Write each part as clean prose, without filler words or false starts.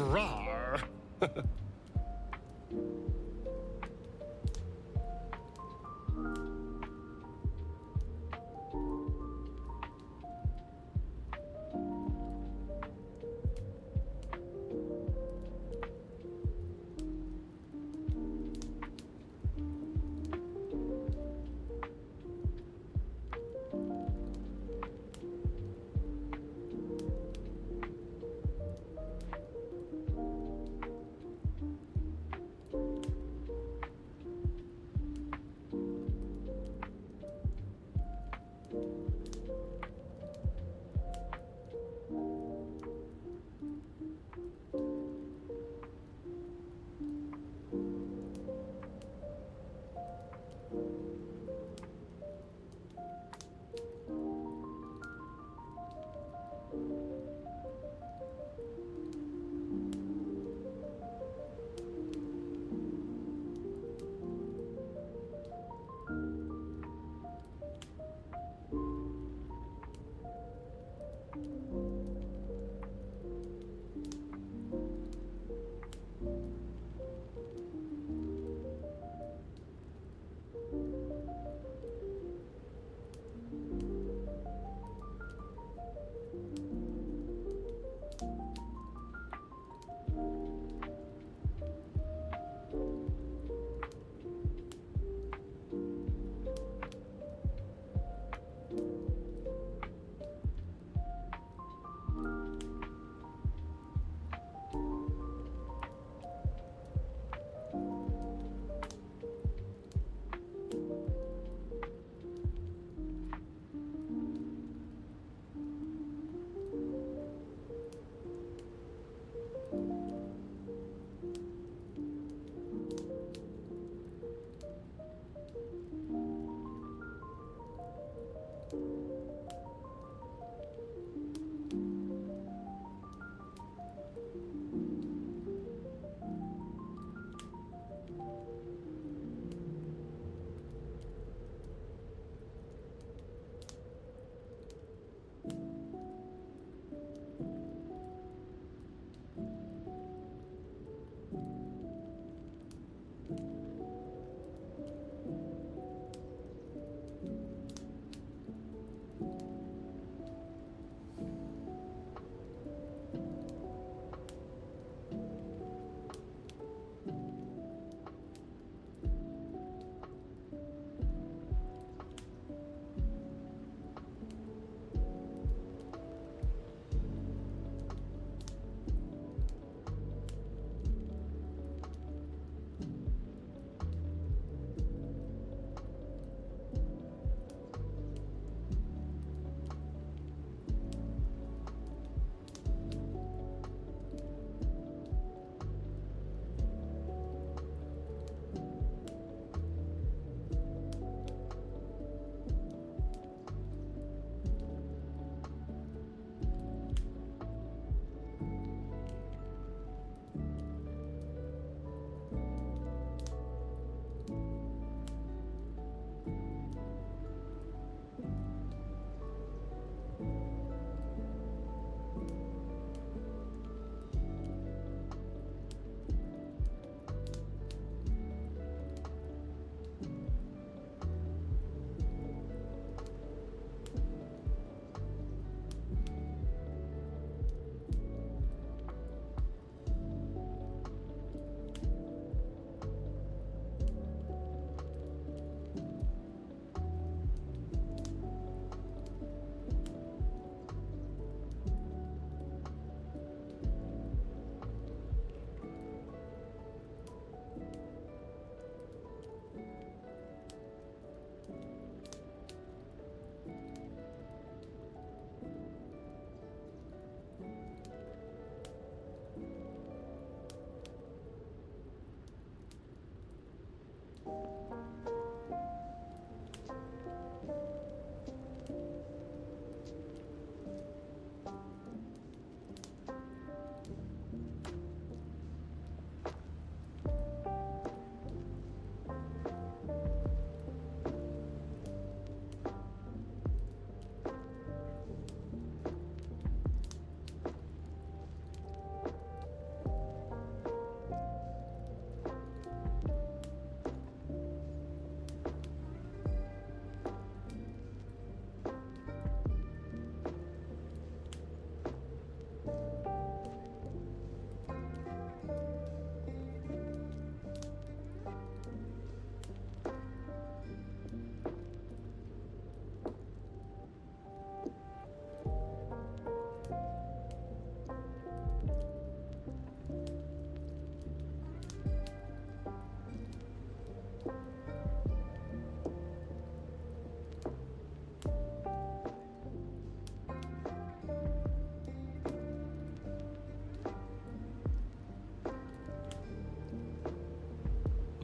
Rar.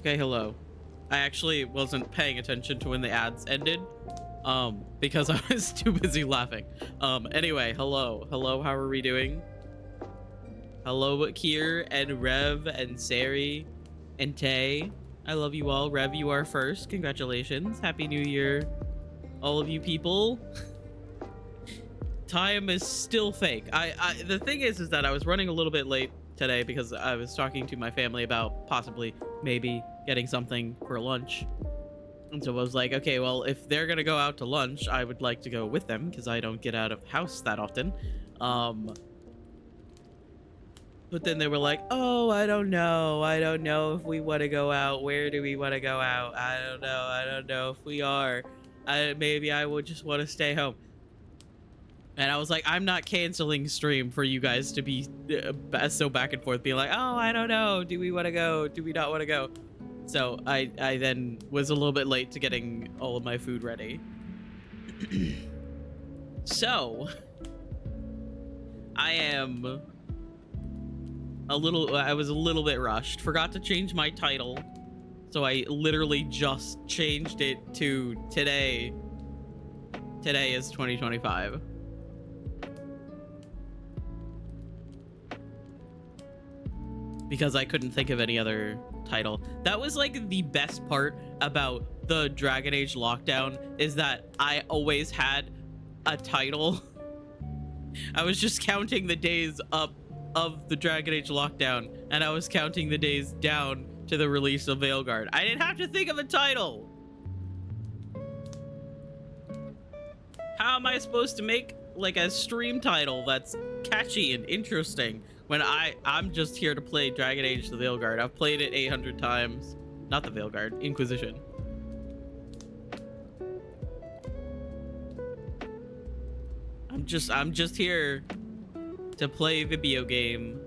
Okay, hello. I actually wasn't paying attention to when the ads ended, because I was too busy laughing. Anyway, hello. Hello, how are we doing? Hello, Kier and Rev and Sari and Tay. I love you all. Rev, you are first. Congratulations. Happy New Year, all of you people. Time is still fake. The thing is that I was running a little bit late today because I was talking to my family about possibly maybe getting something for lunch. And so I was like, okay, well, if they're gonna go out to lunch, I would like to go with them because I don't get out of house that often. But then they were like, oh, I don't know if we want to go out. Where do we want to go out? I don't know if we are. Maybe I would just want to stay home. And I was like, I'm not canceling stream for you guys to be so back and forth, being like, oh, I don't know. Do we want to go? Do we not want to go? So I then was a little bit late to getting all of my food ready. So I was a little bit rushed. Forgot to change my title. So I literally just changed it to today. Today is 2025. Because I couldn't think of any other title. That was like the best part about the Dragon Age lockdown, is that I always had a title. I was just counting the days up of the Dragon Age lockdown, and I was counting the days down to the release of Veilguard. I didn't have to think of a title. How am I supposed to make like a stream title that's catchy and interesting when I'm just here to play Dragon Age the Veilguard? I've played it 800 times. Not the Veilguard, Inquisition. I'm just here to play a video game.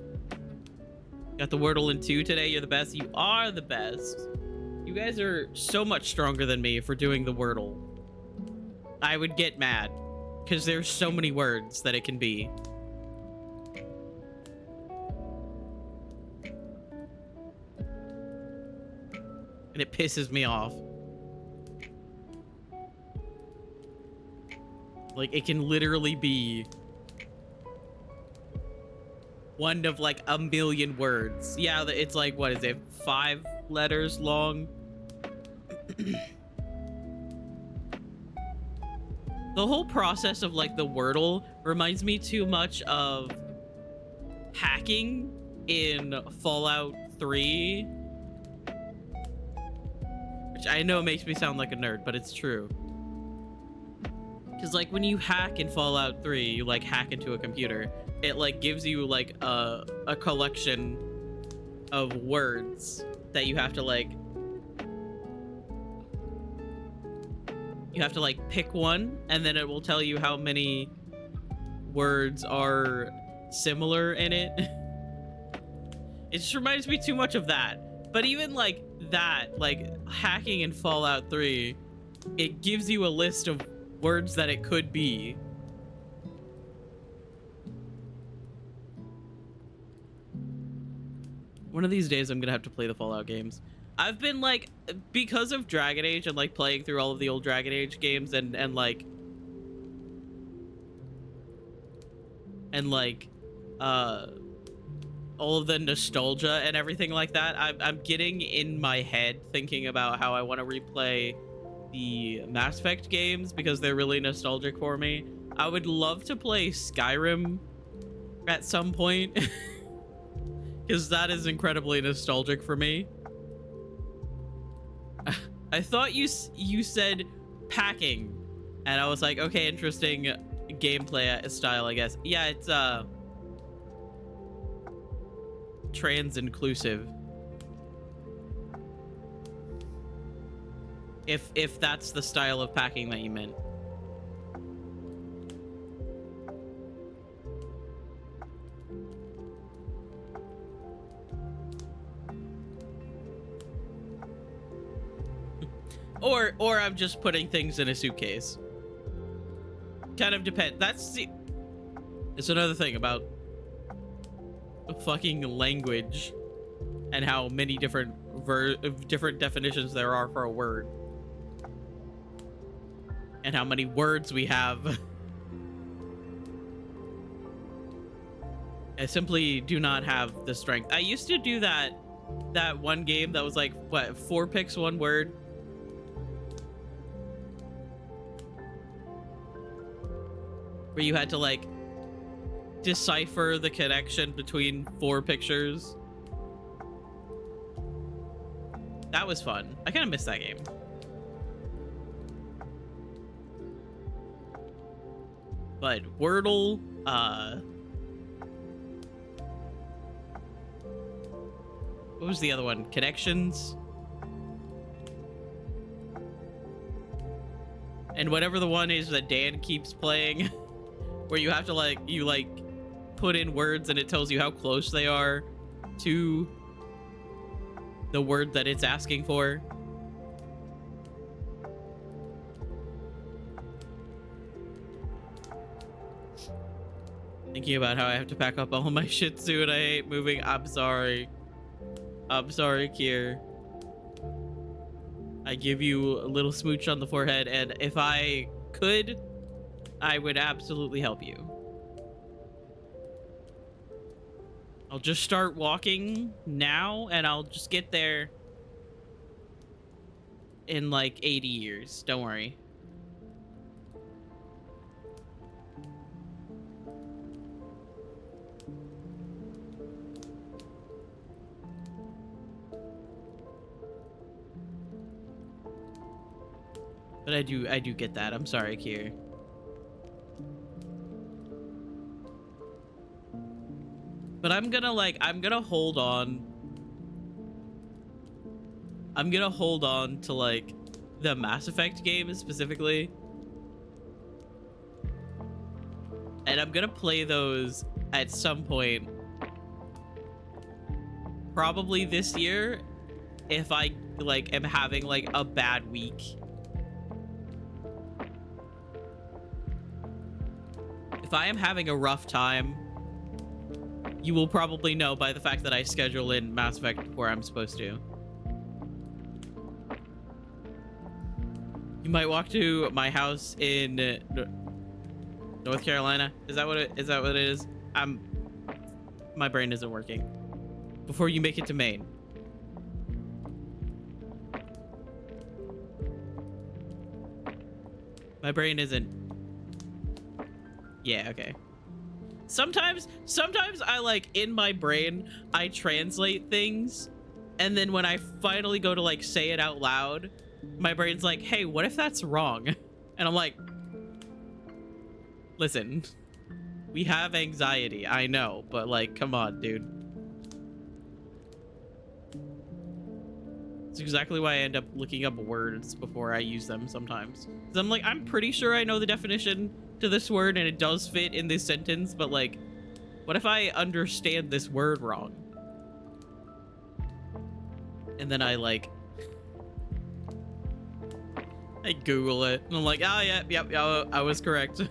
Got the Wordle in 2 today. You're the best. You are the best. You guys are so much stronger than me for doing the Wordle. I would get mad because there's so many words that it can be. And it pisses me off. Like, it can literally be one of like a million words. Yeah, it's like, what is it, 5 letters long? The whole process of like the Wordle reminds me too much of hacking in Fallout 3. Which I know makes me sound like a nerd, but it's true. Because like when you hack in Fallout 3, you like hack into a computer, it like gives you like a collection of words that you have to like pick one, and then it will tell you how many words are similar in it. It just reminds me too much of that. But even like that, like hacking in Fallout 3, it gives you a list of words that it could be. One of these days I'm gonna have to play the Fallout games. I've been like, because of Dragon Age and like playing through all of the old Dragon Age games and like all of the nostalgia and everything like that, I'm getting in my head thinking about how I want to replay the Mass Effect games because they're really nostalgic for me. I would love to play Skyrim at some point because that is incredibly nostalgic for me. I thought you said packing, and I was like, okay, interesting gameplay style, I guess. Yeah, it's trans inclusive. If that's the style of packing that you meant. Or I'm just putting things in a suitcase. Kind of depend. It's another thing about fucking language and how many different different definitions there are for a word, and how many words we have. I simply do not have the strength. I used to do that one game that was like, what, 4 picks 1 word. Where you had to like decipher the connection between 4 pictures. That was fun. I kind of miss that game. But Wordle, what was the other one? Connections? And whatever the one is that Dan keeps playing, where you have to like, put in words and it tells you how close they are to the word that it's asking for. Thinking about how I have to pack up all my shit soon. I hate moving. I'm sorry. I'm sorry, Kier. I give you a little smooch on the forehead, and if I could, I would absolutely help you. I'll just start walking now, and I'll just get there in like 80 years. Don't worry. But I do get that. I'm sorry, Kier. But I'm gonna hold on. I'm gonna hold on to like the Mass Effect games specifically. And I'm gonna play those at some point. Probably this year, if I like am having like a bad week. If I am having a rough time, you will probably know by the fact that I schedule in Mass Effect where I'm supposed to. You might walk to my house in North Carolina. Is that what it is? My brain isn't working. Before you make it to Maine. My brain isn't. Yeah, okay. Sometimes I like in my brain, I translate things, and then when I finally go to like say it out loud, my brain's like, hey, what if that's wrong? And I'm like, listen, we have anxiety, I know, but like, come on, dude. It's exactly why I end up looking up words before I use them sometimes. Because I'm like, I'm pretty sure I know the definition to this word and it does fit in this sentence, but like, what if I understand this word wrong? And then I like, I Google it and I'm like, oh yeah, yep, I was correct.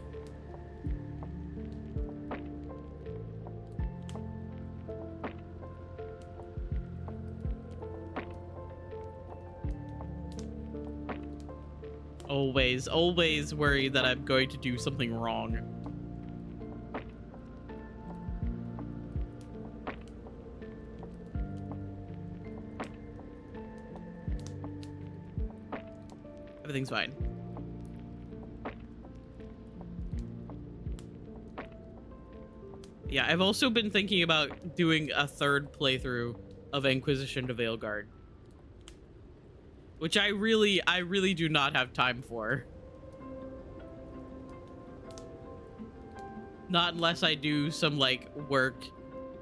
Always worried that I'm going to do something wrong. Everything's fine. Yeah, I've also been thinking about doing a 3rd playthrough of Inquisition to Veilguard. Which I really do not have time for. Not unless I do some like work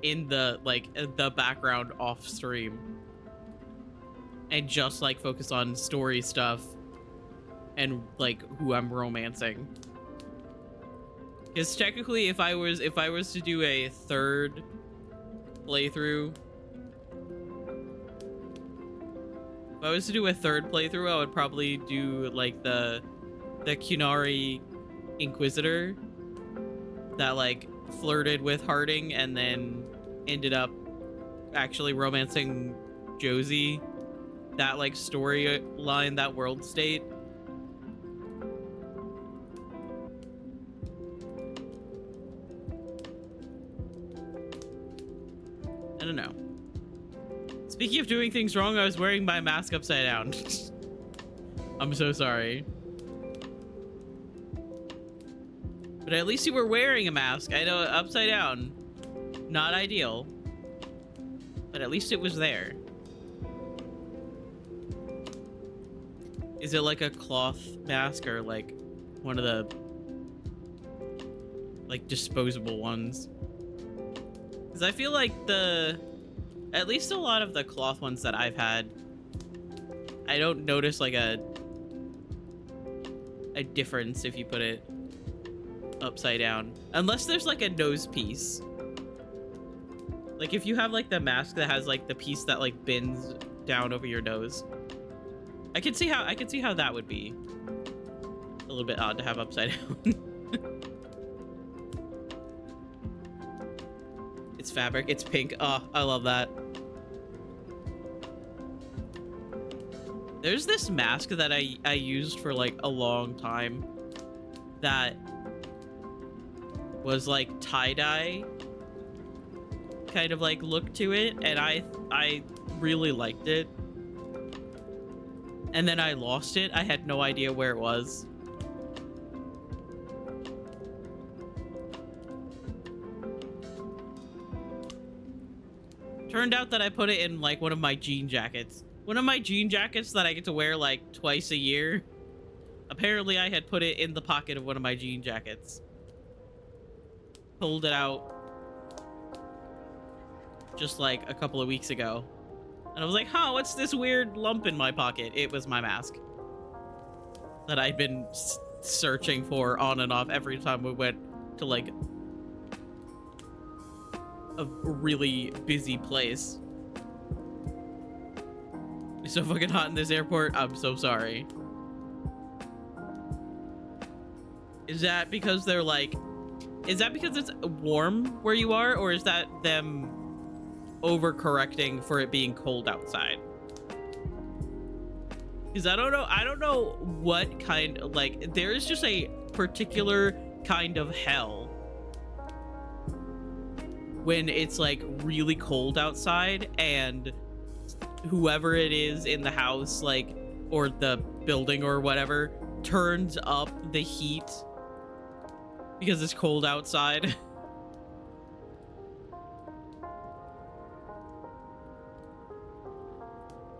in the background off stream. And just like focus on story stuff and like who I'm romancing. Because technically if I was to do a 3rd playthrough, if I was to do a 3rd playthrough, I would probably do like the Qunari Inquisitor that like flirted with Harding and then ended up actually romancing Josie that like storyline, that world state. I don't know. Speaking of doing things wrong, I was wearing my mask upside down. I'm so sorry. But at least you were wearing a mask. I know, upside down. Not ideal. But at least it was there. Is it like a cloth mask or like one of the like disposable ones? Because I feel like at least a lot of the cloth ones that I've had, I don't notice like a difference if you put it upside down, unless there's like a nose piece. Like if you have like the mask that has like the piece that like bends down over your nose, I can see how that would be a little bit odd to have upside down. It's fabric, it's pink. Oh, I love that. There's this mask that I used for like a long time that was like tie-dye kind of like look to it, and I really liked it. And then I lost it. I had no idea where it was. Turned out that I put it in like one of my jean jackets. One of my jean jackets that I get to wear like twice a year. Apparently I had put it in the pocket of one of my jean jackets. Pulled it out just like a couple of weeks ago. And I was like, huh, what's this weird lump in my pocket? It was my mask that I'd been searching for on and off every time we went to like a really busy place. It's so fucking hot in this airport. I'm so sorry. Is that because they're like, is that because it's warm where you are, or is that them overcorrecting for it being cold outside? Because I don't know what kind, like, there is just a particular kind of hell when it's like really cold outside and whoever it is in the house, like, or the building or whatever, turns up the heat because it's cold outside.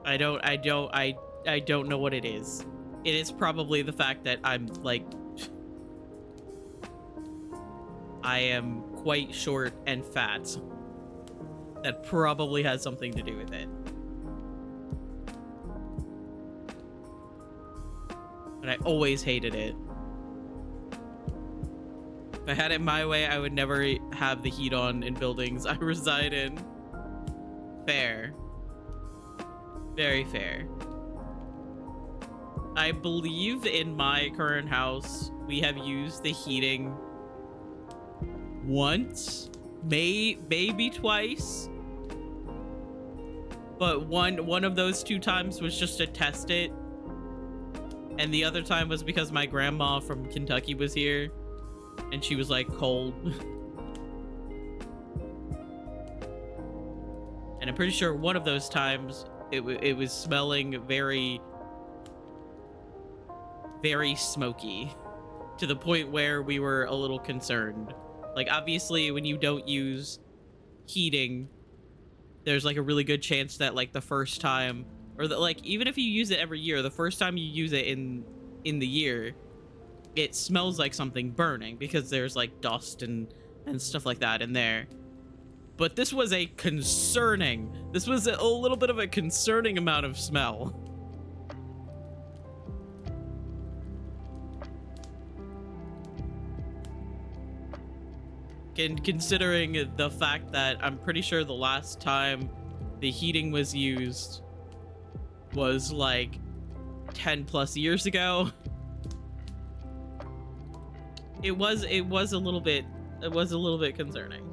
I don't know what it is. It is probably the fact that I'm like, I am quite short and fat. That probably has something to do with it. But I always hated it. If I had it my way, I would never have the heat on in buildings I reside in. Fair. Very fair. I believe in my current house, we have used the heating once, maybe twice. But one of those 2 times was just to test it. And the other time was because my grandma from Kentucky was here. And she was like cold. And I'm pretty sure one of those times it was smelling very, very smoky. To the point where we were a little concerned. Like, obviously, when you don't use heating, there's like a really good chance that like the first time, or that like even if you use it every year, the first time you use it in the year, it smells like something burning because there's like dust and stuff like that in there. But this was a little bit of a concerning amount of smell. Considering the fact that I'm pretty sure the last time the heating was used was like 10 plus years ago. It was a little bit concerning.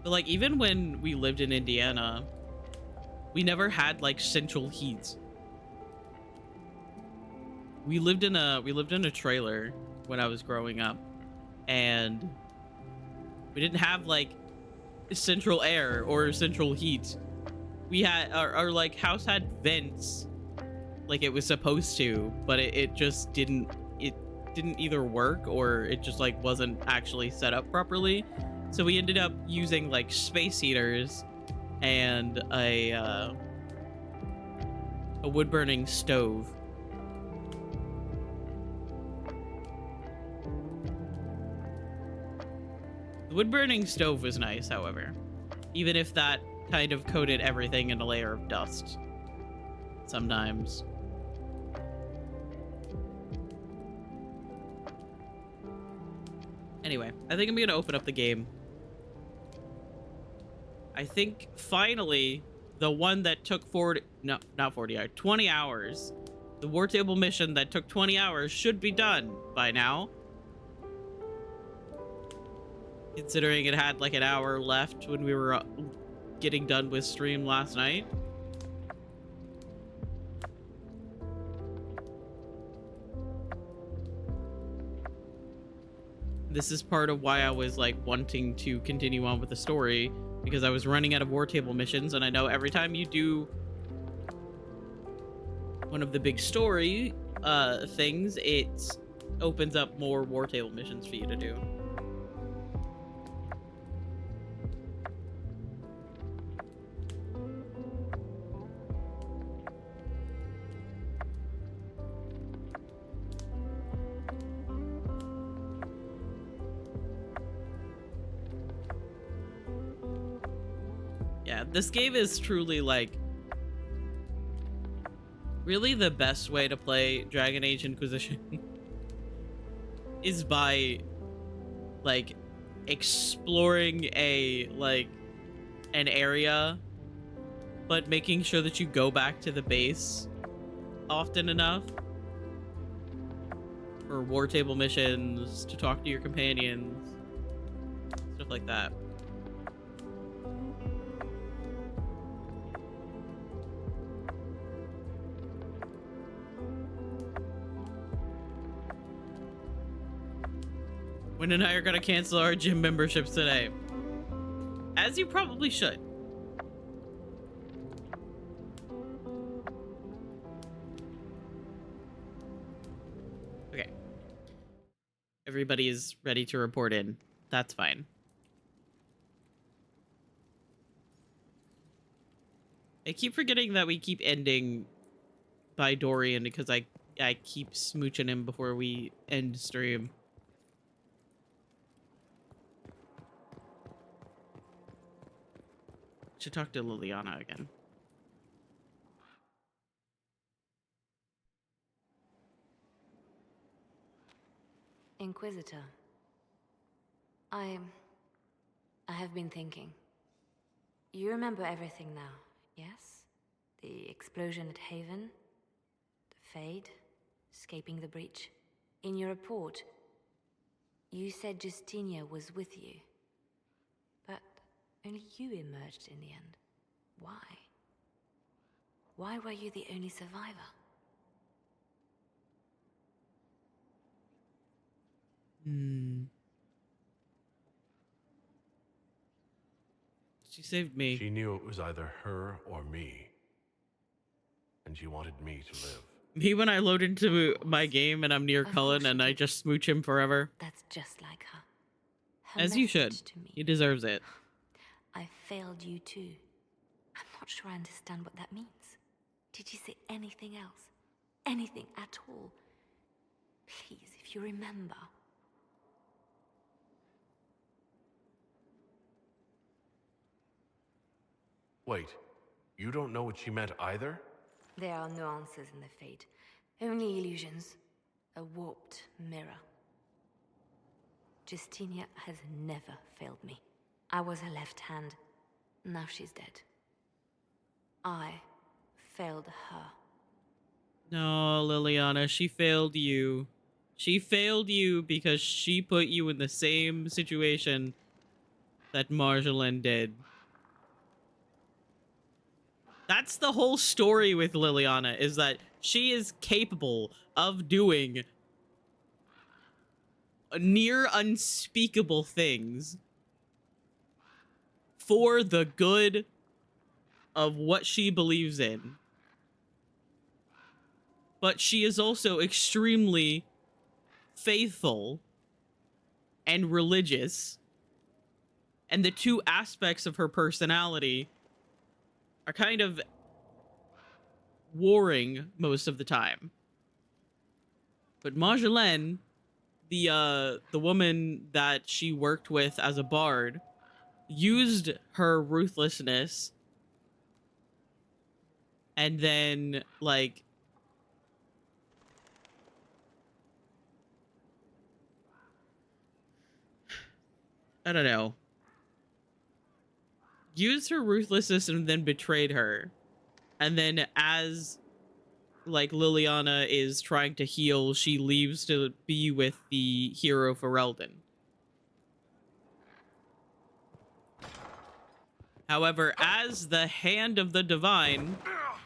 But like even when we lived in Indiana, we never had like central heat. We lived in a trailer when I was growing up, and we didn't have like central air or central heat. We had our like house had vents like it was supposed to, but it just didn't either work, or it just like wasn't actually set up properly. So we ended up using like space heaters and a wood burning stove. The wood burning stove was nice, however, even if that kind of coated everything in a layer of dust sometimes. Anyway, I think I'm gonna open up the game. I think finally the one that took 40, no, not 40 hours, 20 hours. The war table mission that took 20 hours should be done by now. Considering it had like an hour left when we were getting done with stream last night. This is part of why I was like wanting to continue on with the story, because I was running out of war table missions, and I know every time you do one of the big story things, it opens up more war table missions for you to do. Yeah, this game is truly like really the best way to play Dragon Age Inquisition is by like exploring an area, but making sure that you go back to the base often enough for war table missions, to talk to your companions, stuff like that. Wynn and I are gonna cancel our gym memberships today. As you probably should. Okay. Everybody is ready to report in. That's fine. I keep forgetting that we keep ending by Dorian because I keep smooching him before we end stream. Should talk to Liliana again. Inquisitor, I have been thinking. You remember everything now, yes? The explosion at Haven, the Fade, escaping the breach. In your report, you said Justinia was with you. But only you emerged in the end. Why? Why were you the only survivor? She saved me. She knew it was either her or me. And she wanted me to live. Me when I load into my game and I'm near Cullen and I just smooch him forever. That's just like her. As you should. He deserves it. I failed you too. I'm not sure I understand what that means. Did you say anything else? Anything at all? Please, if you remember. Wait, you don't know what she meant either? There are no answers in the Fate. Only illusions. A warped mirror. Justinia has never failed me. I was her left hand. Now she's dead. I failed her. No, Liliana, she failed you. She failed you because she put you in the same situation that Marjolaine did. That's the whole story with Liliana, is that she is capable of doing near unspeakable things for the good of what she believes in. But she is also extremely faithful and religious. And the two aspects of her personality are kind of warring most of the time. But Marjolaine, the woman that she worked with as a bard, used her ruthlessness and then, like, I don't know, used her ruthlessness and then betrayed her. And then as, like, Liliana is trying to heal, she leaves to be with the hero Ferelden. However, as the Hand of the Divine,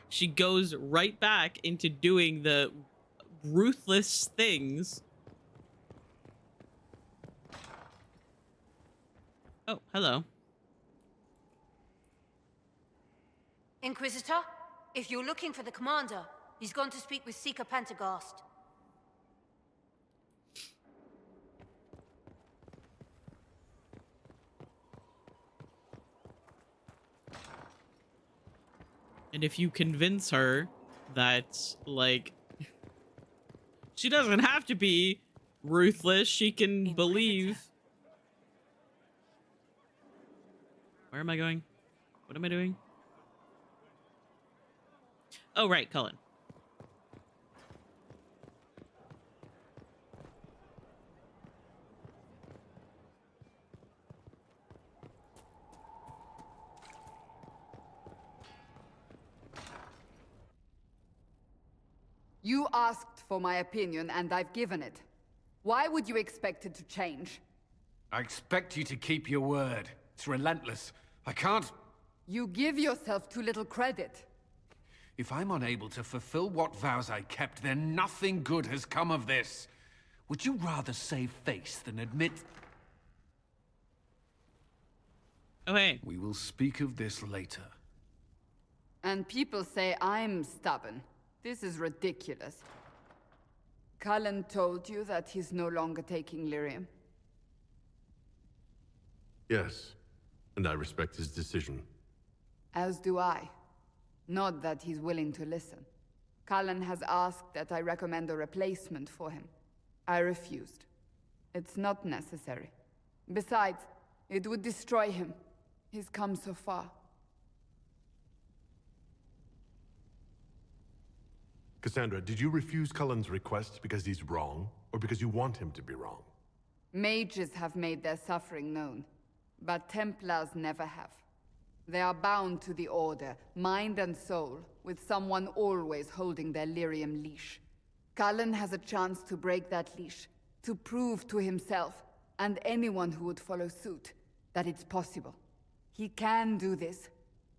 she goes right back into doing the ruthless things. Oh, hello. Inquisitor, if you're looking for the commander, he's gone to speak with Seeker Pentecost. And if you convince her that, like, she doesn't have to be ruthless, she can believe. Where am I going? What am I doing? Oh, right, Cullen. You asked for my opinion, and I've given it. Why would you expect it to change? I expect you to keep your word. It's relentless. I can't... You give yourself too little credit. If I'm unable to fulfill what vows I kept, then nothing good has come of this. Would you rather save face than admit... Oh, hey. We will speak of this later. And people say I'm stubborn. This is ridiculous. Cullen told you that he's no longer taking lyrium? Yes, and I respect his decision. As do I. Not that he's willing to listen. Cullen has asked that I recommend a replacement for him. I refused. It's not necessary. Besides, it would destroy him. He's come so far. Cassandra, did you refuse Cullen's request because he's wrong, or because you want him to be wrong? Mages have made their suffering known, but Templars never have. They are bound to the Order, mind and soul, with someone always holding their lyrium leash. Cullen has a chance to break that leash, to prove to himself, and anyone who would follow suit, that it's possible. He can do this.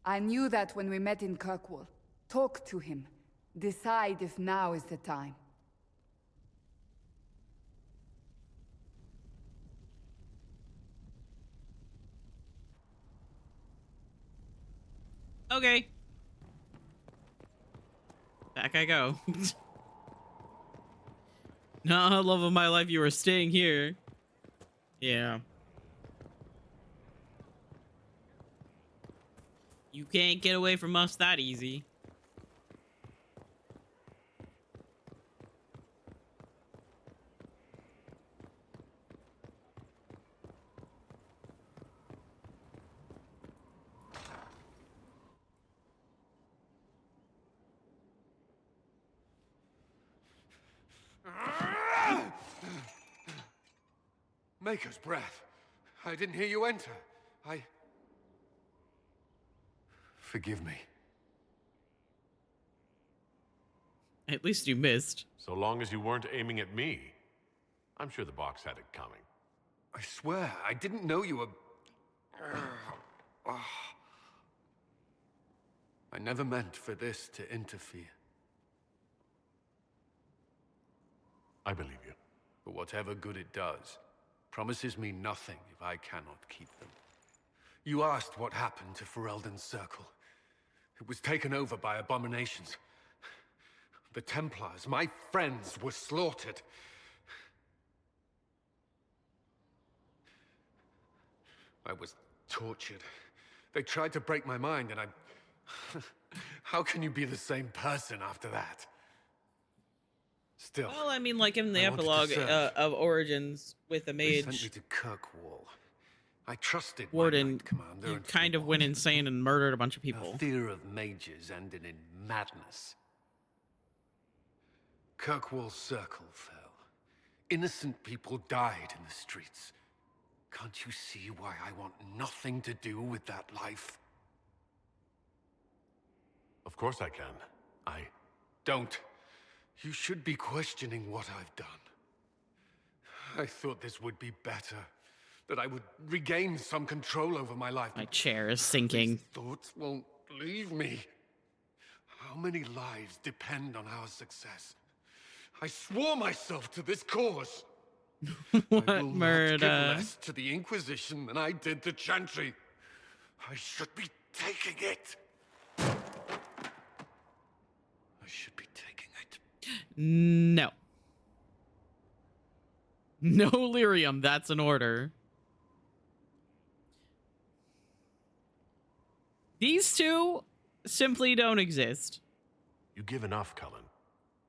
I knew that when we met in Kirkwall. Talk to him. Decide if now is the time. Okay. Back I go. No, love of my life, you were staying here. Yeah. You can't get away from us that easy. Maker's breath. I didn't hear you enter. Forgive me. At least you missed. So long as you weren't aiming at me. I'm sure the box had it coming. I swear, I didn't know you were... I never meant for this to interfere. I believe you. But whatever good it does, promises me nothing if I cannot keep them. You asked what happened to Ferelden's Circle. It was taken over by abominations. The Templars, my friends, were slaughtered. I was tortured. They tried to break my mind, and I... How can you be the same person after that? Still... Well, I mean, like in the I wanted to epilogue serve. of Origins with the They sent me mage to Kirkwall. I trusted my warden, Knight Commander you and kind of through went insane and murdered a bunch of Our people. fear of mages ended in madness. Kirkwall Circle fell. Innocent people died in the streets. Can't you see why I want nothing to do with that life? Of course I can. Don't. You should be questioning what I've done. I thought this would be better. That I would regain some control over my life. My chair is sinking. These thoughts won't leave me. How many lives depend on our success? I swore myself to this cause. What I will murder? not give less to the Inquisition than I did to Chantry. I should be taking it. I should be taking it. No. No lyrium, that's an order. These two simply don't exist. You give enough, Cullen.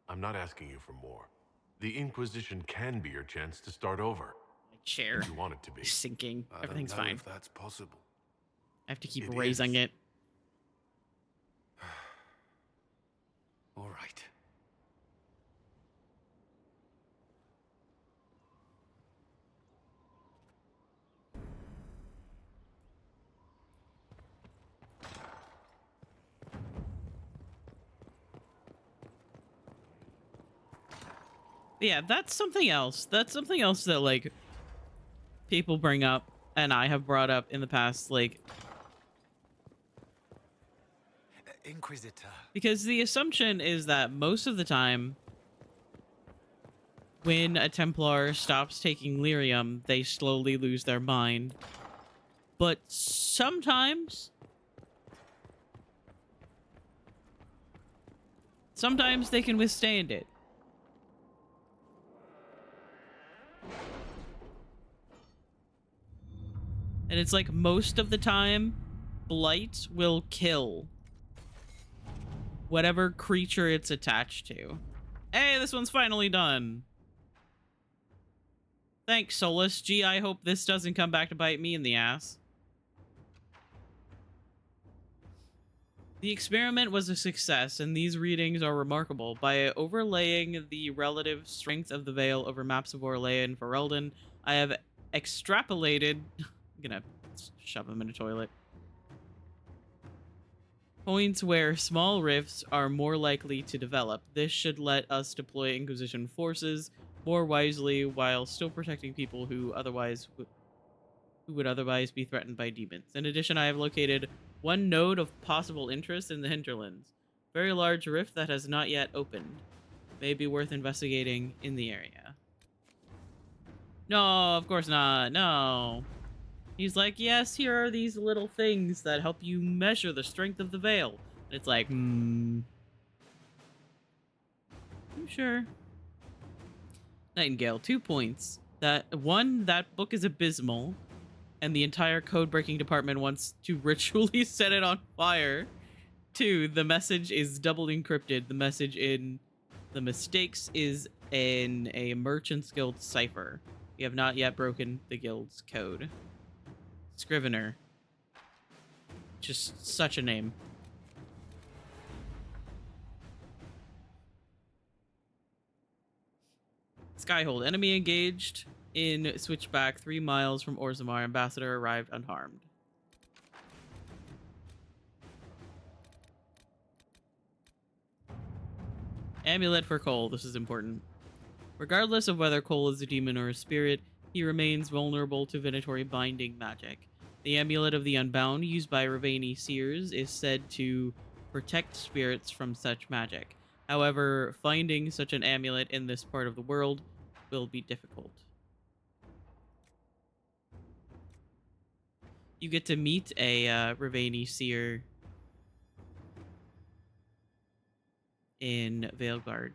I'm not asking you for more. The Inquisition can be your chance to start over. My chair If you want it to be. is sinking. I Everything's don't know fine. if that's possible. I have to keep It raising is. it. All right. Yeah, that's something else. That's something else that, like, people bring up, and I have brought up in the past, like... Inquisitor. Because the assumption is that most of the time, when a Templar stops taking lyrium, they slowly lose their mind. But sometimes they can withstand it. And it's like most of the time, blight will kill whatever creature it's attached to. Hey, this one's finally done. Thanks, Solus. Gee, I hope this doesn't come back to bite me in the ass. The experiment was a success, and these readings are remarkable. By overlaying the relative strength of the Veil over maps of Orlea and Ferelden, I have extrapolated... I'm gonna shove him in a toilet. Points where small rifts are more likely to develop. This should let us deploy Inquisition forces more wisely while still protecting people who would otherwise be threatened by demons. In addition, I have located one node of possible interest in the hinterlands. Very large rift that has not yet opened. May be worth investigating in the area. No, of course not. No. He's like, yes, here are these little things that help you measure the strength of the veil. And it's like, I'm sure. Nightingale, 2 points. That book is abysmal, and the entire code-breaking department wants to ritually set it on fire. 2, the message is double encrypted. The message in the mistakes is in a merchant's guild cipher. We have not yet broken the guild's code. Scrivener. Just such a name. Skyhold. Enemy engaged in switchback 3 miles from Orzammar. Ambassador arrived unharmed. Amulet for Cole. This is important. Regardless of whether Cole is a demon or a spirit, he remains vulnerable to Venatory binding magic. The Amulet of the Unbound, used by Ravani seers, is said to protect spirits from such magic. However, finding such an amulet in this part of the world will be difficult. You get to meet a Ravani seer in Veilguard.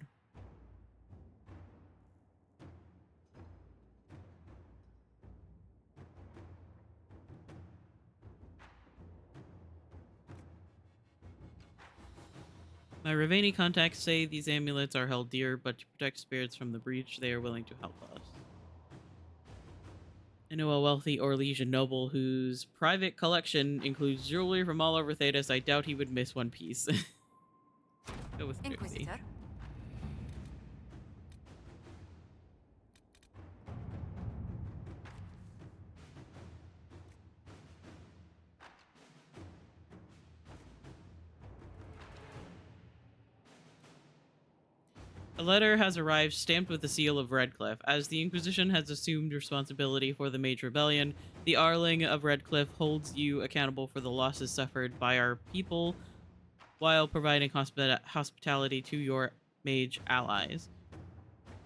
My Ravani contacts say these amulets are held dear, but to protect spirits from the breach, they are willing to help us. I know a wealthy Orlesian noble whose private collection includes jewelry from all over Thedas. I doubt he would miss one piece. Go with Josie. Inquisitor? A letter has arrived stamped with the seal of Redcliffe. As the Inquisition has assumed responsibility for the Mage Rebellion, the Arling of Redcliffe holds you accountable for the losses suffered by our people while providing hospitality to your mage allies.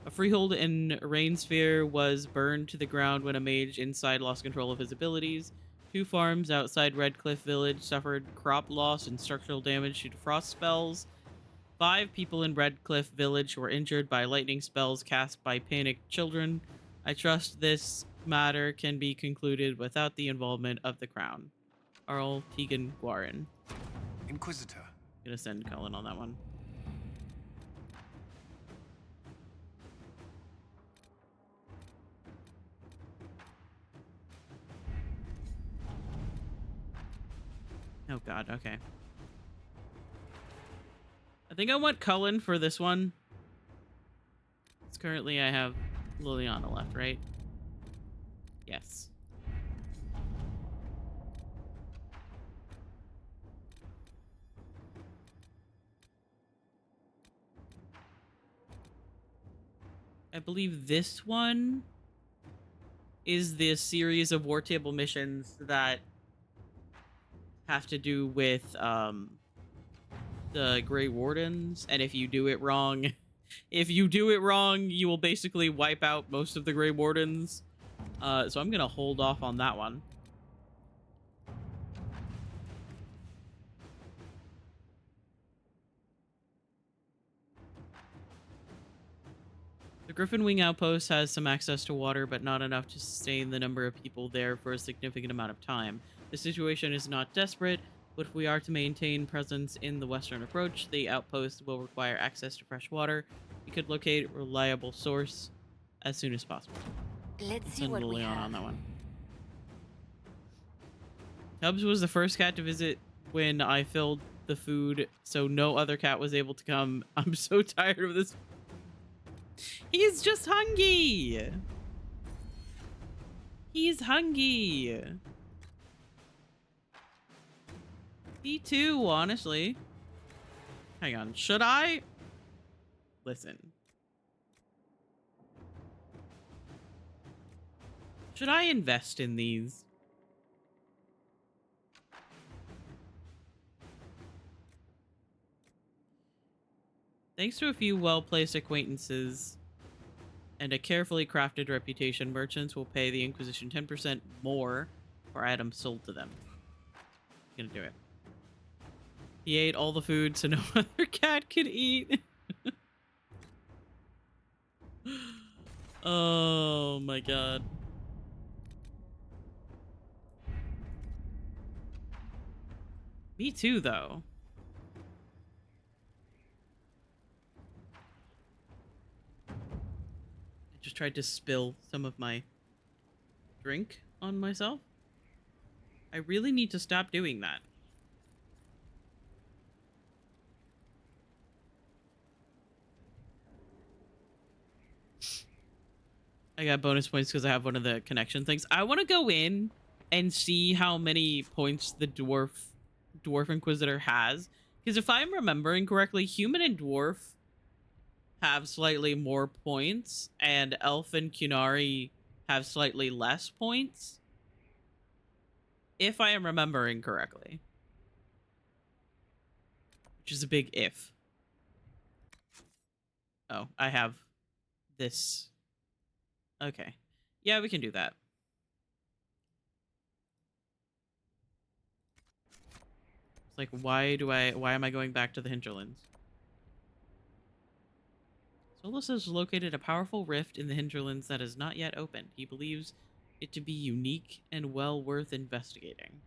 A freehold in Rainsphere was burned to the ground when a mage inside lost control of his abilities. 2 farms outside Redcliffe Village suffered crop loss and structural damage due to frost spells. 5 people in Redcliffe Village were injured by lightning spells cast by panicked children. I trust this matter can be concluded without the involvement of the Crown. Arl Tegan Guarin. Inquisitor. Gonna send Cullen on that one. Oh god, okay. I think I want Cullen for this one. Because currently I have Liliana left, right? Yes. I believe this one is the series of war table missions that have to do with the Grey Wardens, and if you do it wrong, you will basically wipe out most of the Grey Wardens. So I'm gonna hold off on that one. The Griffin Wing Outpost has some access to water, but not enough to sustain the number of people there for a significant amount of time. The situation is not desperate, but if we are to maintain presence in the western approach, the outpost will require access to fresh water. We could locate a reliable source as soon as possible. Let's see Send what we Liliana have. on that one. Tubbs was the first cat to visit when I filled the food, so no other cat was able to come. I'm so tired of this. He's just hungry. He's hungry. Me too, honestly. Hang on. Should I? Listen. Should I invest in these? Thanks to a few well-placed acquaintances and a carefully crafted reputation, merchants will pay the Inquisition 10% more for items sold to them. I'm gonna do it. He ate all the food so no other cat could eat. Oh my god. Me too, though. I just tried to spill some of my drink on myself. I really need to stop doing that. I got bonus points because I have one of the connection things. I want to go in and see how many points the Dwarf Inquisitor has. Because if I'm remembering correctly, human and dwarf have slightly more points, and elf and Kunari have slightly less points. If I am remembering correctly. Which is a big if. Oh, I have this. Okay. Yeah, we can do that. It's like, why am I going back to the hinterlands? Solus has located a powerful rift in the hinterlands that is not yet opened. He believes it to be unique and well worth investigating.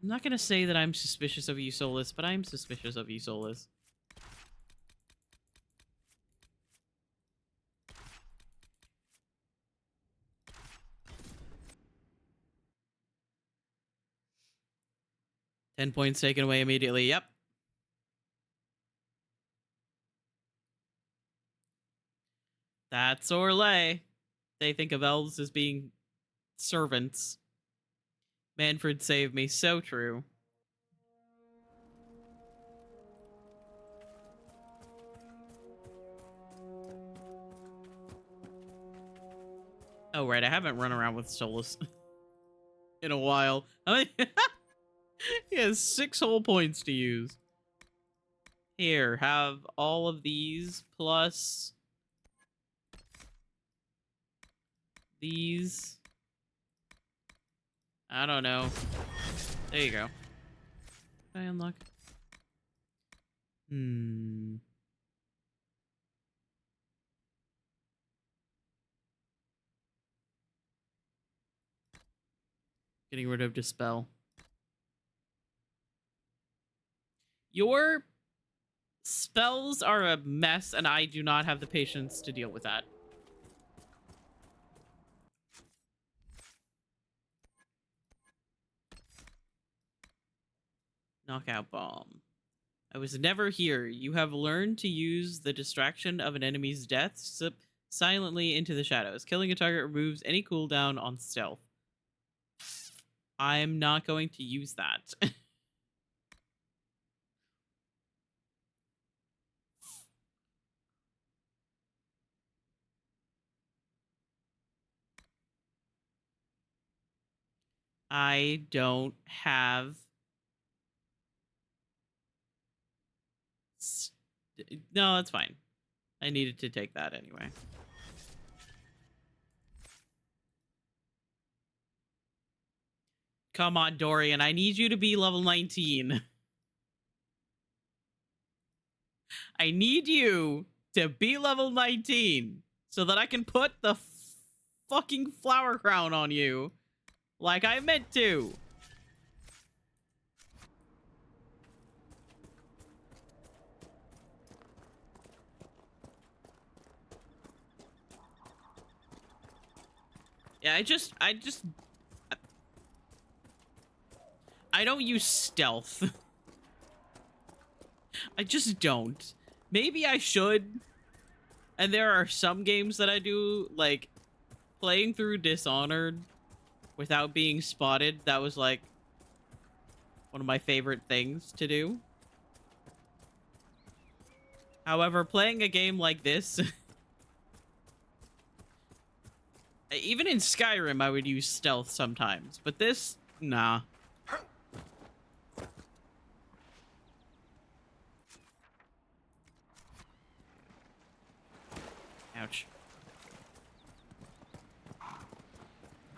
I'm not going to say that I'm suspicious of you, Solus, but I'm suspicious of you, Solus. $10 points taken away immediately. Yep. That's Orlais. They think of elves as being servants. Manfred saved me. So true. Oh, right. I haven't run around with Solus in a while. I mean, he has 6 whole points to use. Here, have all of these plus these. I don't know. There you go. Did I unlock? Getting rid of Dispel. Your spells are a mess, and I do not have the patience to deal with that. Knockout Bomb. I was never here. You have learned to use the distraction of an enemy's death silently into the shadows. Killing a target removes any cooldown on stealth. I'm not going to use that. I don't have... No, that's fine. I needed to take that anyway. Come on, Dorian. I need you to be level 19. I need you to be level 19 so that I can put the fucking flower crown on you like I meant to. Yeah, I don't use stealth. I just don't. Maybe I should. And there are some games that I do, like playing through Dishonored without being spotted. That was like one of my favorite things to do. However, playing a game like this, even in Skyrim, I would use stealth sometimes, but this, nah. Ouch.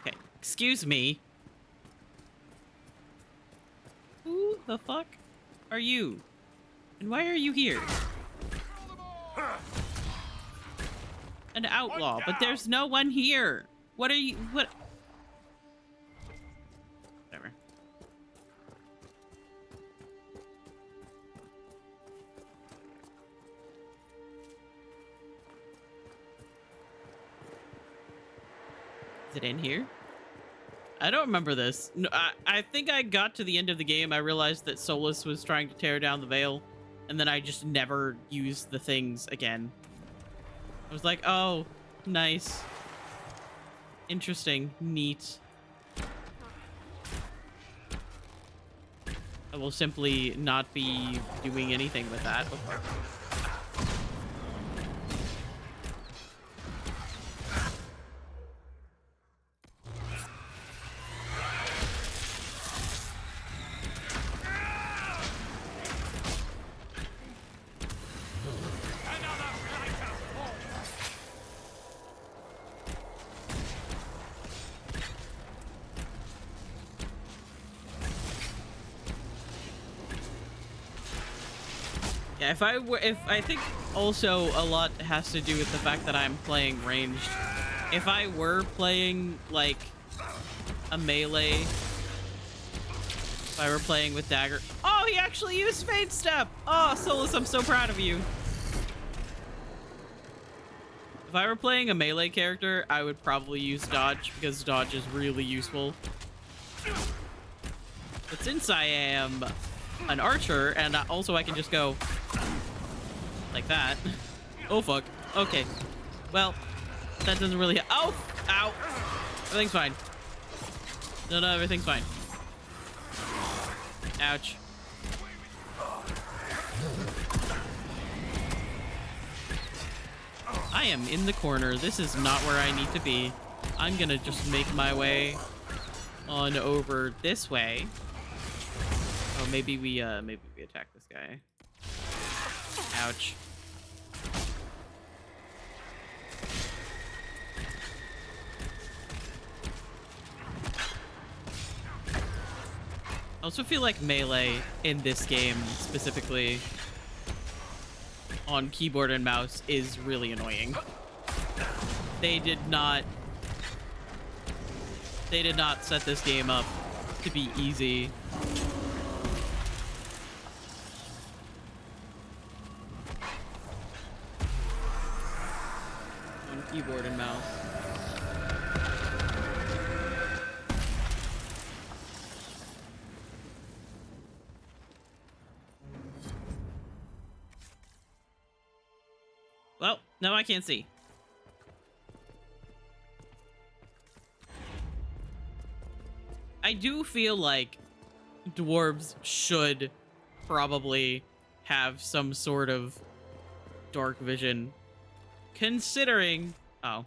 Okay, excuse me. Who the fuck are you? And why are you here? An outlaw, but there's no one here. What are you, what? Whatever. Is it in here? I don't remember this. No, I think I got to the end of the game. I realized that Solus was trying to tear down the veil, and then I just never used the things again. I was like, oh, nice. Interesting. Neat. I will simply not be doing anything with that. Yeah, if I think also a lot has to do with the fact that I'm playing ranged. If I were playing like a melee, if I were playing with dagger. Oh, he actually used Fade Step. Oh, Solus, I'm so proud of you. If I were playing a melee character, I would probably use dodge because dodge is really useful. But since I am an archer, and also I can just go like that. Oh, fuck. Okay. Well, that doesn't really... Oh! Ow! Everything's fine. No, everything's fine. Ouch. I am in the corner. This is not where I need to be. I'm gonna just make my way on over this way. Oh, maybe we attack this guy. Ouch. I also feel like melee in this game specifically on keyboard and mouse is really annoying. They did not set this game up to be easy. On keyboard and mouse. Well, now I can't see. I do feel like dwarves should probably have some sort of dark vision, considering... Oh.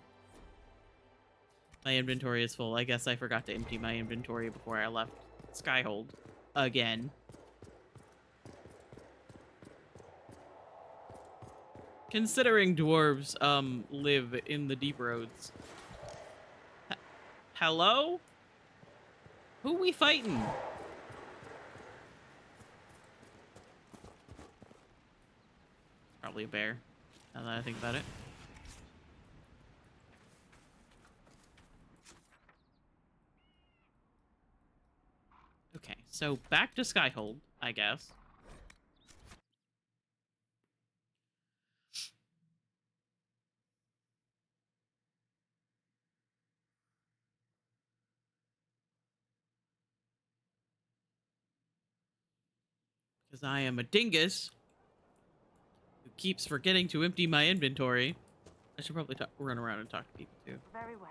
My inventory is full. I guess I forgot to empty my inventory before I left Skyhold again. Considering dwarves live in the deep roads. Hello? Who we fighting? Probably a bear, now that I think about it. Okay, so back to Skyhold, I guess. Because I am a dingus who keeps forgetting to empty my inventory. I should probably run around and talk to people too. Very well.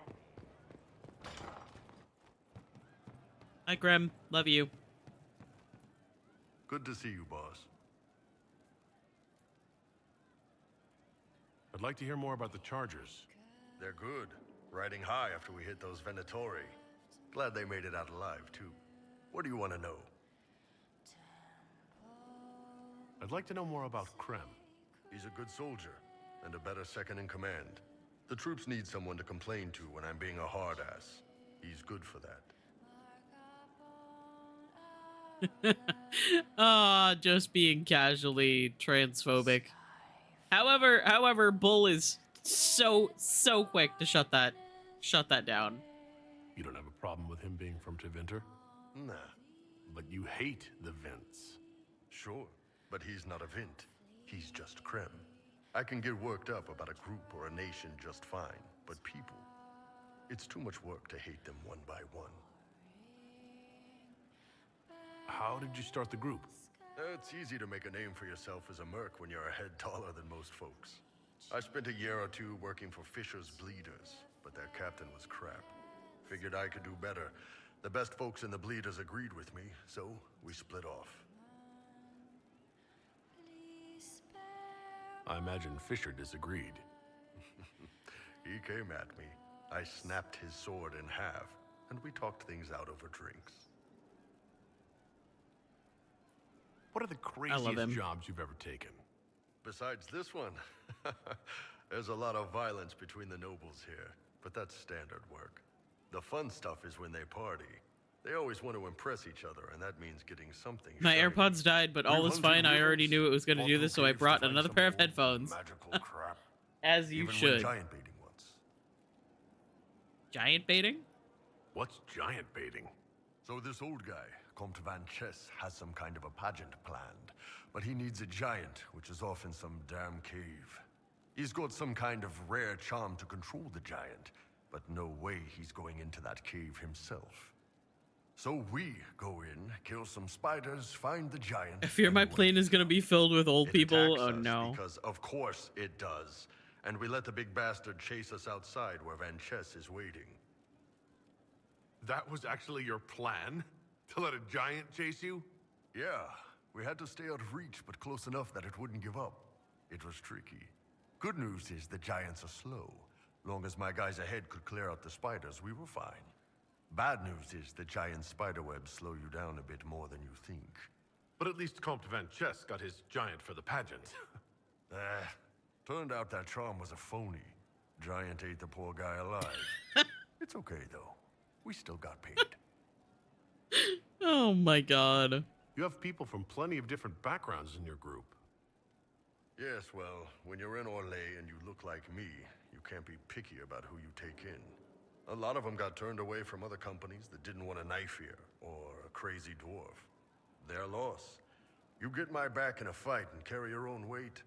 Hi, Grem. Love you. Good to see you, boss. I'd like to hear more about the Chargers. They're good. Riding high after we hit those Venatori. Glad they made it out alive, too. What do you want to know? I'd like to know more about Krem. He's a good soldier, and a better second in command. The troops need someone to complain to when I'm being a hard-ass. He's good for that. Just being casually transphobic. However, Bull is so quick to shut that down. You don't have a problem with him being from Tevinter? Nah, But you hate the Vints. sure. But he's not a Vint. He's just Krem. I can get worked up about a group or a nation just fine, but people... It's too much work to hate them one by one. How did you start the group? It's easy to make a name for yourself as a merc when you're a head taller than most folks. I spent a year or two working for Fisher's Bleeders, but their captain was crap. Figured I could do better. The best folks in the Bleeders agreed with me, so we split off. I imagine Fisher disagreed. He came at me. I snapped his sword in half, and we talked things out over drinks. What are the love him. craziest jobs you've ever taken? Besides this one, there's a lot of violence between the nobles here, but that's standard work. The fun stuff is when they party. They always want to impress each other, and that means getting something My shiny. AirPods died, but all We're is fine. hunting I already rivers, knew it was going to walk do through this, so I caves to brought find another some pair of old headphones. Magical crap. As you Even should. went giant baiting once. Giant baiting? What's giant baiting? So this old guy, Comte Van Chess, has some kind of a pageant planned. But he needs a giant, which is off in some damn cave. He's got some kind of rare charm to control the giant, but no way he's going into that cave himself. So we go in, kill some spiders, find the giant. I fear and my wait. plane is going to be filled with old It people. attacks Oh us no. Because of course it does. And we let the big bastard chase us outside where Van Chess is waiting. That was actually your plan? To let a giant chase you? Yeah, we had to stay out of reach, but close enough that it wouldn't give up. It was tricky. Good news is the giants are slow. Long as my guys ahead could clear out the spiders, we were fine. Bad news is the giant spiderwebs slow you down a bit more than you think. But at least Comte Van Chess got his giant for the pageant. Turned out that charm was a phony. Giant ate the poor guy alive. It's okay, though. We still got paid. Oh my god. You have people from plenty of different backgrounds in your group. Yes, well, when you're in Orlais and you look like me, you can't be picky about who you take in. A lot of them got turned away from other companies that didn't want a knife here, or a crazy dwarf. Their loss. You get my back in a fight and carry your own weight,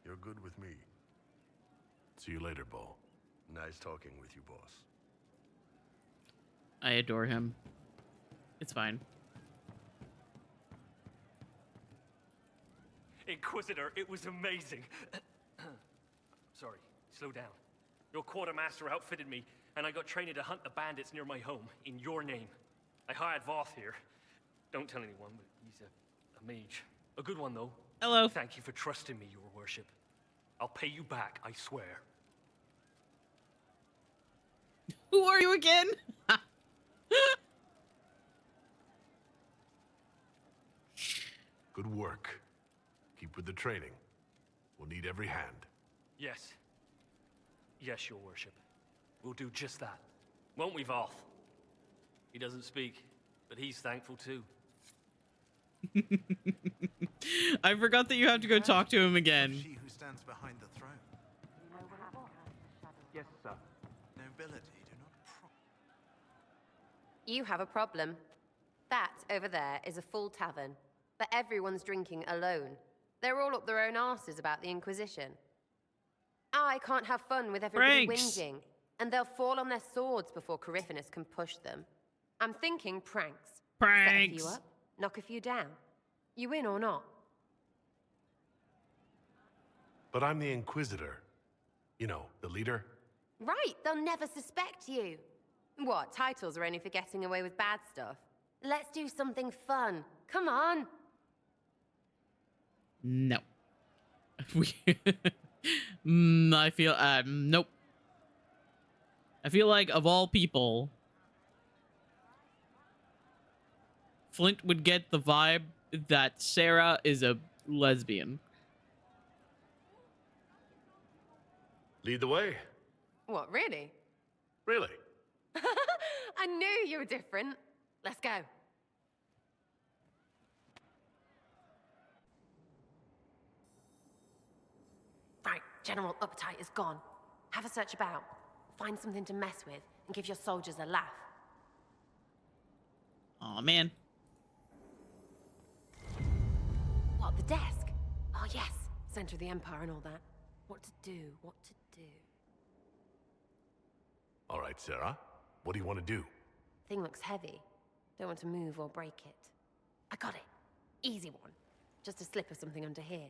you're good with me. See you later, Bo. Nice talking with you, boss. I adore him. It's fine. Inquisitor, it was amazing. Sorry, slow down. Your quartermaster outfitted me, and I got trained to hunt the bandits near my home, in your name. I hired Voth here. Don't tell anyone, but he's a mage. A good one, though. Hello. Thank you for trusting me, your worship. I'll pay you back, I swear. Who are you again? Good work. Keep with the training. We'll need every hand. Yes. Yes, your worship. We'll do just that. Won't we, Voth? He doesn't speak, but he's thankful too. I forgot that you have to go talk to him again. She who stands behind the throne. Yes, sir. Nobility do not You have a problem. That over there is a full tavern, but everyone's drinking alone. They're all up their own arses about the Inquisition. I can't have fun with everybody Pranks. whinging, and they'll fall on their swords before Coryphanus can push them. I'm thinking pranks. Set a few Pranks. up, knock a few down. You in or not? But I'm the Inquisitor. You know, the leader. Right, they'll never suspect you. What, titles are only for getting away with bad stuff? Let's do something fun. Come on. No. I feel, nope. I feel like, of all people, Flint would get the vibe that Sarah is a lesbian. Lead the way. What, really? Really? I knew you were different. Let's go. Right, general appetite is gone. Have a search about. Find something to mess with and give your soldiers a laugh. Aw, man. What, the desk? Oh, yes. Center of the Empire and all that. What to do, what to do. All right, Sarah. What do you want to do? Thing looks heavy. Don't want to move or break it. I got it. Easy one. Just a slip of something under here.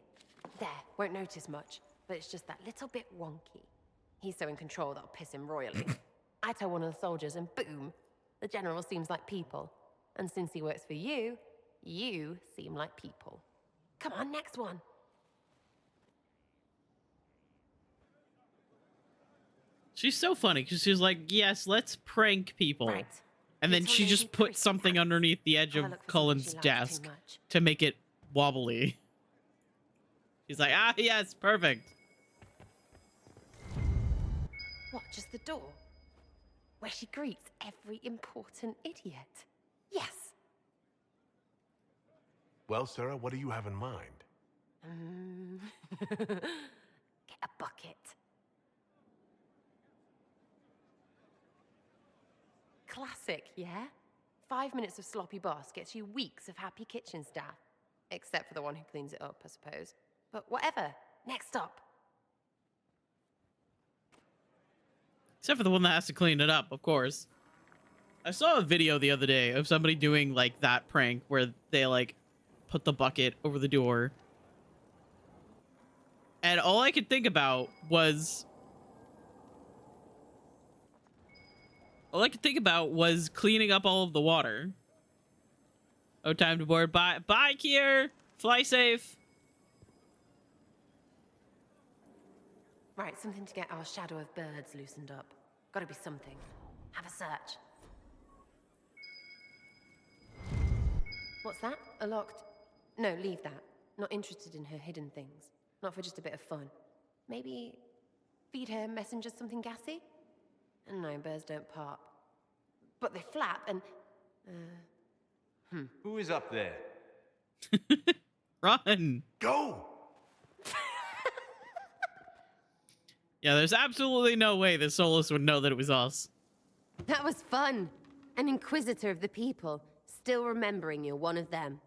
There, won't notice much, but it's just that little bit wonky. He's so in control that'll piss him royally. I tell one of the soldiers and boom, the general seems like people. And since he works for you, you seem like people. Come on, next one. She's so funny because she's like, yes, let's prank people. Right. And then Little she lady just put pretty something pants. underneath the edge I'll of look for something Cullen's she likes too desk much. to make it wobbly. She's like, ah, yes, perfect. What, just the door? Where she greets every important idiot. Yes. Well, Sarah, what do you have in mind? Get a bucket. Classic, yeah? 5 minutes of sloppy boss gets you weeks of happy kitchen staff. Except for the one who cleans it up, I suppose. But whatever. Next up. Except for the one that has to clean it up, of course. I saw a video the other day of somebody doing like that prank where they like put the bucket over the door. And all I could think about was cleaning up all of the water. Oh, time to board. Bye, Kier. Fly safe. Right, something to get our shadow of birds loosened up. Gotta be something. Have a search. What's that? A locked... No, leave that. Not interested in her hidden things. Not for just a bit of fun. Maybe feed her messengers something gassy? No, birds don't pop. But they flap and... Who is up there? Run. Go! Yeah, there's absolutely no way the Solus would know that it was us. That was fun. An inquisitor of the people, still remembering you're one of them.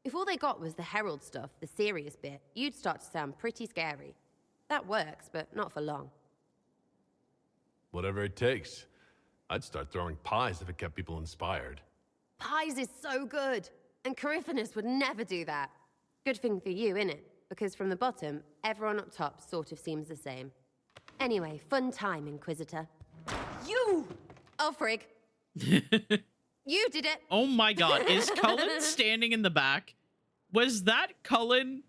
If all they got was the herald stuff, the serious bit, you'd start to sound pretty scary. That works, but not for long. Whatever it takes. I'd start throwing pies if it kept people inspired. Pies is so good, and Coryphanus would never do that. Good thing for you, innit? Because from the bottom, everyone up top sort of seems the same. Anyway, fun time, Inquisitor. You! Oh, frig. You did it! Oh my god, is Cullen standing in the back? Was that Cullen?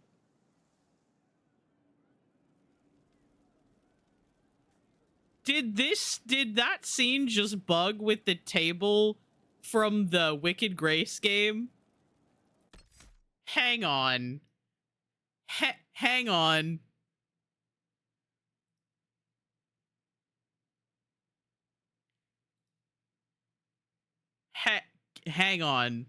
Did that scene just bug with the table from the Wicked Grace game? Hang on. Hang on. Hang on.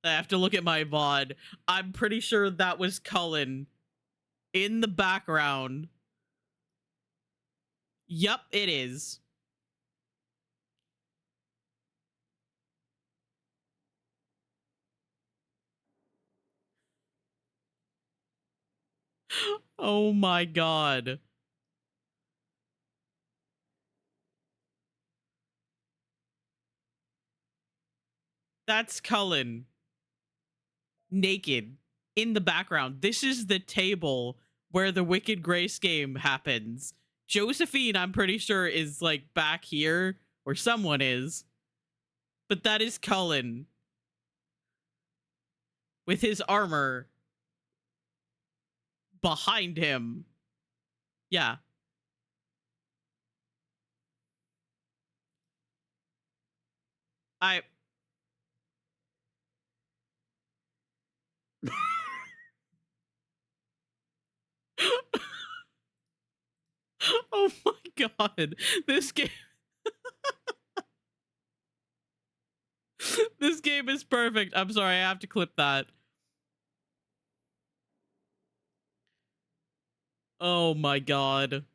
I have to look at my VOD. I'm pretty sure that was Cullen in the background. Yup, it is. Oh my god. That's Cullen. Naked. In the background. This is the table where the Wicked Grace game happens. Josephine, I'm pretty sure, is like back here. Or someone is. But that is Cullen. With his armor behind him. Yeah. Oh my god. This game This game is perfect. I'm sorry, I have to clip that. Oh my god.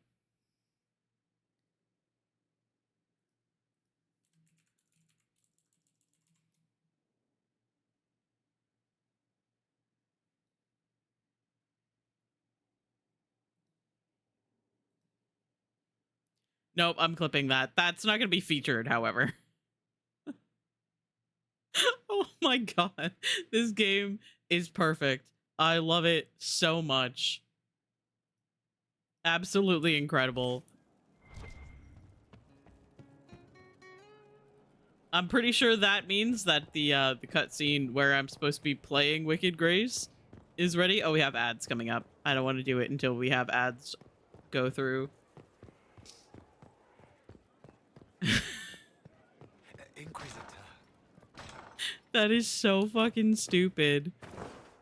Nope, I'm clipping that. That's not going to be featured, however. Oh my god. This game is perfect. I love it so much. Absolutely incredible. I'm pretty sure that means that the cutscene where I'm supposed to be playing Wicked Grace is ready. Oh, we have ads coming up. I don't want to do it until we have ads go through. Inquisitor. That is so fucking stupid.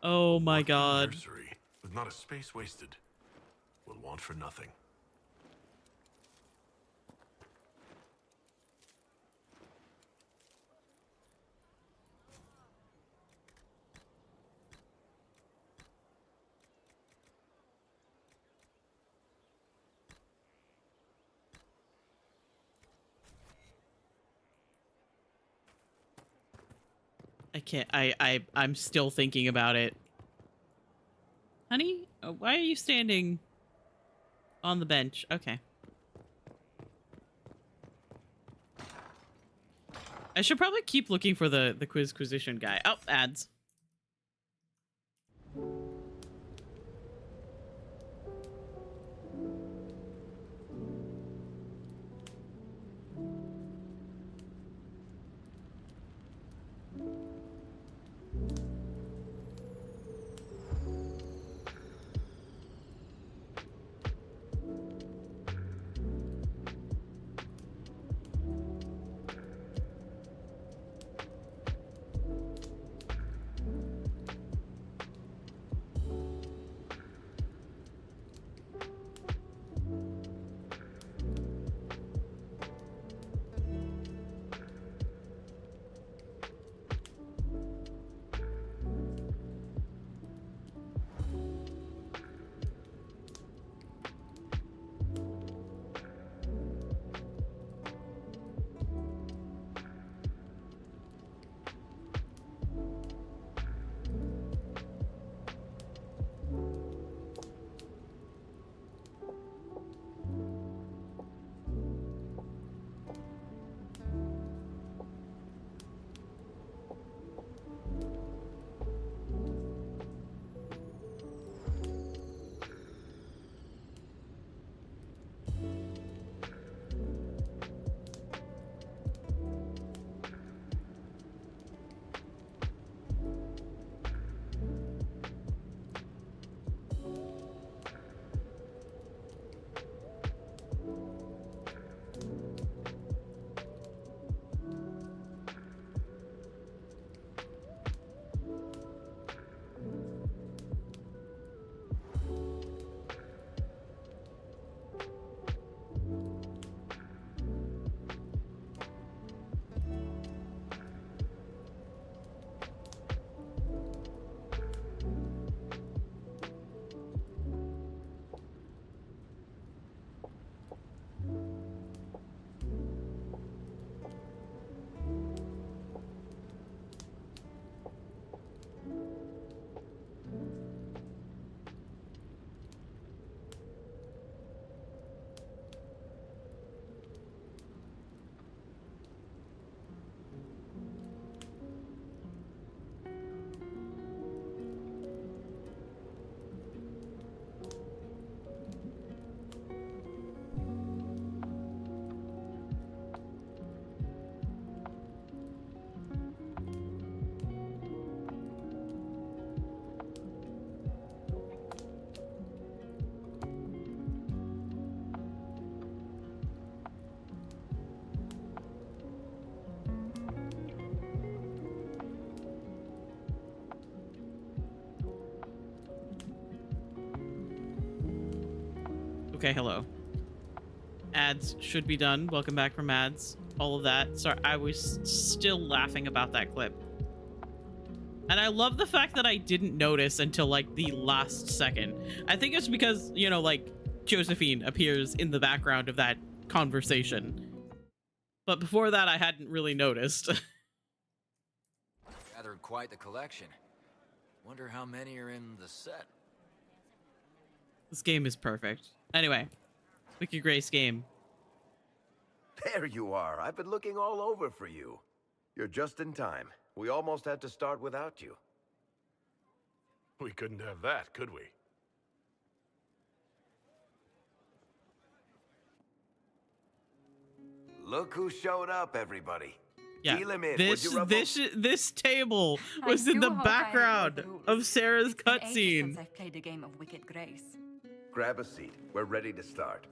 Oh my god. Nursery, with not a space wasted. We'll want for nothing. I can't. I'm still thinking about it. Honey, why are you standing on the bench? Okay. I should probably keep looking for the Quizquisition guy. Oh, ads. Okay, hello. Ads should be done. Welcome back from ads. All of that. Sorry, I was still laughing about that clip. And I love the fact that I didn't notice until, like, the last second. I think it's because, you know, like, Josephine appears in the background of that conversation. But before that, I hadn't really noticed. Gathered quite the collection. Wonder how many are in the set. This game is perfect. Anyway, Wicked Grace game. There you are. I've been looking all over for you. You're just in time. We almost had to start without you. We couldn't have that, could we? Look who showed up, everybody. Yeah, Deal him in, would you, Rebel? this table was in the background of Sarah's cutscene. Since I've played a game of Wicked Grace. Grab a seat. We're ready to start.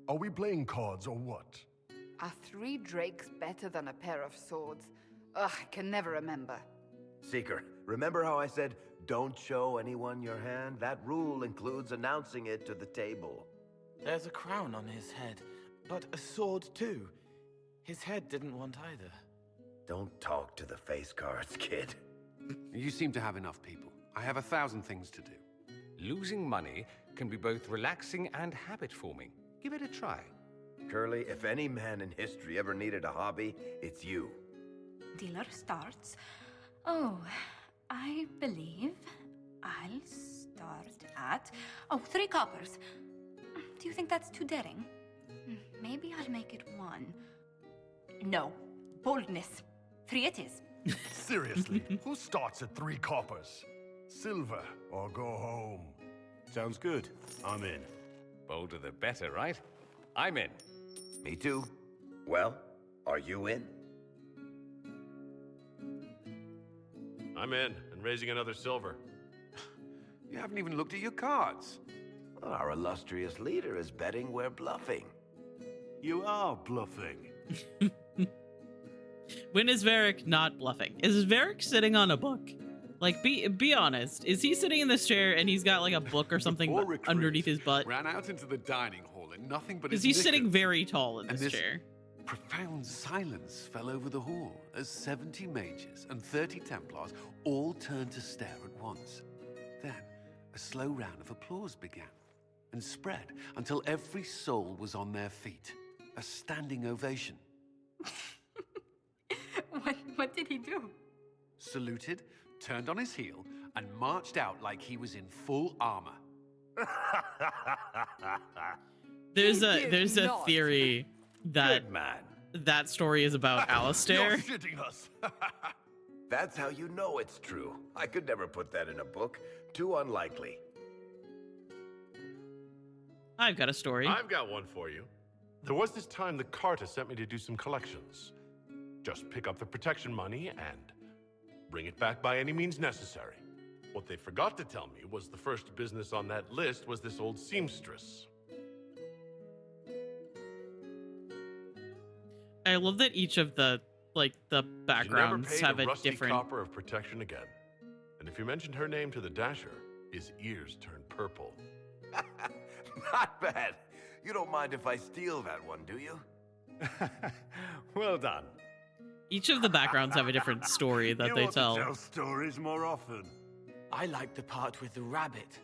Are we playing cards or what? Are 3 drakes better than a pair of swords? Ugh, I can never remember. Seeker, remember how I said, don't show anyone your hand? That rule includes announcing it to the table. There's a crown on his head, but a sword too. His head didn't want either. Don't talk to the face cards, kid. You seem to have enough people. I have 1,000 things to do. Losing money can be both relaxing and habit-forming. Give it a try. Curly, if any man in history ever needed a hobby, it's you. Dealer starts. Oh, I believe I'll start at... Oh, 3 coppers. Do you think that's too daring? Maybe I'll make it 1. No. Boldness. 3 it is. Seriously, who starts at 3 coppers? Silver or go home. Sounds good. I'm in. Bolder the better, right? I'm in. Me too. Well, are you in? I'm in, and raising another silver. You haven't even looked at your cards. Well, our illustrious leader is betting we're bluffing. You are bluffing. When is Varric not bluffing? Is Varric sitting on a book? Like, be honest. Is he sitting in this chair and he's got like a book or something underneath his butt? Ran out into the dining hall and nothing but Because his he's sitting knickers. very tall in And this chair. Profound silence fell over the hall as 70 mages and 30 Templars all turned to stare at once. Then, a slow round of applause began and spread until every soul was on their feet. A standing ovation. What did he do? Saluted, turned on his heel, and marched out like he was in full armor. There's a theory that that story is about Alistair. You're shitting us. That's how you know it's true. I could never put that in a book. Too unlikely. I've got a story. I've got one for you. There was this time the Carta sent me to do some collections. Just pick up the protection money and bring it back by any means necessary. What they forgot to tell me was the first business on that list was this old seamstress. I love that each of the backgrounds have a rusty different. copper of protection again. And if you mentioned her name to the Dasher, his ears turned purple. Not bad. You don't mind if I steal that one, do you? Well done. Each of the backgrounds have a different story that they tell. Stories more often. I like the part with the rabbit.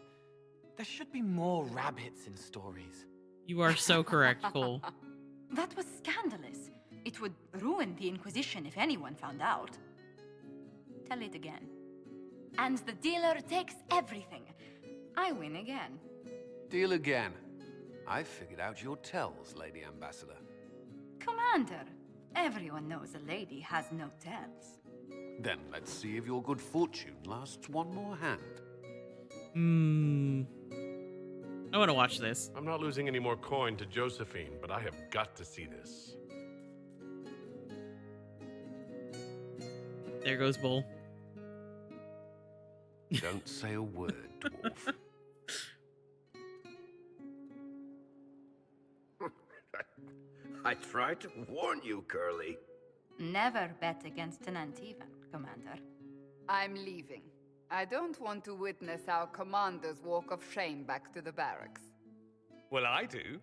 There should be more rabbits in stories. You are so correct, Cole. That was scandalous. It would ruin the Inquisition if anyone found out. Tell it again. And the dealer takes everything. I win again. Deal again. I figured out your tells, Lady Ambassador. Commander, everyone knows a lady has no tells. Then let's see if your good fortune lasts one more hand. I want to watch this. I'm not losing any more coin to Josephine, but I have got to see this. There goes Bull. Don't say a word, dwarf. I tried to warn you, Curly. Never bet against an Antivan, Commander. I'm leaving. I don't want to witness our commander's walk of shame back to the barracks. Well, I do.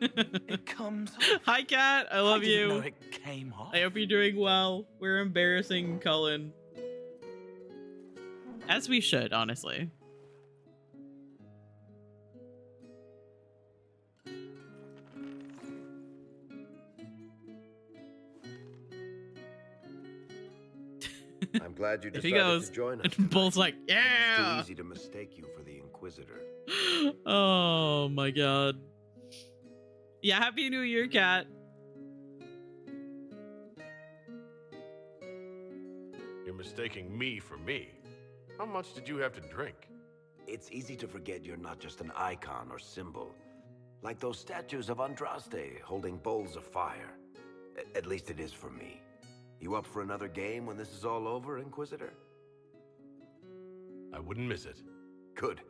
It comes Hi, Kat. I love I didn't know you. it came off. I hope you're doing well. We're embarrassing Cullen. As we should, honestly. I'm glad you If he decided goes, to join us. and Bull's like, It's yeah. too easy to mistake you for the Inquisitor. Oh my god. Yeah, Happy New Year, Kat. You're mistaking me for me. How much did you have to drink? It's easy to forget you're not just an icon or symbol. Like those statues of Andraste holding bowls of fire. At least it is for me. You up for another game when this is all over, Inquisitor? I wouldn't miss it. Good.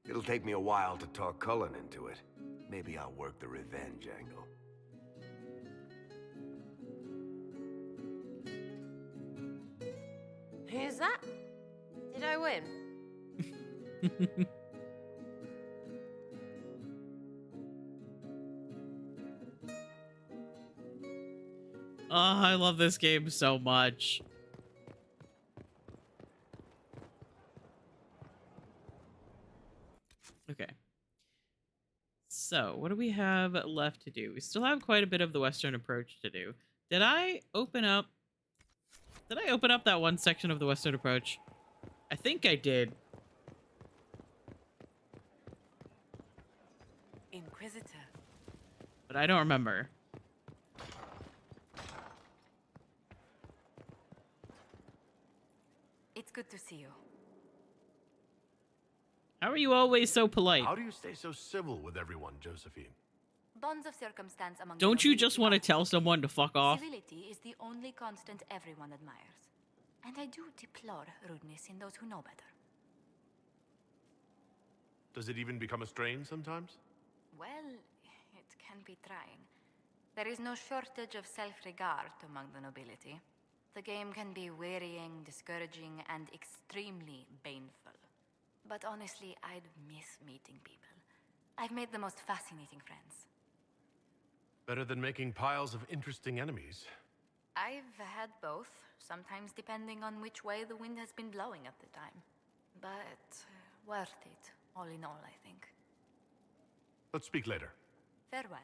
It'll take me a while to talk Cullen into it. Maybe I'll work the revenge angle. Who's that? Did I win? Oh, I love this game so much. Okay. So, what do we have left to do? We still have quite a bit of the Western approach to do. Did I open up Did I open up that one section of the Western Approach? I think I did. Inquisitor. But I don't remember. It's good to see you. How are you always so polite? How do you stay so civil with everyone, Josephine? Bonds of circumstance among Don't the you just want to tell someone to fuck off? Civility is the only constant everyone admires. And I do deplore rudeness in those who know better. Does it even become a strain sometimes? Well, it can be trying. There is no shortage of self-regard among the nobility. The game can be wearying, discouraging, and extremely baneful. But honestly, I'd miss meeting people. I've made the most fascinating friends. Better than making piles of interesting enemies. I've had both, sometimes depending on which way the wind has been blowing at the time. But worth it, all in all, I think. Let's speak later. Farewell.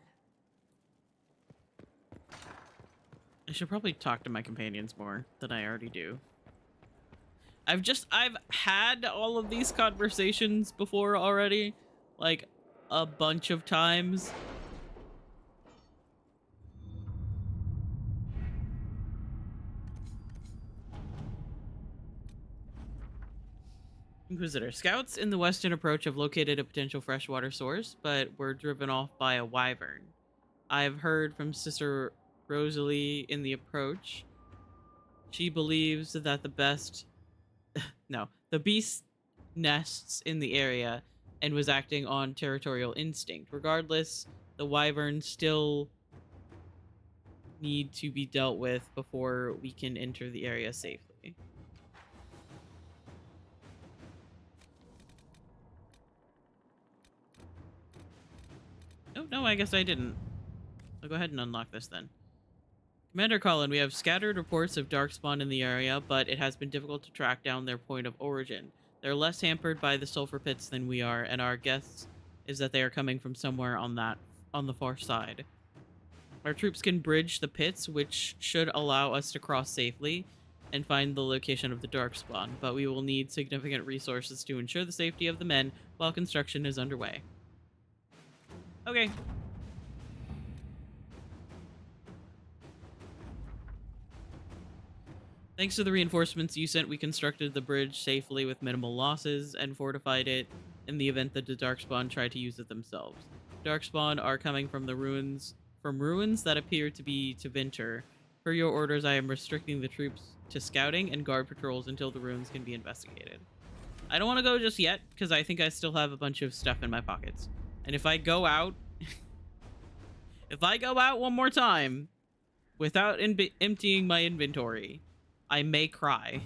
I should probably talk to my companions more than I already do. I've had all of these conversations before already, like a bunch of times. Inquisitor. Scouts in the western approach have located a potential freshwater source, but were driven off by a wyvern. I've heard from Sister Rosalie in the approach. She believes that the beast nests in the area and was acting on territorial instinct. Regardless, the wyverns still need to be dealt with before we can enter the area safely. Oh, no, I guess I didn't. I'll go ahead and unlock this then. Commander Colin, we have scattered reports of darkspawn in the area, but it has been difficult to track down their point of origin. They're less hampered by the sulfur pits than we are, and our guess is that they are coming from somewhere on the far side. Our troops can bridge the pits, which should allow us to cross safely and find the location of the darkspawn, but we will need significant resources to ensure the safety of the men while construction is underway. Okay. Thanks to the reinforcements you sent, we constructed the bridge safely with minimal losses and fortified it in the event that the Darkspawn tried to use it themselves. Darkspawn are coming from ruins that appear to be to Vinter. Per your orders, I am restricting the troops to scouting and guard patrols until the ruins can be investigated. I don't want to go just yet, because I think I still have a bunch of stuff in my pockets. And if I go out... if I go out one more time without emptying my inventory, I may cry.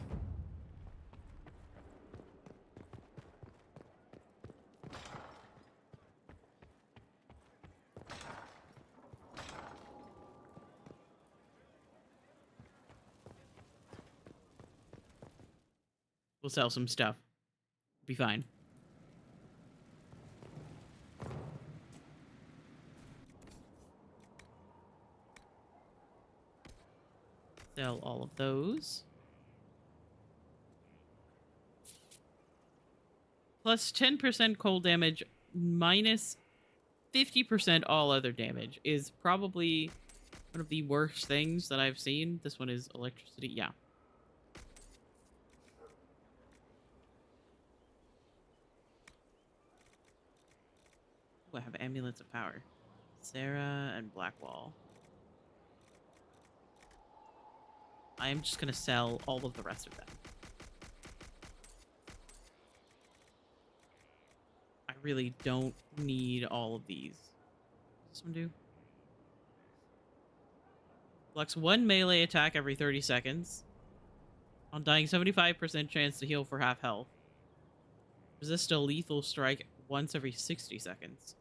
We'll sell some stuff. Be fine. Sell all of those. Plus 10% cold damage, minus 50% all other damage is probably one of the worst things that I've seen. This one is electricity. Yeah. Ooh, I have amulets of power. Sarah and Blackwall. I am just going to sell all of the rest of them. I really don't need all of these. Does this one do? Flux 1 melee attack every 30 seconds. On dying, 75% chance to heal for half health. Resist a lethal strike once every 60 seconds.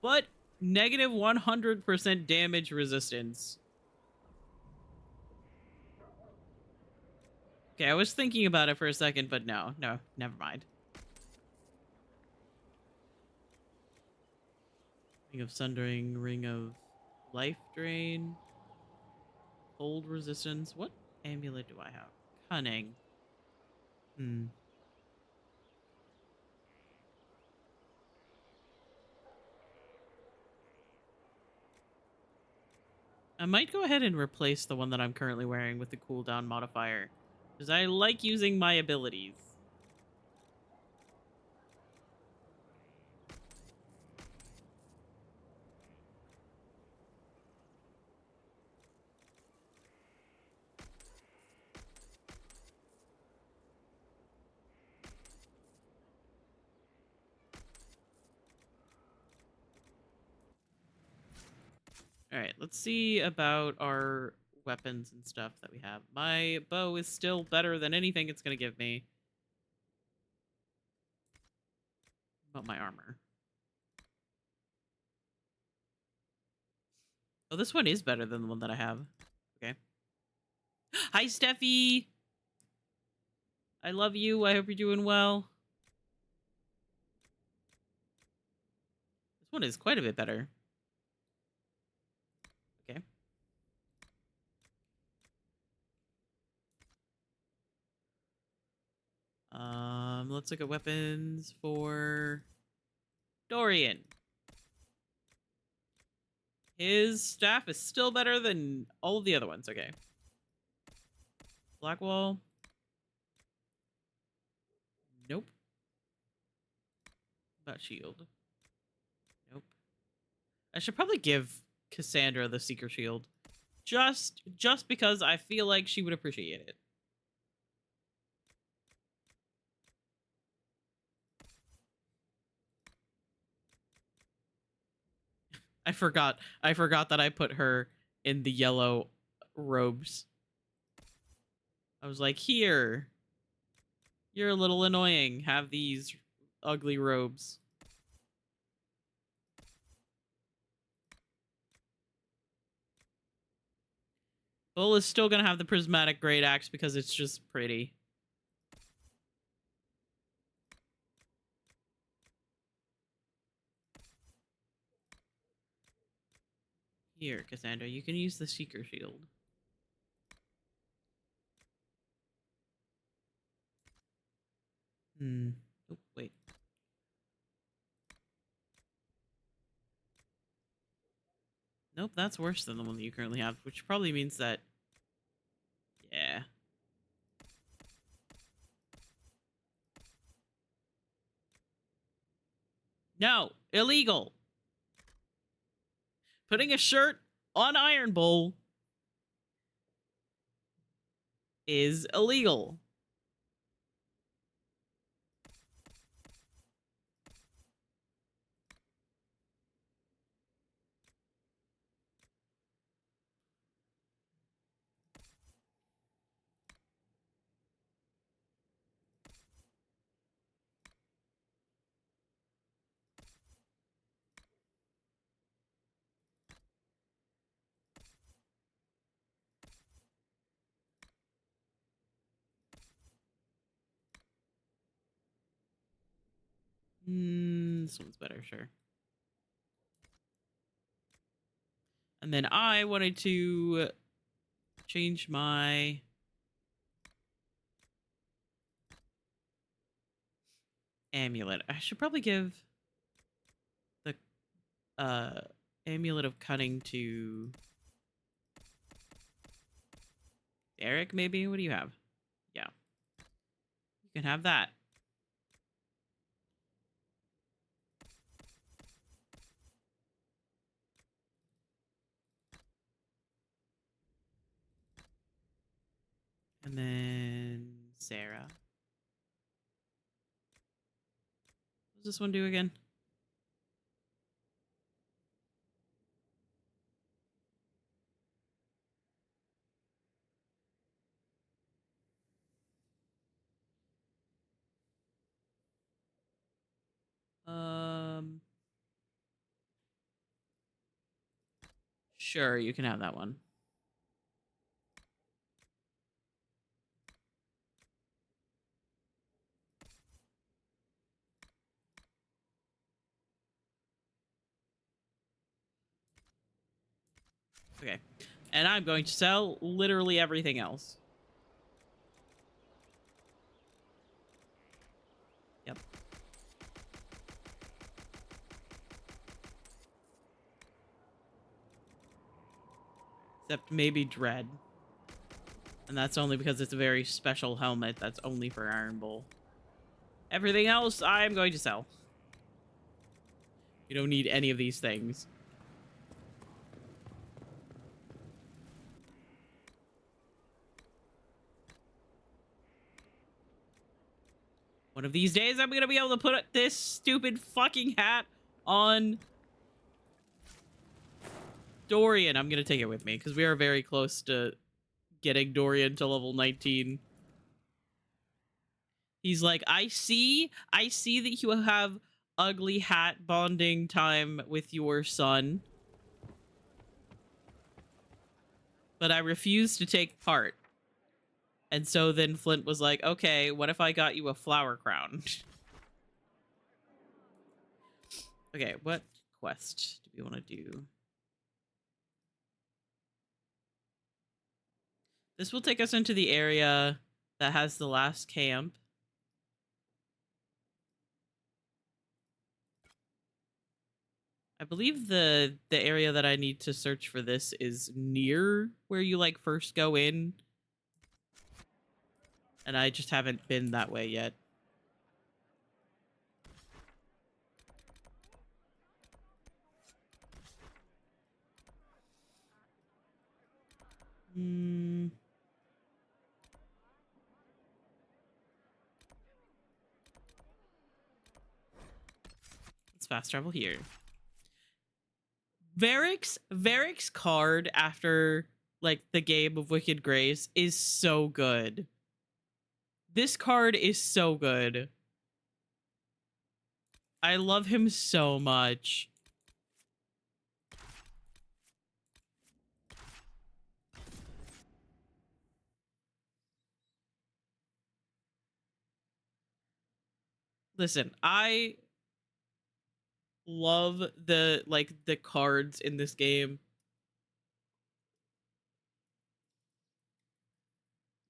But negative 100% damage resistance. Okay, I was thinking about it for a second, but no, never mind. Ring of Sundering, Ring of Life Drain. Cold resistance. What amulet do I have? Cunning. I might go ahead and replace the one that I'm currently wearing with the cooldown modifier, because I like using my abilities. All right, let's see about our weapons and stuff that we have. My bow is still better than anything it's going to give me. About my armor. Oh, this one is better than the one that I have. Okay. Hi, Steffi! I love you. I hope you're doing well. This one is quite a bit better. Okay. Let's look at weapons for Dorian. His staff is still better than all of the other ones. Okay. Blackwall. Nope. About shield. Nope. I should probably give Cassandra the Seeker Shield. Just because I feel like she would appreciate it. I forgot that I put her in the yellow robes. I was like, here. You're a little annoying. Have these ugly robes. Bull is still gonna have the prismatic great axe because it's just pretty. Here, Cassandra, you can use the Seeker Shield. Oh, wait. Nope, that's worse than the one that you currently have, which probably means that... Yeah. No! Illegal! Putting a shirt on Iron Bull is illegal. This one's better, sure. And then I wanted to change my... amulet. I should probably give the amulet of cunning to Eric, maybe? What do you have? Yeah. You can have that. And then Sarah. What does this one do again? Sure, you can have that one. Okay. And I'm going to sell literally everything else. Yep. Except maybe Dread. And that's only because it's a very special helmet that's only for Iron Bull. Everything else, I'm going to sell. You don't need any of these things. One of these days, I'm going to be able to put this stupid fucking hat on Dorian. I'm going to take it with me because we are very close to getting Dorian to level 19. He's like, I see that you have ugly hat bonding time with your son, but I refuse to take part. And so then Flint was like, okay, what if I got you a flower crown? Okay, what quest do we want to do? This will take us into the area that has the last camp. I believe the area that I need to search for this is near where you like first go in. And I just haven't been that way yet. Let's fast travel here. Varric's card after like the game of Wicked Grace is so good. This card is so good. I love him so much. Listen, I love the cards in this game.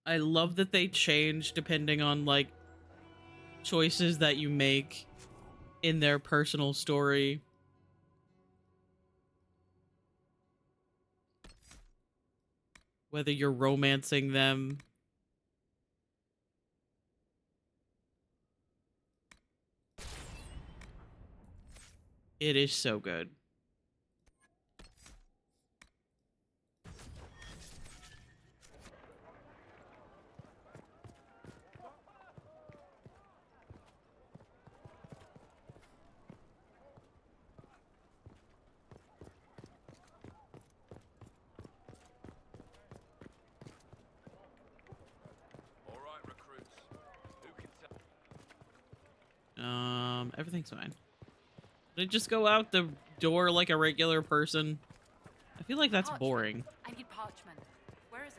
I love that they change depending on like choices that you make in their personal story. Whether you're romancing them. It is so good. Everything's fine. Did I just go out the door like a regular person? I feel like that's boring. I need parchment. Where is it?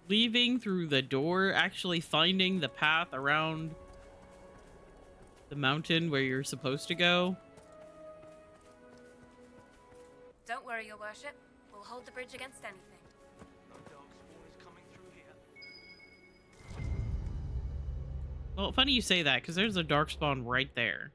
Leaving through the door, actually finding the path around the mountain where you're supposed to go. Don't worry, your worship. We'll hold the bridge against anything. Well, funny you say that, because there's a darkspawn right there.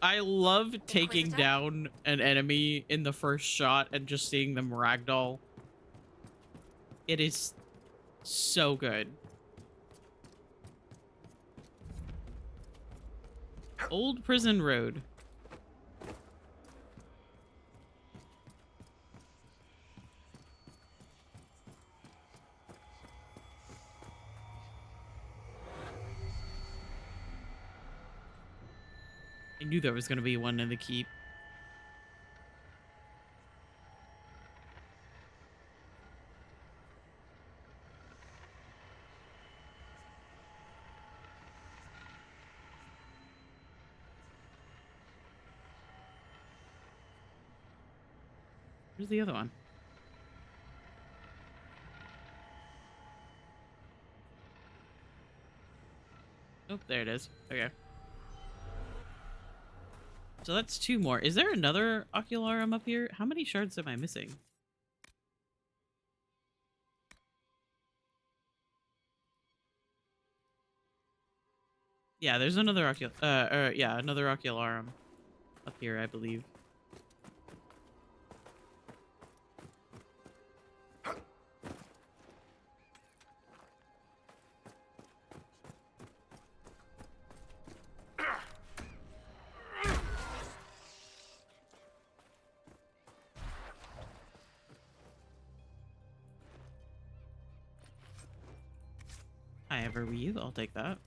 I love taking down an enemy in the first shot and just seeing them ragdoll. It is so good. Old Prison Road. I knew there was going to be one in the keep. Where's the other one? Oh, there it is. Okay. So that's 2 more. Is there another Ocularum up here? How many shards am I missing? Yeah, there's another another Ocularum up here, I believe. I ever weave, I'll take that.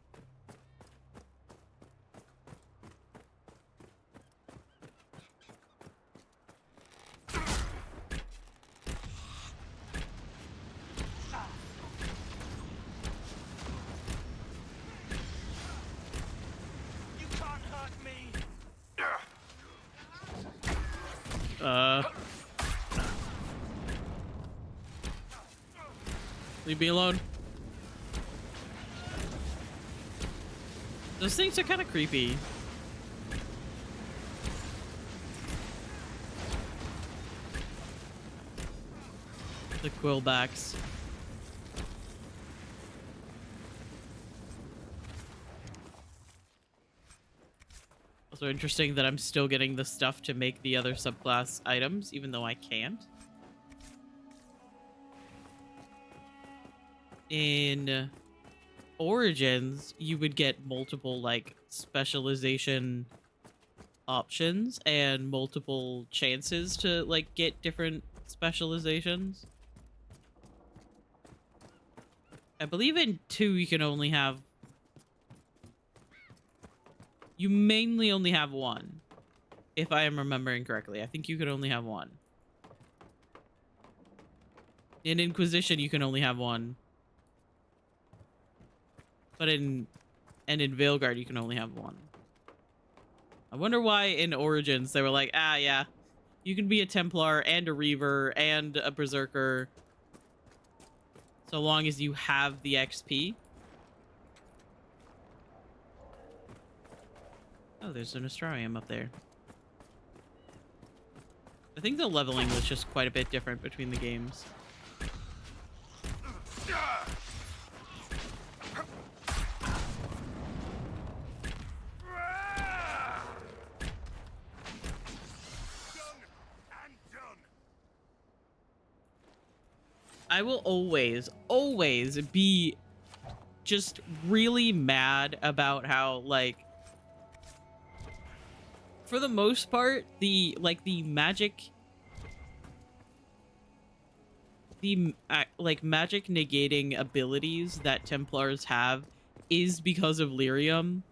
You can't hurt me. Leave me alone. Those things are kind of creepy. The quillbacks. Also interesting that I'm still getting the stuff to make the other subclass items, even though I can't. In Origins, you would get multiple, like, specialization options and multiple chances to, like, get different specializations. I believe in 2 you can only have... You mainly only have 1. If I am remembering correctly. I think you can only have 1. In Inquisition, you can only have 1. But in Veilguard, you can only have 1. I wonder why in Origins they were like, ah, yeah, you can be a Templar and a Reaver and a Berserker so long as you have the XP. Oh, there's an Astrarium up there. I think the leveling was just quite a bit different between the games. I will always be just really mad about how, like, for the most part, the magic negating abilities that Templars have is because of lyrium.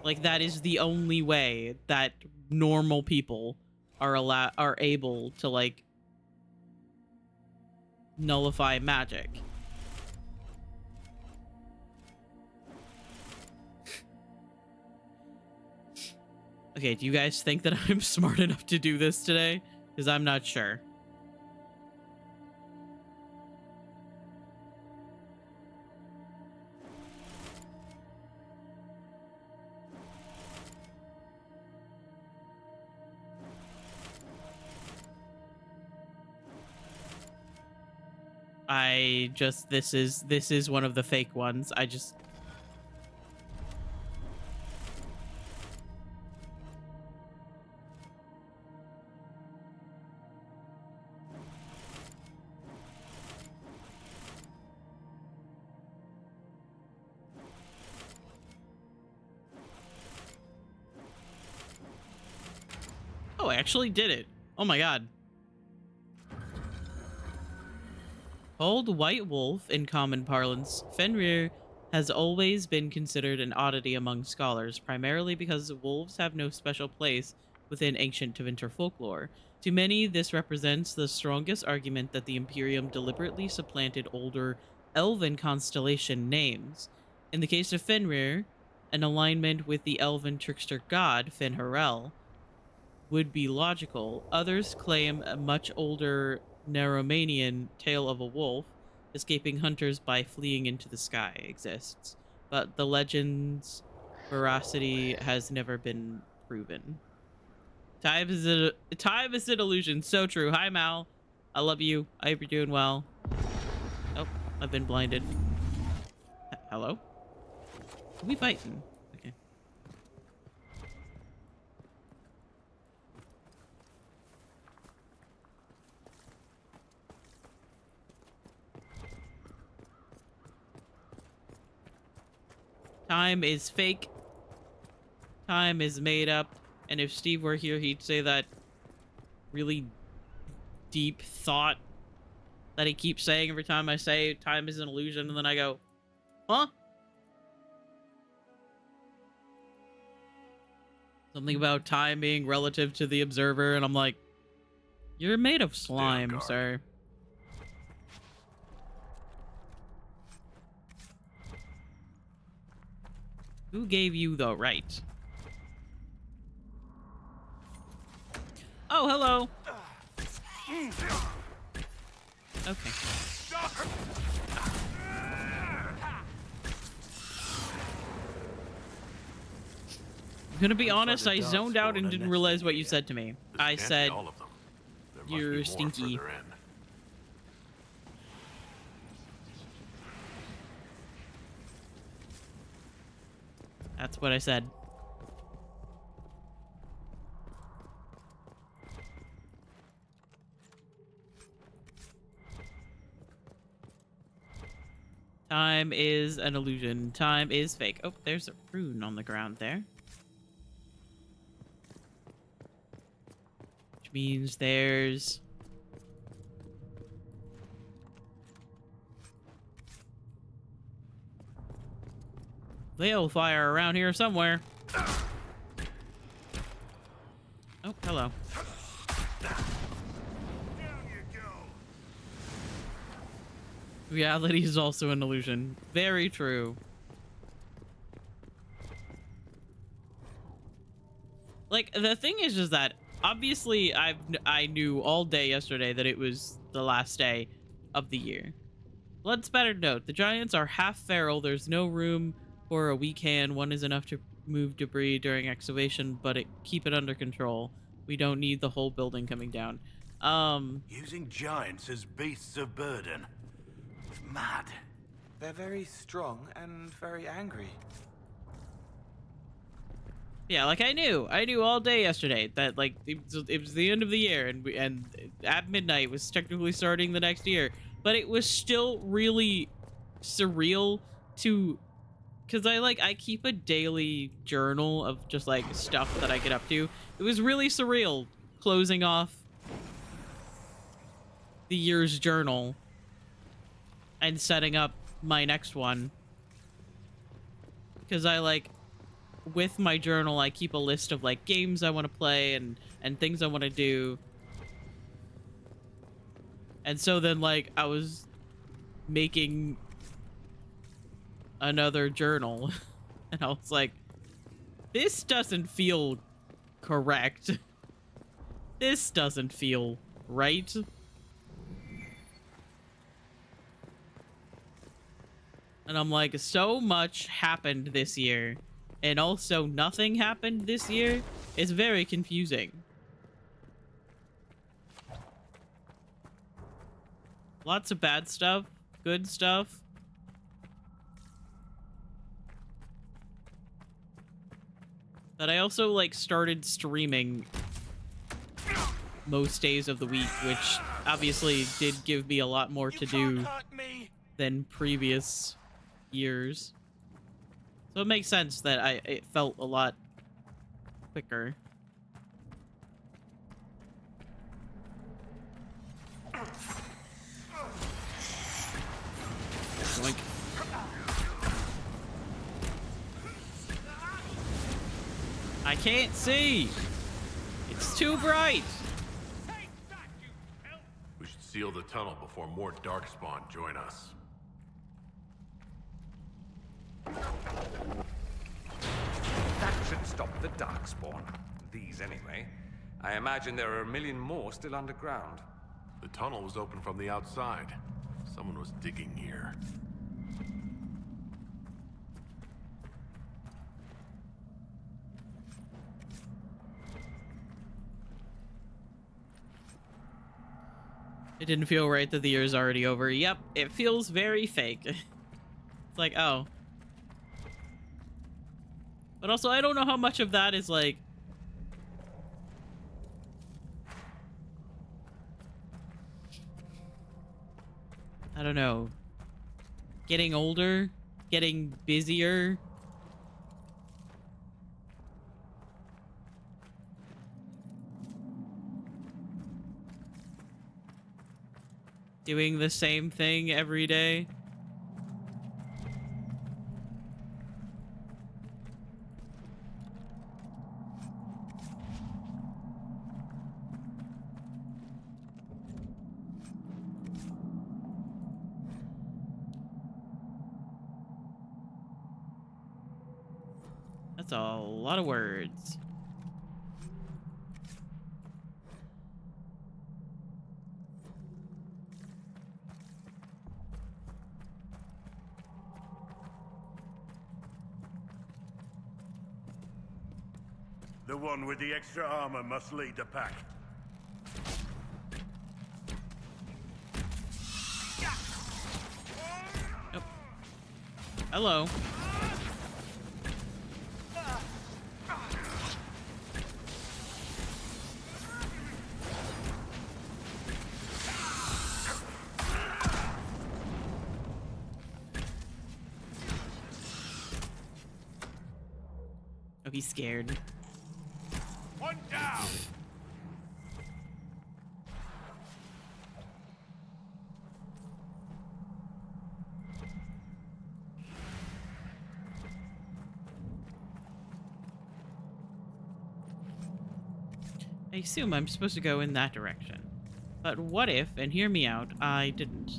Like, that is the only way that normal people are able to, like, nullify magic. Okay, do you guys think that I'm smart enough to do this today? Because I'm not sure. This is one of the fake ones. Oh, I actually did it. Oh my god. Called White Wolf in common parlance, Fenrir has always been considered an oddity among scholars, primarily because wolves have no special place within ancient Tevinter folklore. To many, this represents the strongest argument that the Imperium deliberately supplanted older elven constellation names. In the case of Fenrir, an alignment with the elven trickster god Fen'Harel, would be logical. Others claim a much older Naromanian tale of a wolf escaping hunters by fleeing into the sky exists, but the legend's veracity has never been proven. Time is an illusion. So true. Hi, Mal. I love you. I hope you're doing well. Oh, I've been blinded. Hello? Who we fighting? Okay. Time is fake. Time is made up. And if Steve were here, he'd say that really deep thought that he keeps saying every time I say time is an illusion, and then I go, huh? Something about time being relative to the observer, and I'm like, you're made of slime, sir. Who gave you the right? Oh, hello. Okay. I'm gonna be honest, I zoned out and didn't realize what you said to me. I said, you're stinky. That's what I said. Time is an illusion. Time is fake. Oh, there's a rune on the ground there. Which means there's... Veilfire around here somewhere. Oh, hello. Reality is also an illusion. Very true. Like, the thing is just that obviously I knew all day yesterday that it was the last day of the year. Let's better note, the giants are half feral. There's no room for a weak hand. One is enough to move debris during excavation, but keep it under control. We don't need the whole building coming down. Using giants as beasts of burden. It's mad. They're very strong and very angry. Yeah, like I knew all day yesterday that like it was the end of the year, and at midnight was technically starting the next year, but it was still really surreal to, because I keep a daily journal of just like stuff that I get up to. It was really surreal closing off the year's journal and setting up my next one, because with my journal I keep a list of like games I want to play and things I want to do. And so then like I was making another journal and I was like, this doesn't feel correct. This doesn't feel right. And I'm like, so much happened this year, and also nothing happened this year. It's very confusing. Lots of bad stuff, good stuff. But I also like started streaming most days of the week, which obviously did give me a lot more to do than previous years. So it makes sense that it felt a lot quicker. Like, I can't see. It's too bright. We should seal the tunnel before more darkspawn join us. That should stop the darkspawn. These, anyway. I imagine there are a million more still underground. The tunnel was open from the outside. Someone was digging here. It didn't feel right that the year's already over. Yep, it feels very fake. It's like, oh. But also, I don't know how much of that is like... I don't know. Getting older? Getting busier? Doing the same thing every day? That's a lot of words. The one with the extra armor must lead the pack. Yep. Hello. Oh, he's scared. One down! I assume I'm supposed to go in that direction. But what if, and hear me out, I didn't?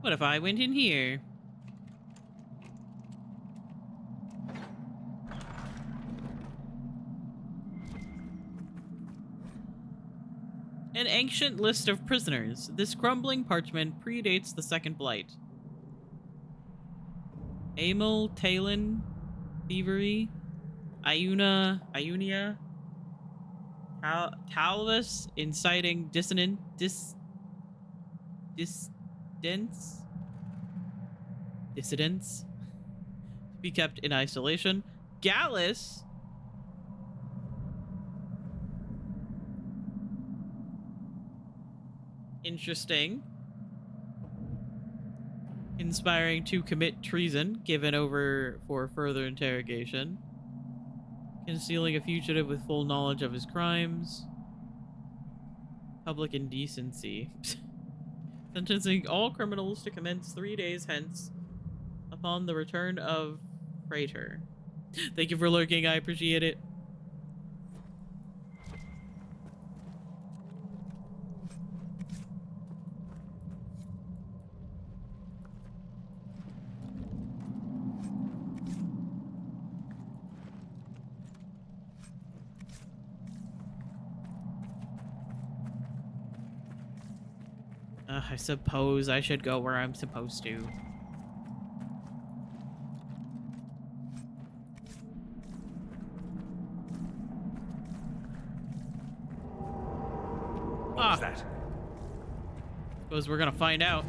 What if I went in here? An ancient list of prisoners. This crumbling parchment predates the Second Blight. Amel, Talon, Thievery, Iunia, Talvas, inciting dissidents, to be kept in isolation. Gallus, interesting. Inspiring to commit treason, given over for further interrogation. Concealing a fugitive with full knowledge of his crimes. Public indecency. Sentencing all criminals to commence 3 days hence upon the return of Praetor. Thank you for lurking, I appreciate it. I suppose I should go where I'm supposed to. What was that? Suppose we're gonna find out.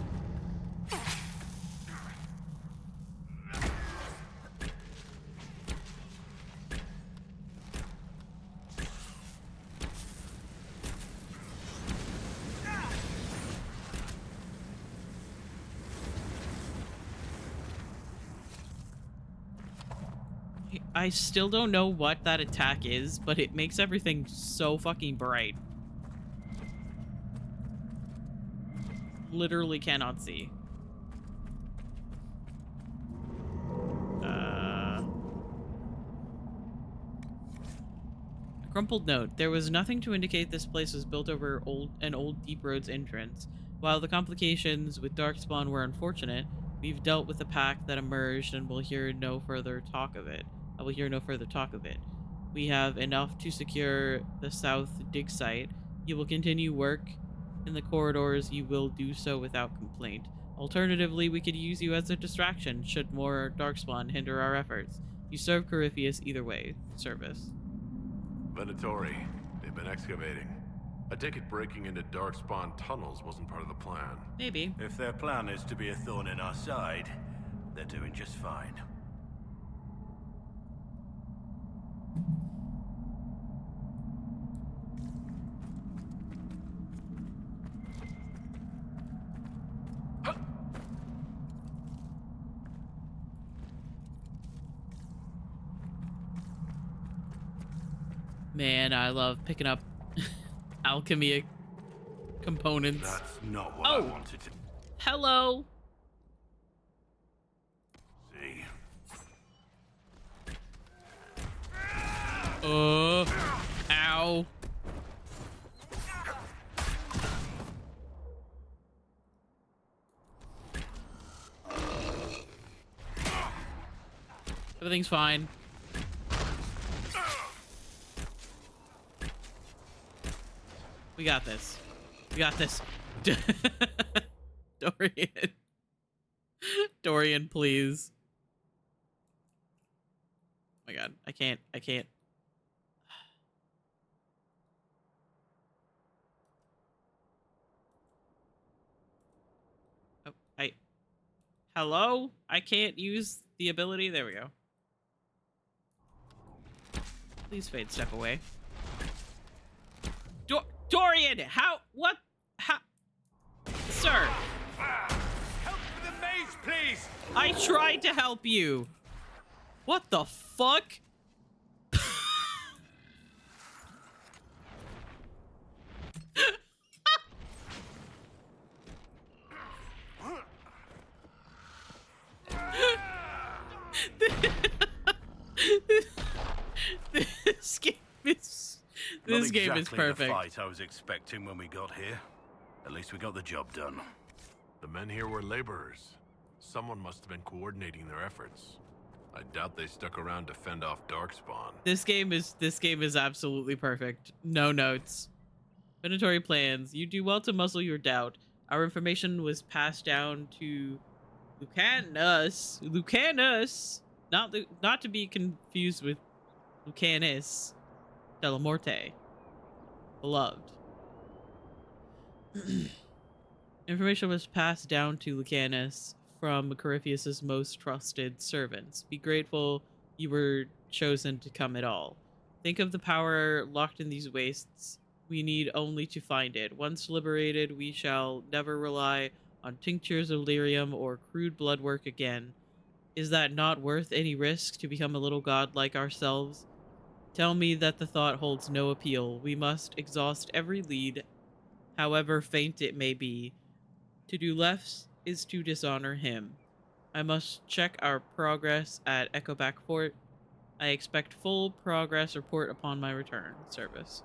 I still don't know what that attack is, but it makes everything so fucking bright. Literally cannot see. Crumpled note. There was nothing to indicate this place was built over an old Deep Roads entrance. While the complications with Darkspawn were unfortunate, we've dealt with the pack that emerged and will hear no further talk of it. I will hear no further talk of it. We have enough to secure the south dig site. You will continue work in the corridors. You will do so without complaint. Alternatively, we could use you as a distraction should more Darkspawn hinder our efforts. You serve Corypheus either way. Service. Venatori, they've been excavating. I take it breaking into Darkspawn tunnels wasn't part of the plan. Maybe. If their plan is to be a thorn in our side, they're doing just fine. Man, I love picking up alchemy components. That's not what I wanted to Hello. see. Ow. Everything's fine. We got this. We got this. Dorian. Dorian, please. Oh my god. I can't. Oh, hello? I can't use the ability. There we go. Please fade step away. Dorian, how? What? How? Sir. Help with the maze, please! I tried to help you. What the fuck? This game is perfect. The fight I was expecting when we got here. At least we got the job done. The men here were laborers. Someone must have been coordinating their efforts. I doubt they stuck around to fend off Darkspawn. This game is absolutely perfect. No notes. Venatori plans. You do well to muzzle your doubt. Our information was passed down to Lucanus. Not to be confused with Lucanus Della Morte. Beloved. Information was passed down to Lucanus from Corypheus's most trusted servants. Be grateful you were chosen to come at all. Think of the power locked in these wastes. We need only to find it. Once liberated, we shall never rely on tinctures of lyrium or crude blood work again. Is that not worth any risk to become a little god like ourselves? Tell me that the thought holds no appeal. We must exhaust every lead, however faint it may be. To do less is to dishonor him. I must check our progress at Echoback Fort. I expect full progress report upon my return. Service.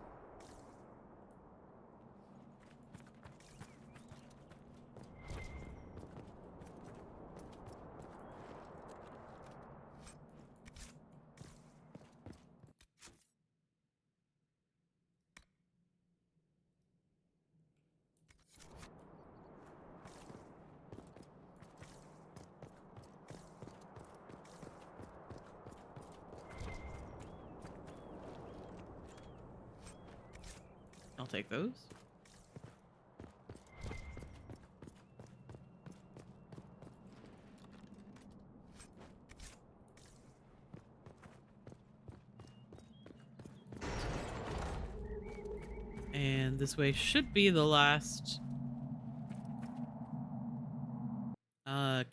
I'll take those. And this way should be the last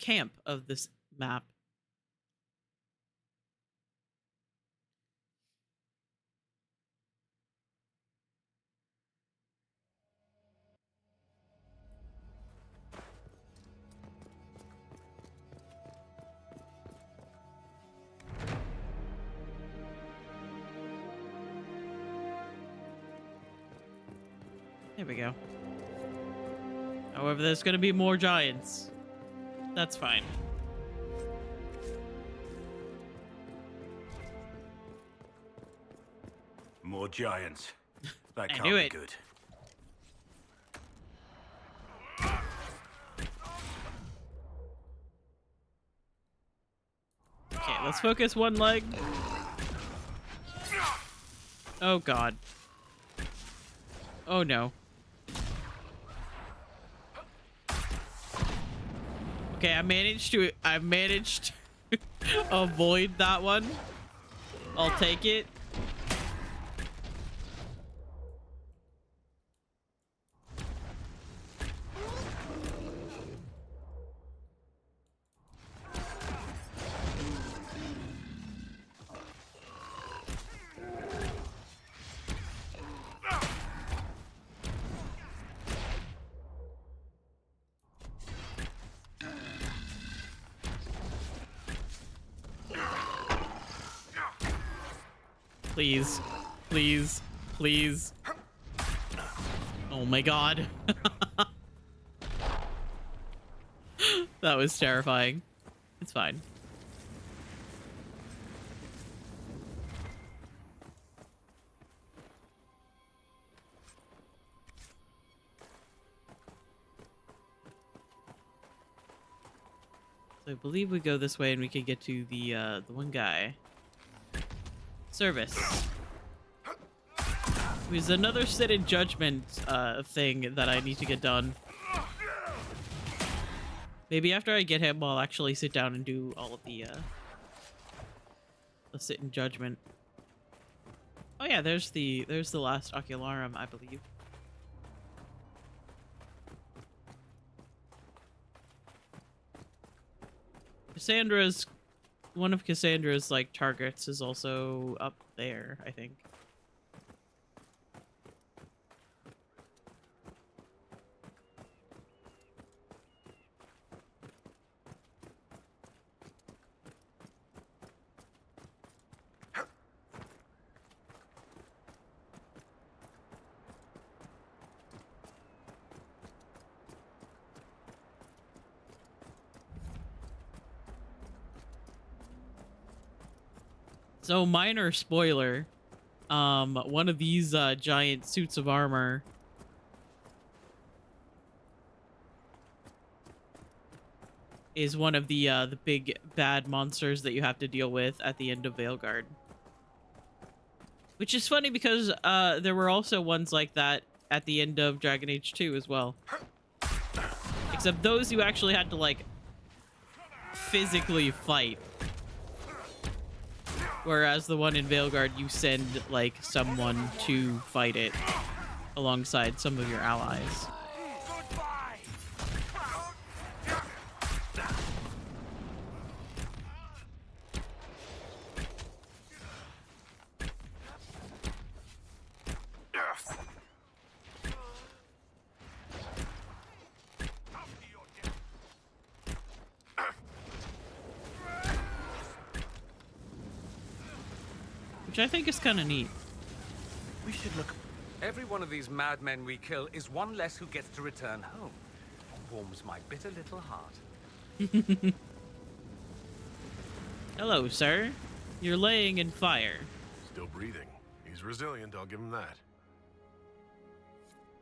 camp of this map. There we go. However, there's gonna be more giants. That's fine. More giants. That I can't knew be it. good. Okay, let's focus one leg. Oh god. Oh no. Okay, I managed to avoid that one. I'll take it. Please, please, please. Oh my god. That was terrifying. It's fine. So I believe we go this way and we can get to the one guy. Service. There's another sit in judgment thing that I need to get done. Maybe after I get him, I'll actually sit down and do all of the sit in judgment. Oh yeah, there's the last Ocularum, I believe. One of Cassandra's like targets is also up there, I think. So, minor spoiler, one of these giant suits of armor is one of the big bad monsters that you have to deal with at the end of Veilguard. Which is funny because there were also ones like that at the end of Dragon Age 2 as well. Except those you actually had to like physically fight. Whereas the one in Veilguard, you send, like, someone to fight it alongside some of your allies. Which I think is kind of neat. We should look. Every one of these madmen we kill is one less who gets to return home. Warms my bitter little heart. Hello, sir. You're laying in fire. Still breathing. He's resilient, I'll give him that.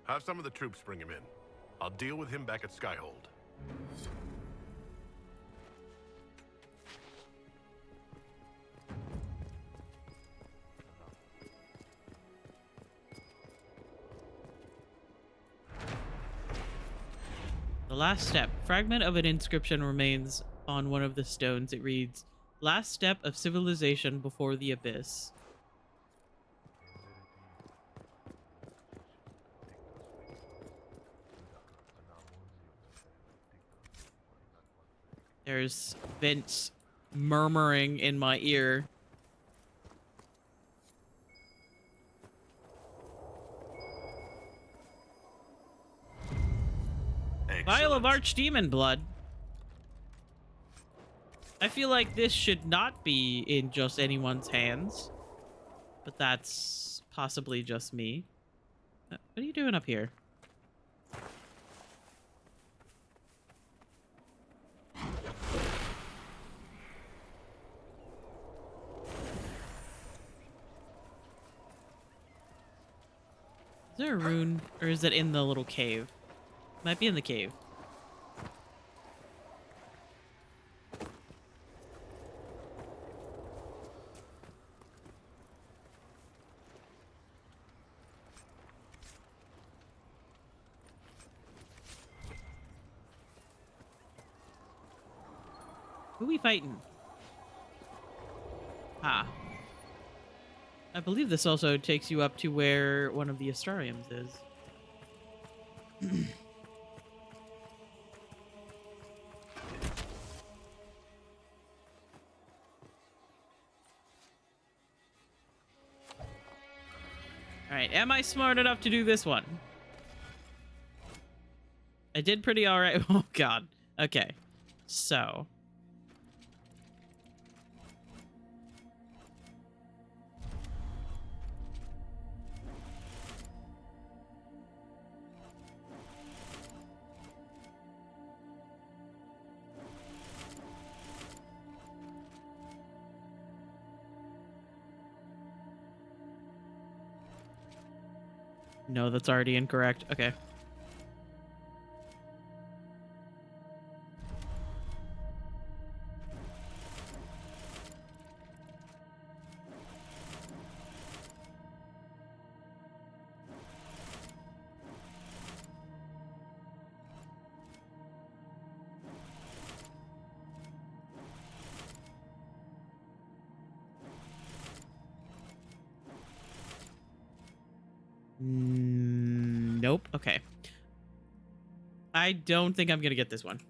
Have some of the troops bring him in. I'll deal with him back at Skyhold. The last step. Fragment of an inscription remains on one of the stones. It reads, "Last step of civilization before the abyss." There's Vince murmuring in my ear. Vial of Archdemon blood. I feel like this should not be in just anyone's hands. But that's possibly just me. What are you doing up here? there a rune? Or is it in the little cave? Might be in the cave. Who we fighting? Ah. I believe this also takes you up to where one of the Astariums is. Alright, am I smart enough to do this one? I did pretty alright. Oh god. Okay. So. No, that's already incorrect. Okay. Nope. Okay. I don't think I'm gonna get this one.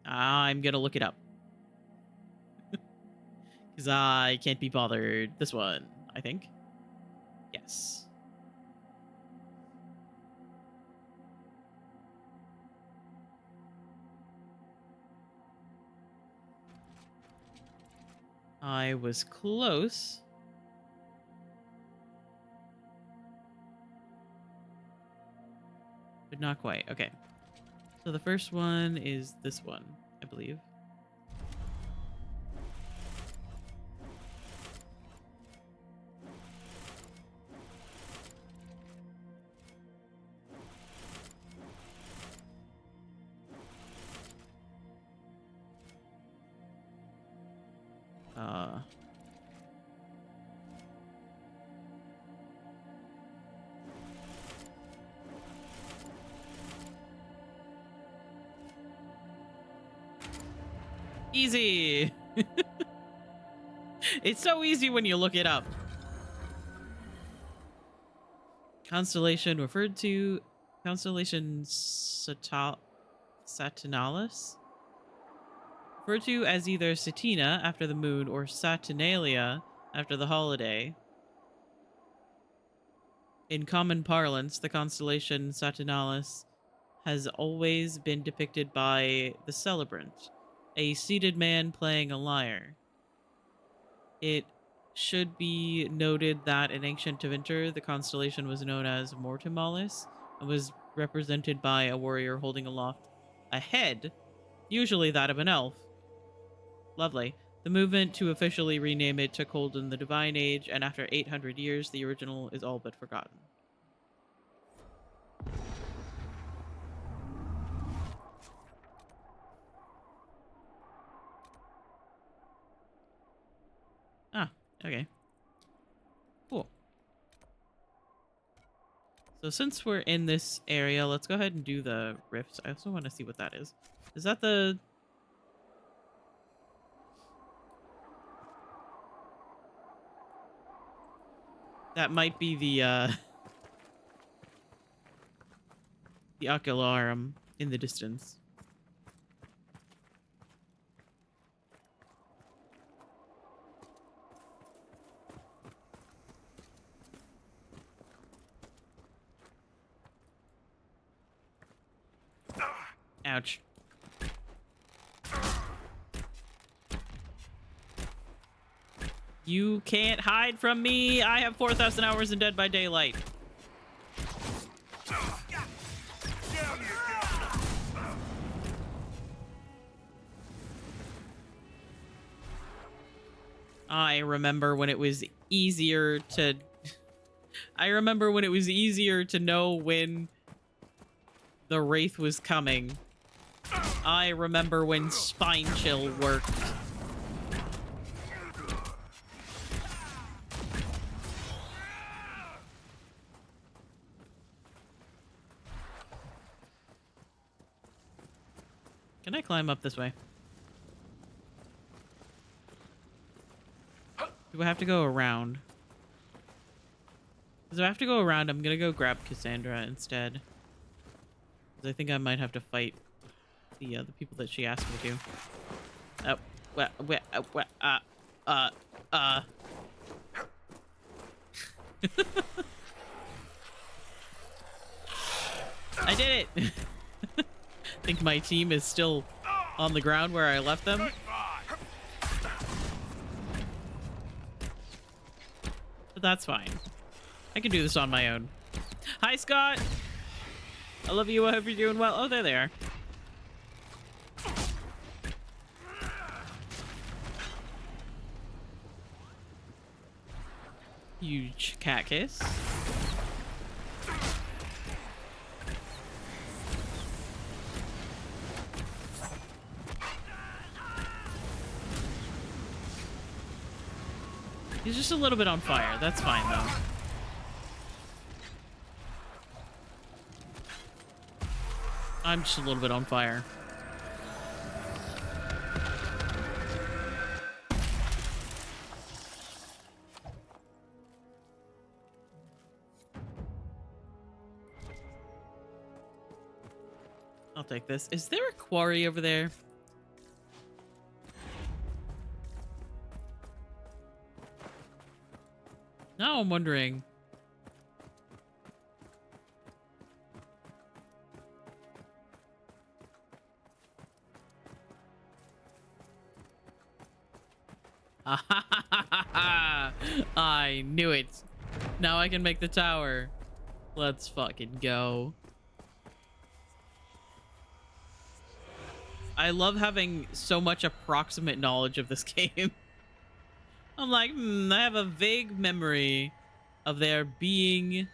I'm gonna look it up. Because I can't be bothered. This one, I think. Yes. I was close. But not quite. Okay. So the first one is this one, I believe. Easy. It's so easy when you look it up. Constellation referred to Constellation Saturnalis, referred to as either Satina after the moon or Saturnalia after the holiday. In common parlance, the constellation Saturnalis has always been depicted by the celebrant, a seated man playing a lyre. It should be noted that in ancient Tevinter, the constellation was known as Mortimalis and was represented by a warrior holding aloft a head, usually that of an elf. Lovely. The movement to officially rename it took hold in the Divine Age, and after 800 years, the original is all but forgotten. Ah, okay. Cool. So since we're in this area, let's go ahead and do the rifts. I also want to see what that is. Is that the... That might be the Ocularum in the distance. Ouch. You can't hide from me. I have 4,000 hours in Dead by Daylight. I remember when it was easier to... I remember when it was easier to know when the Wraith was coming. I remember when Spine Chill worked. Can I climb up this way? Do I have to go around? Because if I have to go around, I'm gonna go grab Cassandra instead. Because I think I might have to fight the people that she asked me to. I did it! I think my team is still on the ground where I left them. But that's fine. I can do this on my own. Hi, Scott! I love you. I hope you're doing well. Oh, there they are. Huge cat kiss. He's just a little bit on fire. That's fine, though. I'm just a little bit on fire. I'll take this. Is there a quarry over there? Now I'm wondering. I knew it. Now I can make the tower. Let's fucking go. I love having so much approximate knowledge of this game. I'm like, I have a vague memory of there being...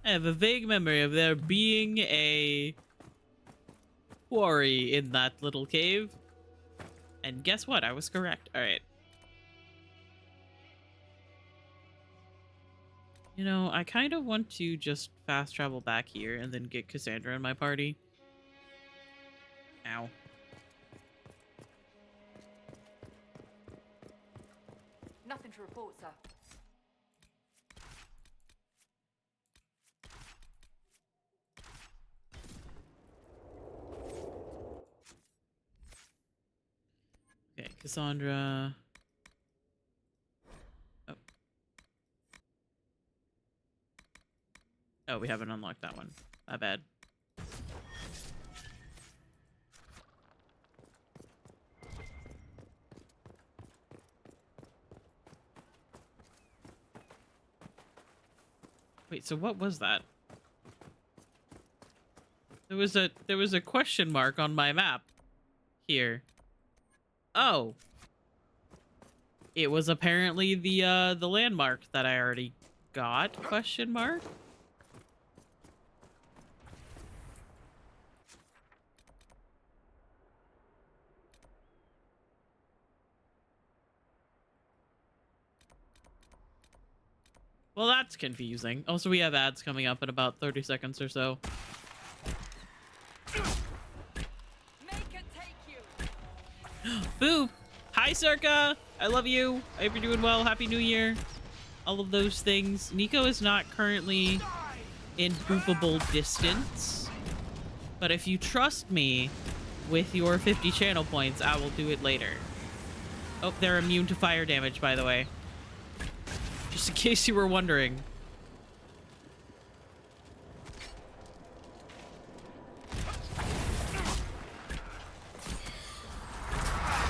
I have a vague memory of there being a quarry in that little cave. And guess what? I was correct. All right. You know, I kind of want to just fast travel back here and then get Cassandra in my party. Ow. Nothing to report, sir. Okay, Cassandra. Oh. Oh, we haven't unlocked that one. My bad. Wait, so what was that? There was a question mark on my map here. Oh. It was apparently the landmark that I already got, question mark? Well, that's confusing. Also, we have ads coming up in about 30 seconds or so. Boop! Hi, Circa! I love you. I hope you're doing well. Happy New Year. All of those things. Nico is not currently in boopable distance. But if you trust me with your 50 channel points, I will do it later. Oh, they're immune to fire damage, by the way. Just in case you were wondering.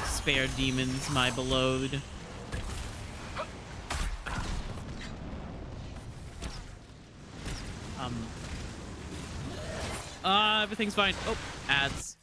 Spare demons, my beloved. Everything's fine. Oh, ads.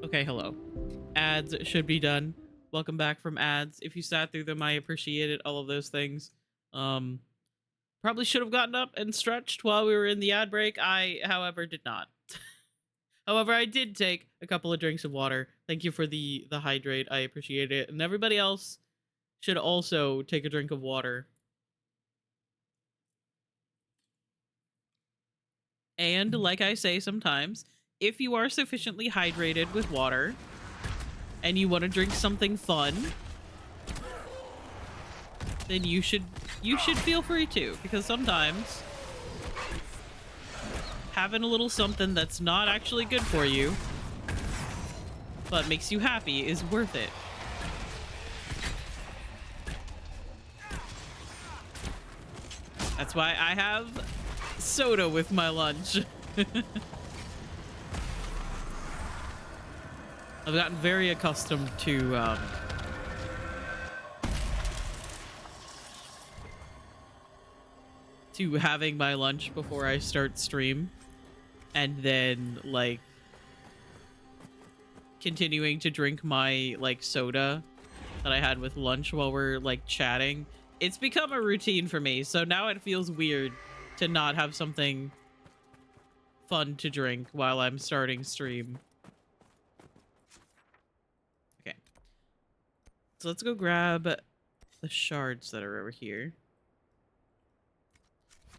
Okay, hello. Ads should be done. Welcome back from ads. If you sat through them, I appreciate it. All of those things. Probably should have gotten up and stretched while we were in the ad break. I, however, did not. However, I did take a couple of drinks of water. Thank you for the hydrate. I appreciate it. And everybody else should also take a drink of water. And like I say sometimes, if you are sufficiently hydrated with water and you want to drink something fun, then you should feel free to, because sometimes having a little something that's not actually good for you but makes you happy is worth it. That's why I have soda with my lunch. I've gotten very accustomed to having my lunch before I start stream, and then like continuing to drink my like soda that I had with lunch while we're like chatting. It's become a routine for me, so now it feels weird to not have something fun to drink while I'm starting stream. Okay. So let's go grab the shards that are over here.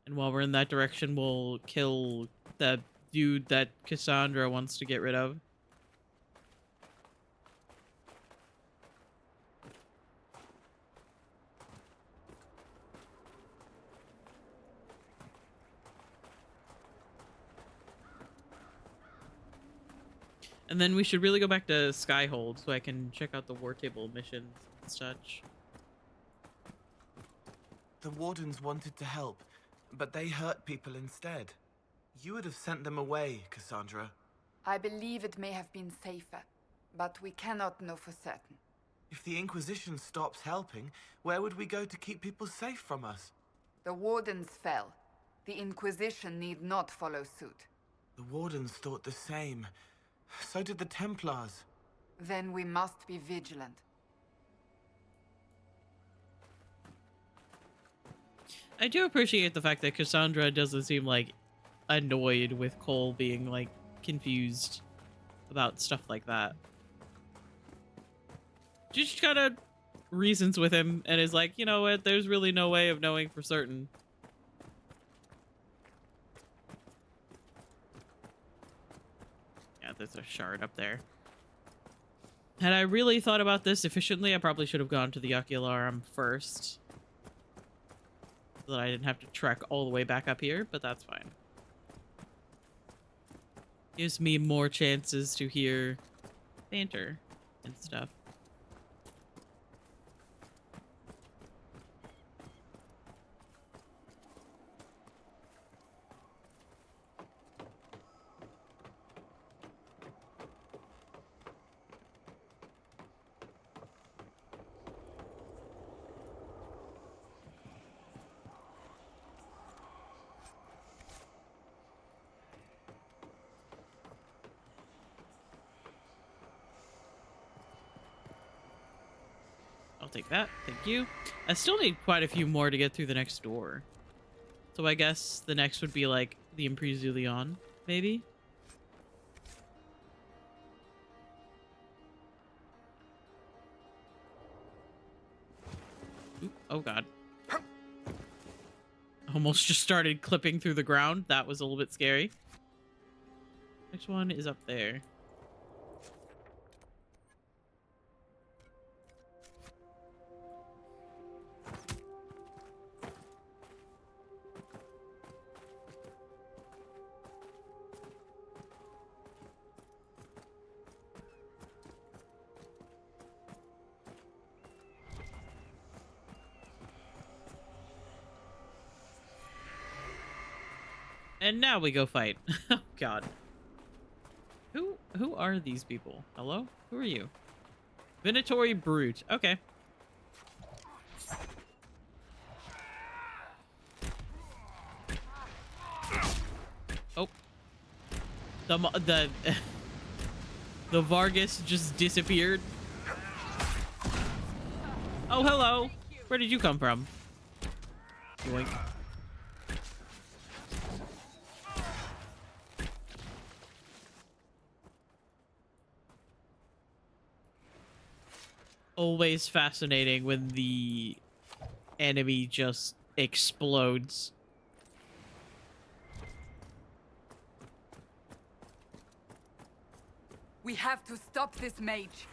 And while we're in that direction, we'll kill the dude that Cassandra wants to get rid of. And then we should really go back to Skyhold so I can check out the war table missions and such. The Wardens wanted to help, but they hurt people instead. You would have sent them away, Cassandra. I believe it may have been safer, but we cannot know for certain. If the Inquisition stops helping, where would we go to keep people safe from us? The Wardens fell. The Inquisition need not follow suit. The Wardens thought the same. So did the Templars. Then we must be vigilant. I do appreciate the fact that Cassandra doesn't seem like annoyed with Cole being like confused about stuff like that. Just kind of reasons with him and is like, you know what, there's really no way of knowing for certain. Yeah, there's a shard up there. Had I really thought about this efficiently, I probably should have gone to the Ocularum first. So that I didn't have to trek all the way back up here, but that's fine. Gives me more chances to hear banter and stuff. Take that. Thank you. I still need quite a few more to get through the next door. So I guess the next would be like the Emprise du Lion, maybe? Ooh, oh god. Almost just started clipping through the ground. That was a little bit scary. Next one is up there. And now we go fight. Oh god. Who are these people? Hello? Who are you? Venatory Brute. Okay. Oh. The the Vargas just disappeared. Oh, hello. Where did you come from? Yoink. Always fascinating when the enemy just explodes. We have to stop this mage.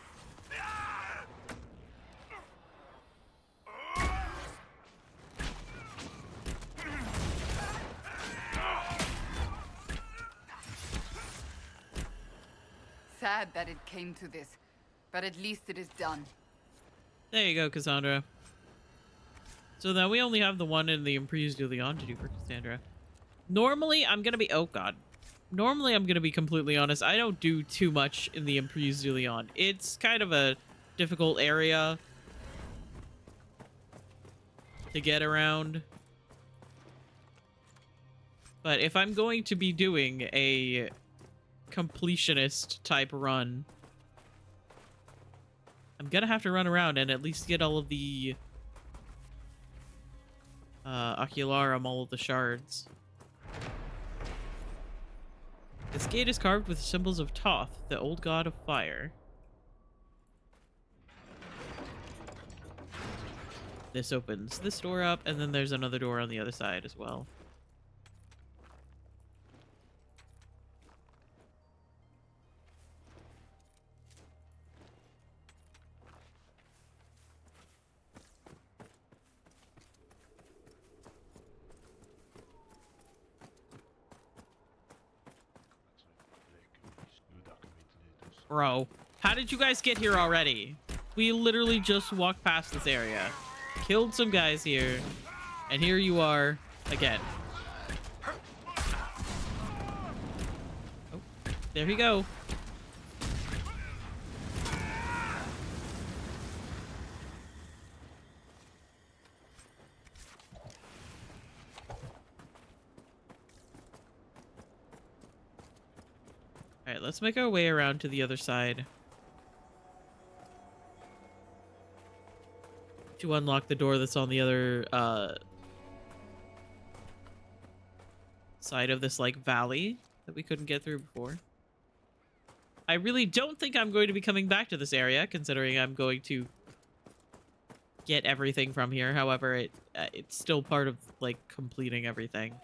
Sad that it came to this, but at least it is done. There you go, Cassandra. So now we only have the one in the Emprise du Lion to do for Cassandra. Normally, I'm gonna be... Oh, God. Normally, I'm gonna be completely honest. I don't do too much in the Emprise du Lion. It's kind of a difficult area to get around. But if I'm going to be doing a completionist type run, I'm gonna have to run around and at least get all of the Ocularum, all of the shards. This gate is carved with symbols of Thoth, the old god of fire. This opens this door up, and then there's another door on the other side as well. Bro, how did you guys get here already? We literally just walked past this area, killed some guys here, and here you are again. There we go. All right, let's make our way around to the other side to unlock the door that's on the other side of this like valley that we couldn't get through before. I really don't think I'm going to be coming back to this area, considering I'm going to get everything from here. However, it's still part of like completing everything.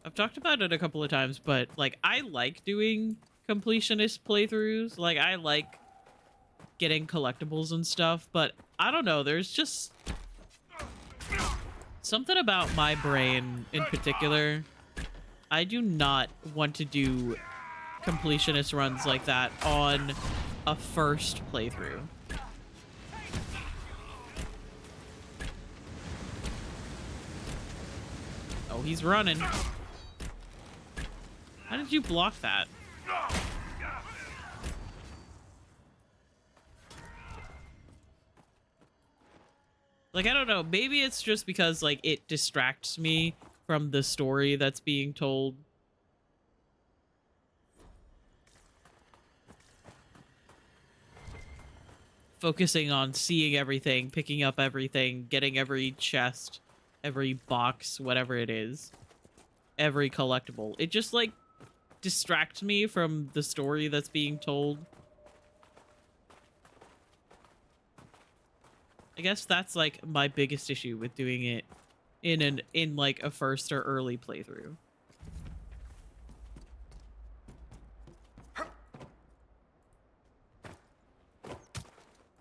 I've talked about it a couple of times, but like I like doing completionist playthroughs. Like I like getting collectibles and stuff, but I don't know, there's just something about my brain in particular. I do not want to do completionist runs like that on a first playthrough. Oh, he's running. How did you block that? Like, I don't know. Maybe it's just because, like, it distracts me from the story that's being told. Focusing on seeing everything, picking up everything, getting every chest, every box, whatever it is. Every collectible. It just, like, distract me from the story that's being told. I guess that's like my biggest issue with doing it in like a first or early playthrough.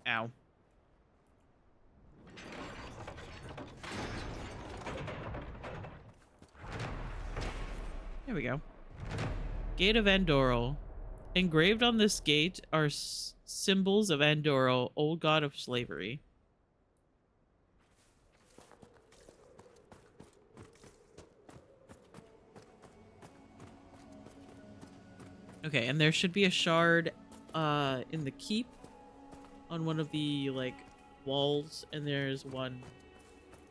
Ow. There we go. Gate of Andoril. Engraved on this gate are symbols of Andoril, old god of slavery. Okay, and there should be a shard in the keep on one of the like walls, and there's one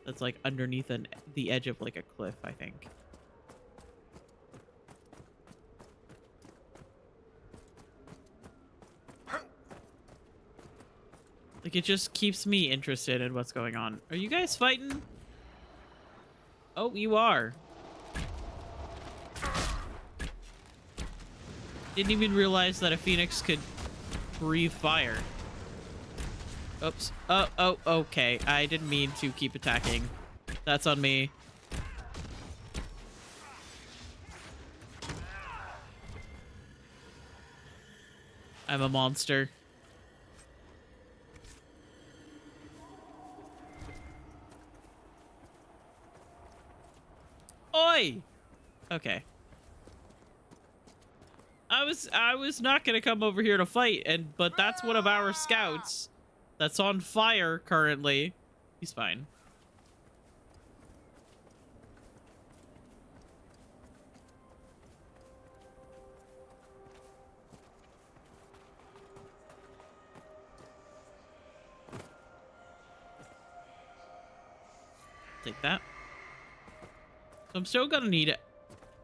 that's like underneath the edge of like a cliff, I think. Like, it just keeps me interested in what's going on. Are you guys fighting? Oh, you are. Didn't even realize that a phoenix could breathe fire. Oops. Oh, okay. I didn't mean to keep attacking. That's on me. I'm a monster. Oi! Okay. I was not gonna come over here to fight, but that's one of our scouts that's on fire currently. He's fine. Take that. So I'm still gonna need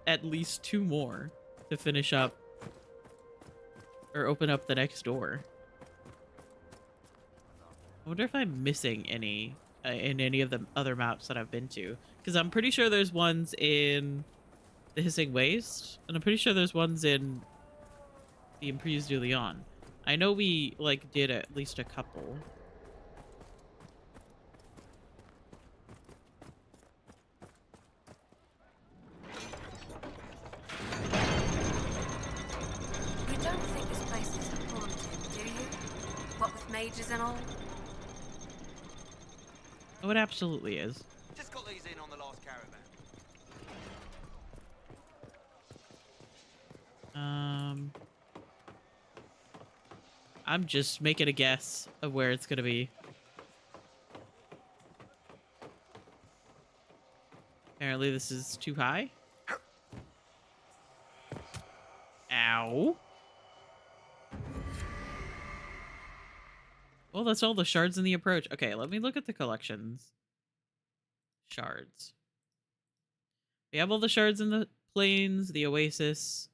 at least 2 more to finish up or open up the next door. I wonder if I'm missing any in any of the other maps that I've been to, because I'm pretty sure there's ones in the Hissing Waste, and I'm pretty sure there's ones in the Emprise du Lion. I know we like did at least a couple. Mages and all? Oh, it absolutely is. Just got these in on the last caravan. I'm just making a guess of where it's gonna be. Apparently this is too high. Ow. Well, that's all the shards in the approach. Okay, let me look at the collections. Shards. We have all the shards in the plains, the oasis.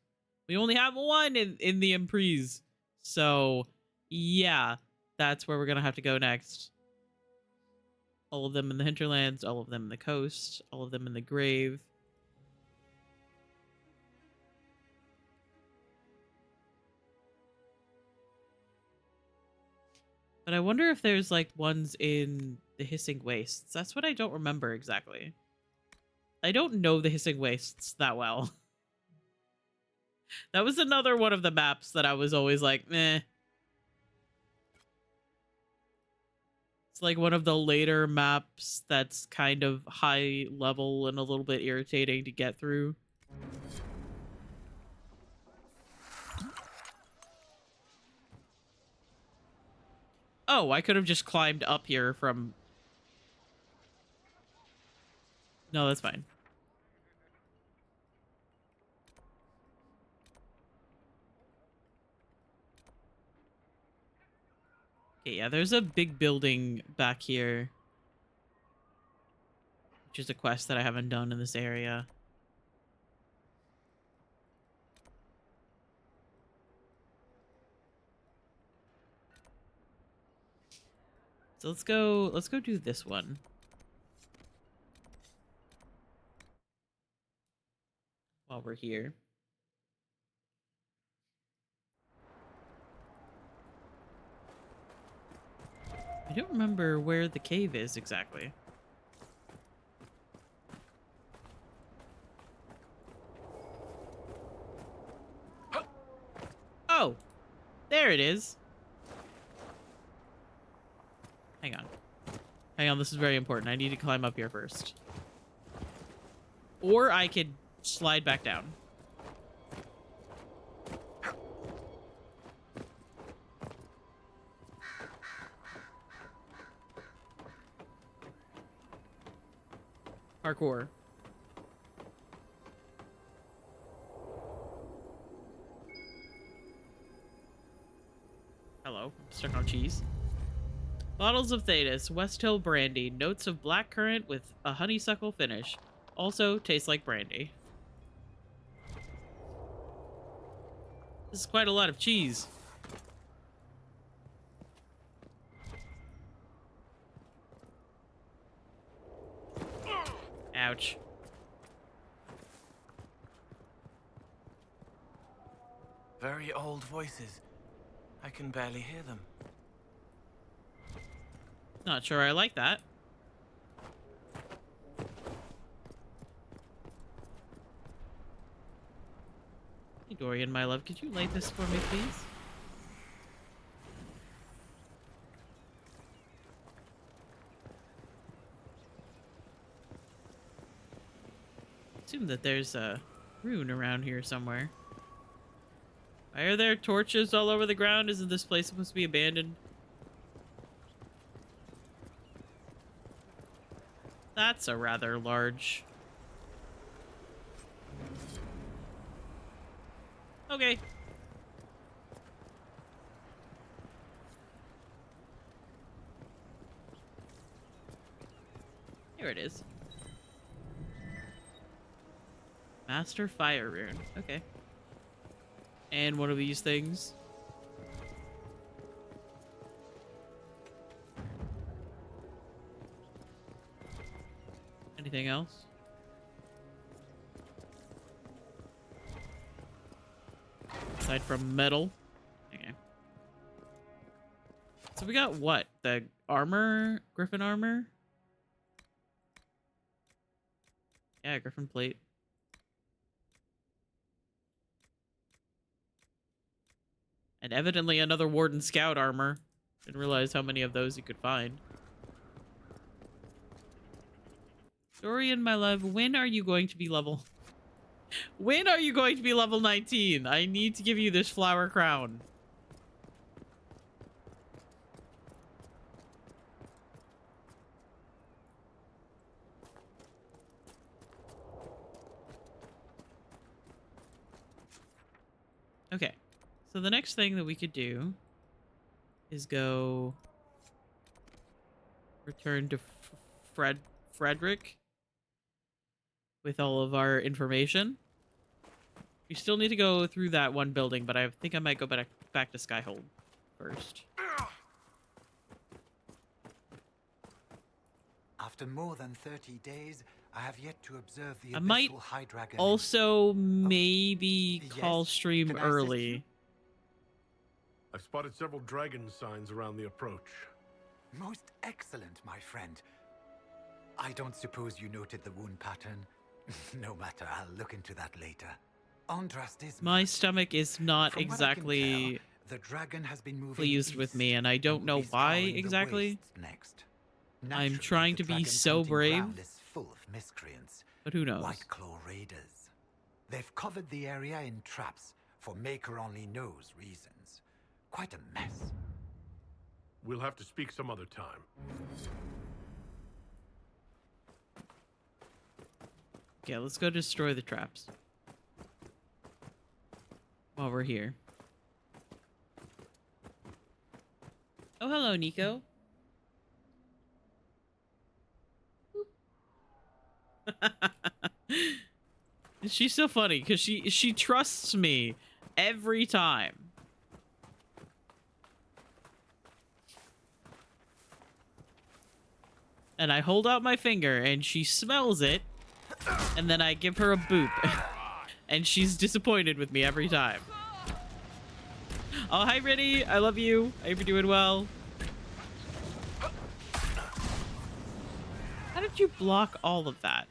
We only have one in the emprise. So, yeah, that's where we're going to have to go next. All of them in the hinterlands, all of them in the coast, all of them in the grave. But I wonder if there's like ones in the Hissing Wastes. That's what I don't remember exactly. I don't know the Hissing Wastes that well. That was another one of the maps that I was always like, meh. It's like one of the later maps that's kind of high level and a little bit irritating to get through. Oh, I could have just climbed up here from... No, that's fine. Okay, yeah, there's a big building back here, which is a quest that I haven't done in this area. So let's go do this one. While we're here. I don't remember where the cave is exactly. Oh, there it is. Hang on. Hang on, this is very important. I need to climb up here first. Or I could slide back down. Parkour. Hello, I'm stuck on cheese. Bottles of Thetis, West Hill brandy, notes of blackcurrant with a honeysuckle finish. Also tastes like brandy. This is quite a lot of cheese. Ouch. Very old voices. I can barely hear them. Not sure I like that. Hey, Dorian, my love, could you light this for me, please? Assume that there's a rune around here somewhere. Why are there torches all over the ground? Isn't this place supposed to be abandoned? That's a rather large... Okay. Here it is. Master Fire Rune. Okay. And one of these things. Anything else? Aside from metal. Okay. So we got what? The armor? Griffin armor? Yeah, Griffin plate. And evidently another Warden Scout armor. Didn't realize how many of those you could find. Dorian, my love, when are you going to be level? When are you going to be level 19? I need to give you this flower crown. Okay, so the next thing that we could do is go return to Frederick with all of our information. We still need to go through that one building, but I think I might go back to Skyhold first. After more than 30 days, I have yet to observe the I might abyssal high dragon. also maybe call Yes? stream Can I assist early. I've spotted several dragon signs around the approach. Most excellent, my friend. I don't suppose you noted the wound pattern? No matter, I'll look into that later. Andraste's My stomach is not From what I can exactly tell, the dragon has been moving pleased with east me, and I don't know why scouring the exactly. wastes next. I'm Naturally, trying the to be dragon's so hunting brave, ground is full of miscreants. but who knows? White Claw raiders. They've covered the area in traps for Maker only knows reasons. Quite a mess. We'll have to speak some other time. Yeah, let's go destroy the traps while we're here. Oh, hello, Nico. She's so funny because she trusts me every time. And I hold out my finger and she smells it, and then I give her a boop. And she's disappointed with me every time. Oh, hi, Riddy. I love you. I hope you're doing well. How did you block all of that?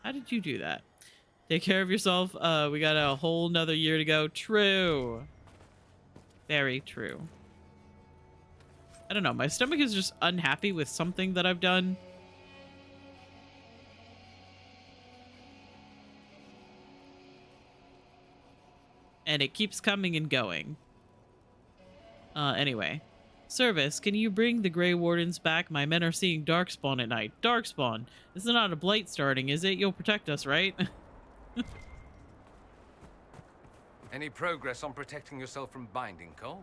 How did you do that? Take care of yourself. We got a whole nother year to go. True. Very true. I don't know. My stomach is just unhappy with something that I've done. And it keeps coming and going. Anyway. Service, can you bring the Grey Wardens back? My men are seeing Darkspawn at night. Darkspawn? This is not a blight starting, is it? You'll protect us, right? Any progress on protecting yourself from binding, Cole?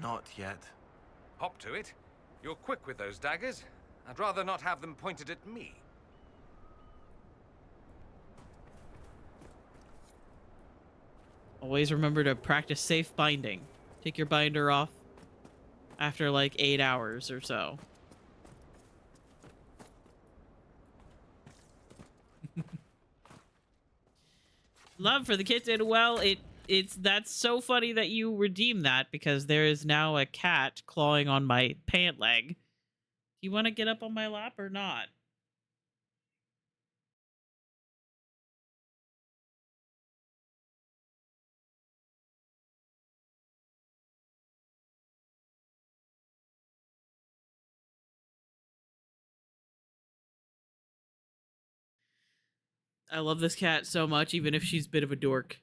Not yet. Hop to it. You're quick with those daggers. I'd rather not have them pointed at me. Always remember to practice safe binding. Take your binder off after like 8 hours or so. Love for the kitten. Well, that's so funny that you redeem that, because there is now a cat clawing on my pant leg. Do you want to get up on my lap or not? I love this cat so much, even if she's a bit of a dork.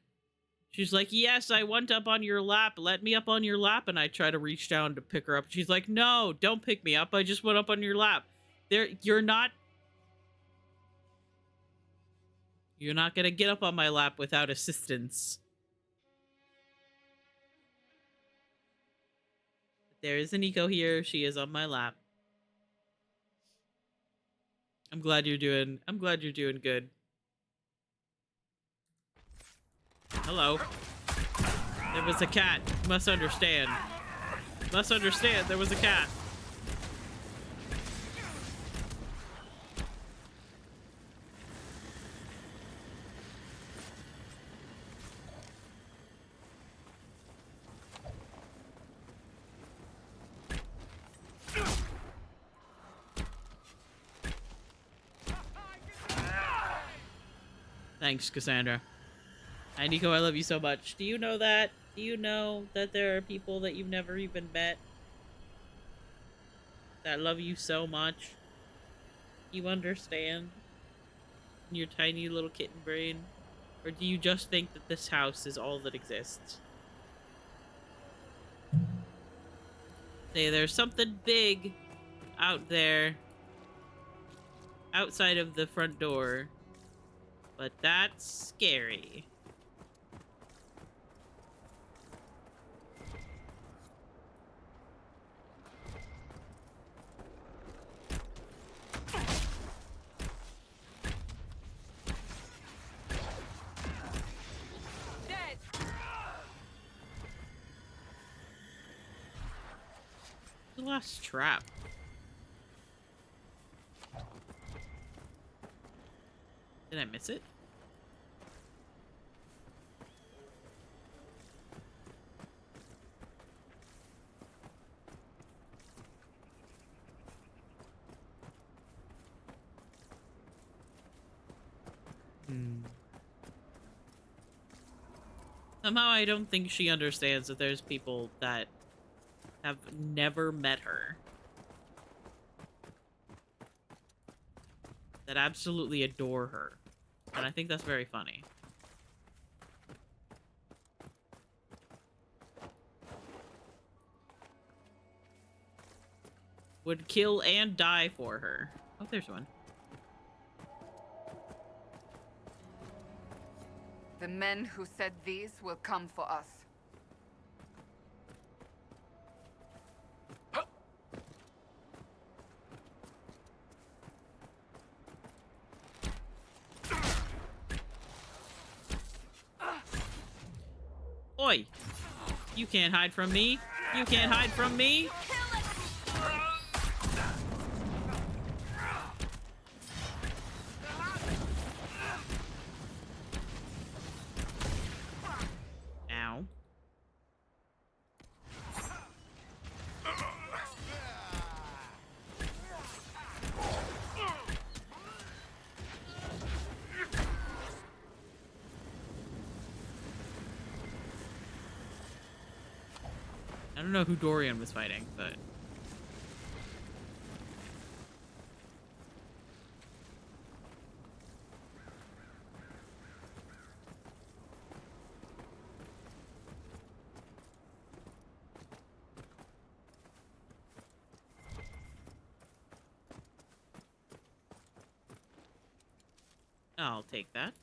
She's like, yes, I want up on your lap. Let me up on your lap. And I try to reach down to pick her up. She's like, no, don't pick me up. I just went up on your lap. You're not going to get up on my lap without assistance. There is a Nico here. She is on my lap. I'm glad you're doing good. Hello. There was a cat. You must understand. Must understand there was a cat. Thanks, Cassandra. Hi, Nico, I love you so much. Do you know that? Do you know that there are people that you've never even met that love you so much. You understand in your tiny little kitten brain? Or do you just think that this house is all that exists? Say there's something big out there outside of the front door, but that's scary. The last trap. Did I miss it? Somehow I don't think she understands that there's people that have never met her that absolutely adore her. And I think that's very funny. Would kill and die for her. Oh, there's one. The men who said these will come for us. Oi! You can't hide from me! You can't hide from me! Ow. I don't know who Dorian was fighting, but... I'll take that.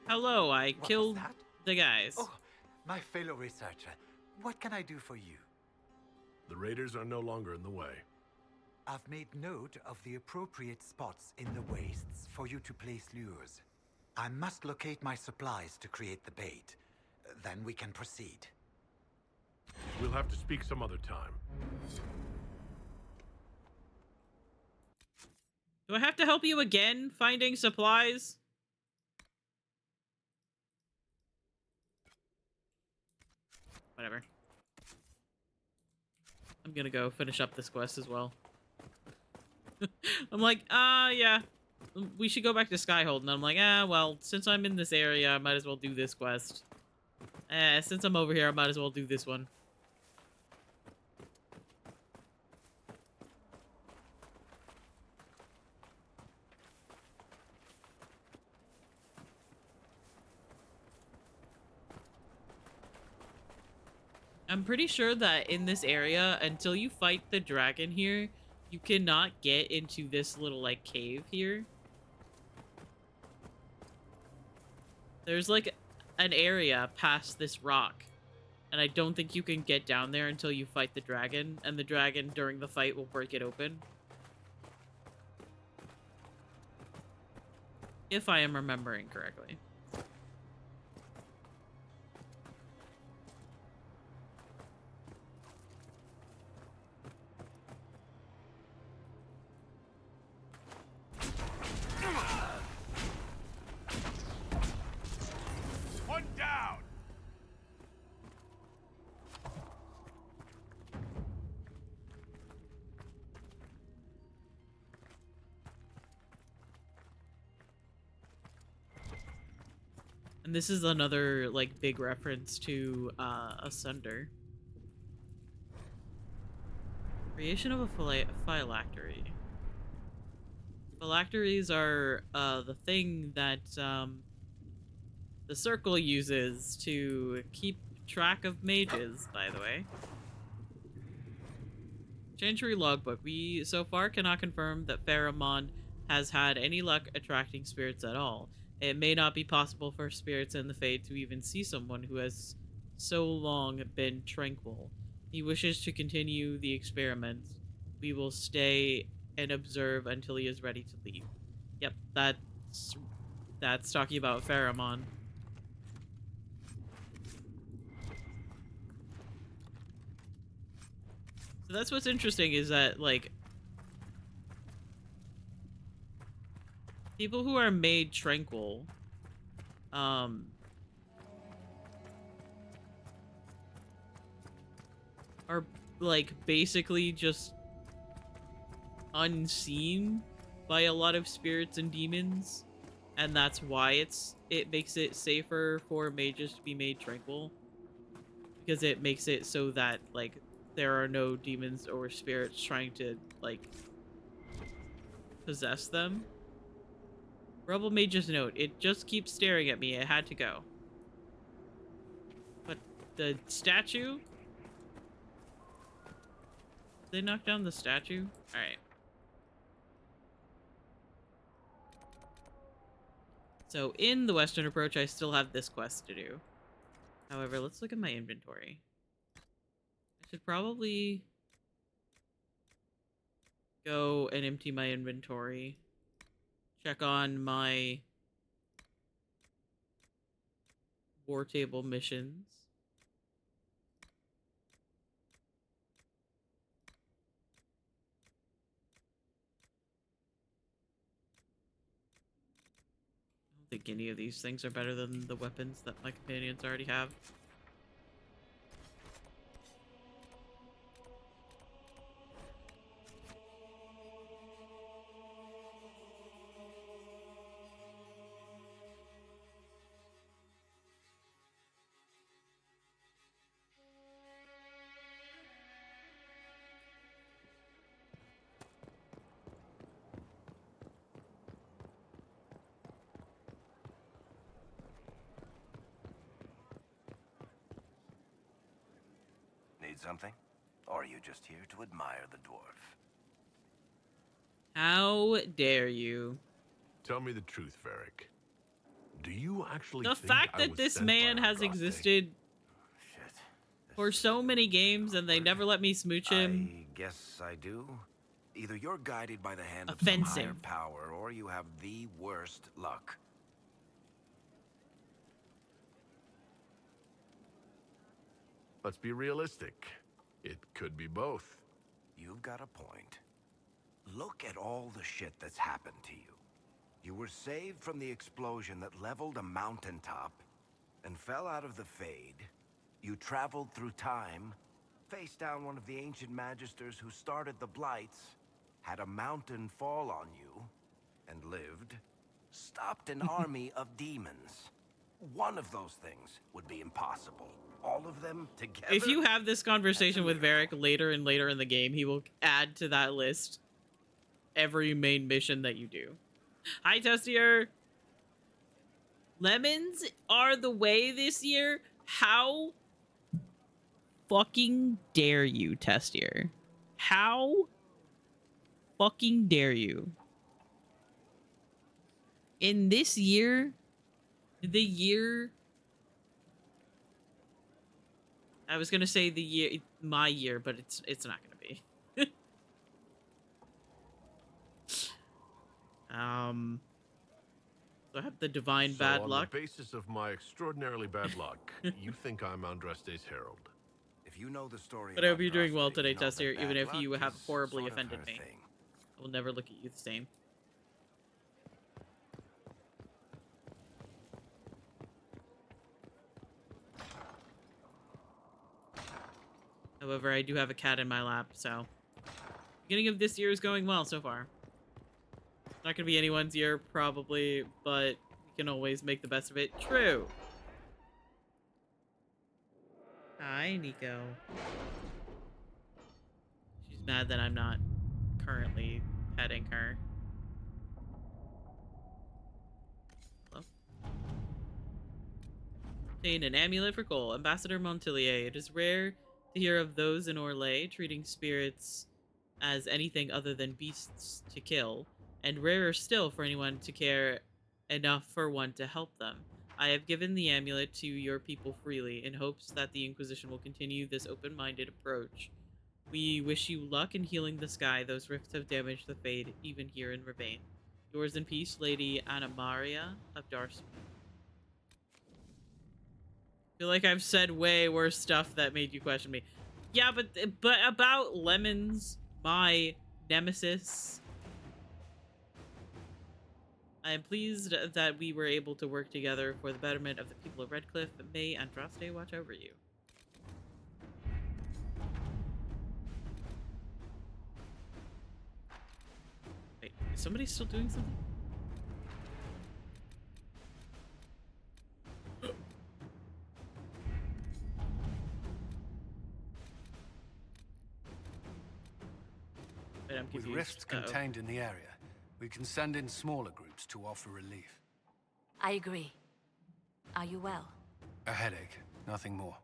Hello, I killed the guys. Oh, my fellow researcher. What can I do for you? The raiders are no longer in the way. I've made note of the appropriate spots in the wastes for you to place lures. I must locate my supplies to create the bait. Then we can proceed. We'll have to speak some other time. Do I have to help you again finding supplies? Whatever. I'm gonna go finish up this quest as well. I'm like, yeah. We should go back to Skyhold. And I'm like, well, since I'm in this area, I might as well do this quest. Since I'm over here, I might as well do this one. I'm pretty sure that in this area, until you fight the dragon here, you cannot get into this little, like, cave here. There's, like, an area past this rock. And I don't think you can get down there until you fight the dragon. And the dragon, during the fight, will break it open. If I am remembering correctly. One down! And this is another, like, big reference to, Asunder. Creation of a phylactery. Phylacteries are, the thing that, the Circle uses to keep track of mages, by the way. Chancery logbook. We so far cannot confirm that Pharamond has had any luck attracting spirits at all. It may not be possible for spirits in the Fade to even see someone who has so long been tranquil. He wishes to continue the experiment. We will stay and observe until he is ready to leave. Yep, that's talking about Pharamond. So that's what's interesting is that, like, people who are made tranquil, are, like, basically just unseen by a lot of spirits and demons, and that's why it makes it safer for mages to be made tranquil, because it makes it so that, like, there are no demons or spirits trying to, like, possess them. Rebel Mage's note. It just keeps staring at me. It had to go. But the statue? Did they knock down the statue? Alright. So in the Western Approach, I still have this quest to do. However, let's look at my inventory. I should probably go and empty my inventory. Check on my war table missions. I don't think any of these things are better than the weapons that my companions already have. Need something? Or are you just here to admire the dwarf? How dare you? Tell me the truth, Varric. Do you actually The think fact I that was this sent man by has Andraste? existed for so many games and they never let me smooch him. I guess I do. Either you're guided by the hand of some Offensive. higher power, or you have the worst luck. Let's be realistic. It could be both. You've got a point. Look at all the shit that's happened to you. You were saved from the explosion that leveled a mountaintop and fell out of the Fade. You traveled through time, faced down one of the ancient magisters who started the Blights, had a mountain fall on you, and lived, stopped an army of demons. One of those things would be impossible. All of them together? If you have this conversation with Varric later and later in the game, he will add to that list every main mission that you do. Hi, Testier. Lemons are the way this year? How fucking dare you, Testier? How fucking dare you? In this year, the year... I was gonna say the year, my year, but it's not gonna be. So I have the divine bad luck. On the basis of my extraordinarily bad luck, you think I'm Andraste's herald? If you know the story, But I hope you're doing well today, Tessier, even if you have horribly offended me. I will never look at you the same. However, I do have a cat in my lap, so... Beginning of this year is going well so far. Not gonna be anyone's year, probably, but we can always make the best of it. True. Hi, Nico. She's mad that I'm not currently petting her. Hello? Obtain an amulet for Cole. Ambassador Montilier. It is rare to hear of those in Orlais treating spirits as anything other than beasts to kill, and rarer still for anyone to care enough for one to help them. I have given the amulet to your people freely, in hopes that the Inquisition will continue this open-minded approach. We wish you luck in healing the sky. Those rifts have damaged the Fade, even here in Ravane. Yours in peace, Lady Anna Maria of Darcy. Feel like I've said way worse stuff that made you question me. Yeah, but about Lemons, my nemesis. I am pleased that we were able to work together for the betterment of the people of Redcliffe. May Andraste watch over you. Wait, is somebody still doing something? Wait, I'm With confused. rifts contained in the area, we can send in smaller groups to offer relief. I agree. Are you well? A headache, nothing more.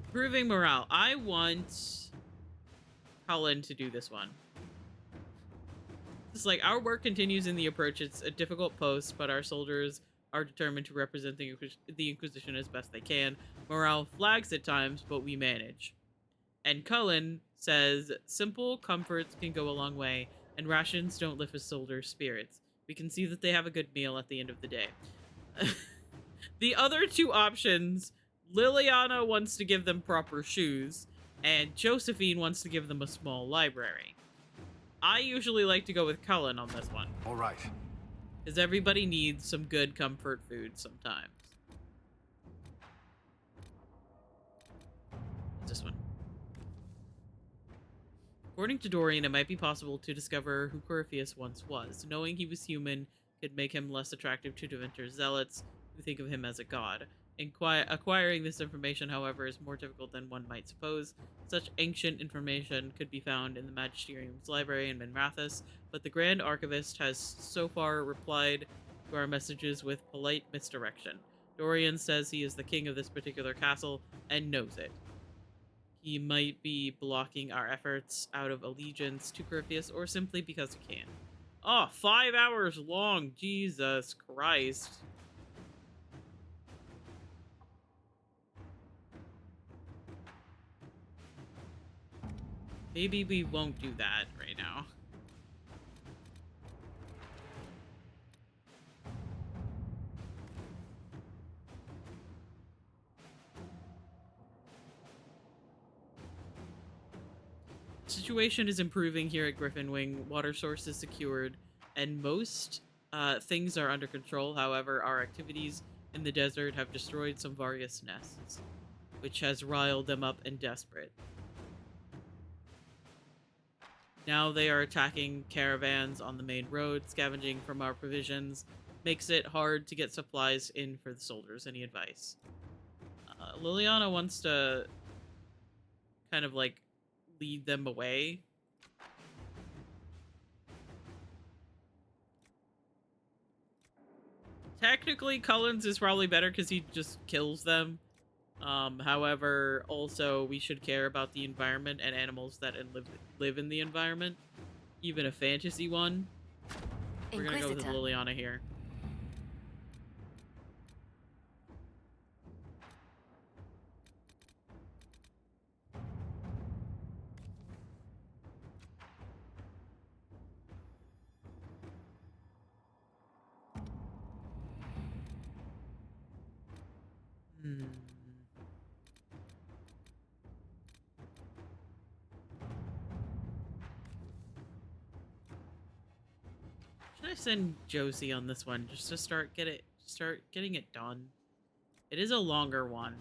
Improving morale. I want Cullen to do this one. It's like our work continues in the approach. It's a difficult post, but our soldiers are determined to represent the Inquisition as best they can. Morale flags at times, but we manage. And Cullen says, simple comforts can go a long way, and rations don't lift a soldier's spirits. We can see that they have a good meal at the end of the day. The other two options, Liliana wants to give them proper shoes, and Josephine wants to give them a small library. I usually like to go with Cullen on this one. All right. Because everybody needs some good comfort food sometimes. What's this one? According to Dorian, it might be possible to discover who Corypheus once was. Knowing he was human could make him less attractive to Deventer's zealots, who think of him as a god. Acquiring this information, however, is more difficult than one might suppose. Such ancient information could be found in the Magisterium's library in Minrathous, but the Grand Archivist has so far replied to our messages with polite misdirection. Dorian says he is the king of this particular castle and knows it. He might be blocking our efforts out of allegiance to Corypheus, or simply because he can. Oh, 5 hours long! Jesus Christ. Maybe we won't do that right now. Situation is improving here at Griffin Wing. Water source is secured, and most things are under control. However, our activities in the desert have destroyed some Vargas nests, which has riled them up and desperate. Now they are attacking caravans on the main road, scavenging from our provisions. Makes it hard to get supplies in for the soldiers. Any advice? Liliana wants to kind of like lead them away. Technically, Cullen's is probably better because he just kills them. However, also, we should care about the environment and animals that live in the environment. Even a fantasy one. We're gonna go with Liliana here. Should I send Josie on this one just to start getting it done? It is a longer one.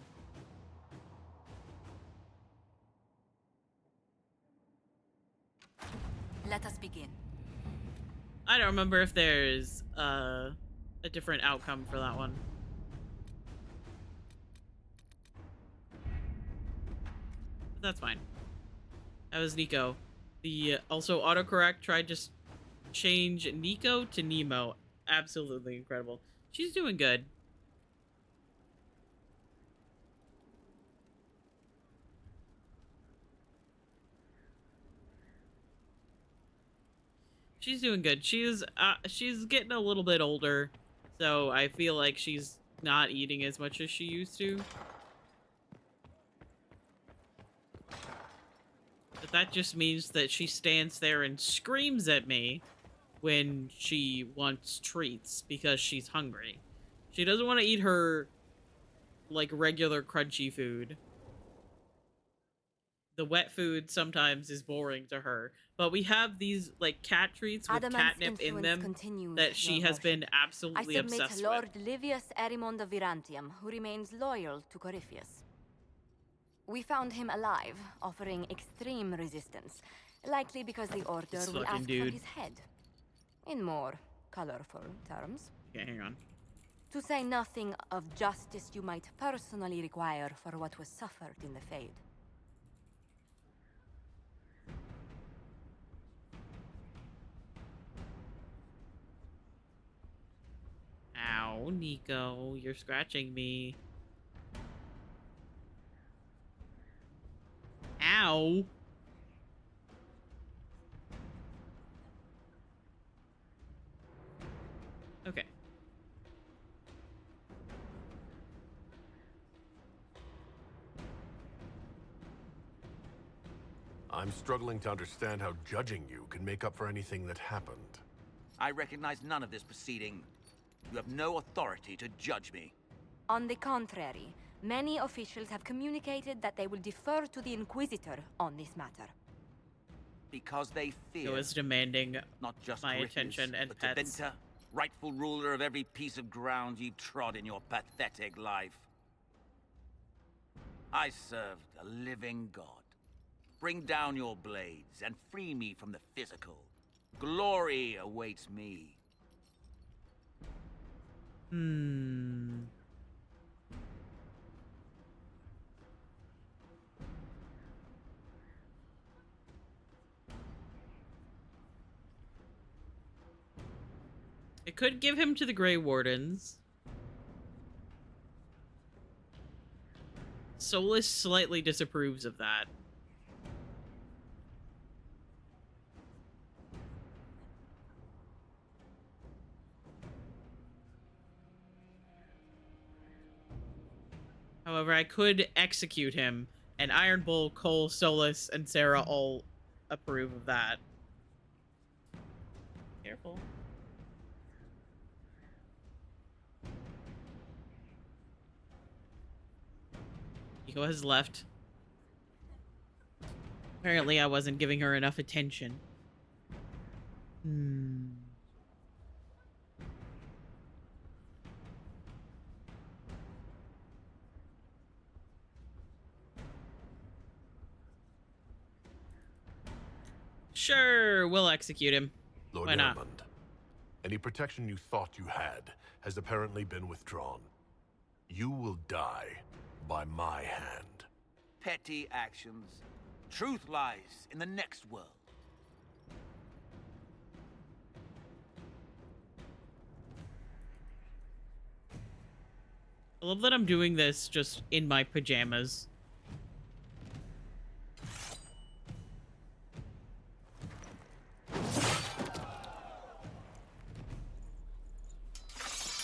Let us begin. I don't remember if there's a different outcome for that one. That's fine. That was Nico. The also autocorrect tried to change Nico to Nemo. Absolutely incredible. She's doing good. She's doing good. She's getting a little bit older, so I feel like she's not eating as much as she used to. But that just means that she stands there and screams at me when she wants treats because she's hungry. She doesn't want to eat her, like, regular crunchy food. The wet food sometimes is boring to her. But we have these, like, cat treats with catnip in them that she has been absolutely obsessed with. Lord Livius Erimond of Virantium, who remains loyal to Corypheus. We found him alive, offering extreme resistance, likely because the Order will ask for his head. In more colorful terms. Okay, hang on. To say nothing of justice you might personally require for what was suffered in the Fade. Ow, Nico, you're scratching me. Ow. Okay. I'm struggling to understand how judging you can make up for anything that happened. I recognize none of this proceeding. You have no authority to judge me. On the contrary, many officials have communicated that they will defer to the Inquisitor on this matter. Because they fear. It was demanding not just my Corypheus, attention and but pets. Teventa, rightful ruler of every piece of ground you trod in your pathetic life. I served a living god. Bring down your blades and free me from the physical. Glory awaits me. It could give him to the Grey Wardens. Solus slightly disapproves of that. However, I could execute him, and Iron Bull, Cole, Solus, and Sarah all approve of that. Careful. Nico has left. Apparently, I wasn't giving her enough attention. Sure, we'll execute him. Lord Why not? Erimond, any protection you thought you had has apparently been withdrawn. You will die by my hand. Petty actions. Truth lies in the next world. I love that I'm doing this just in my pajamas.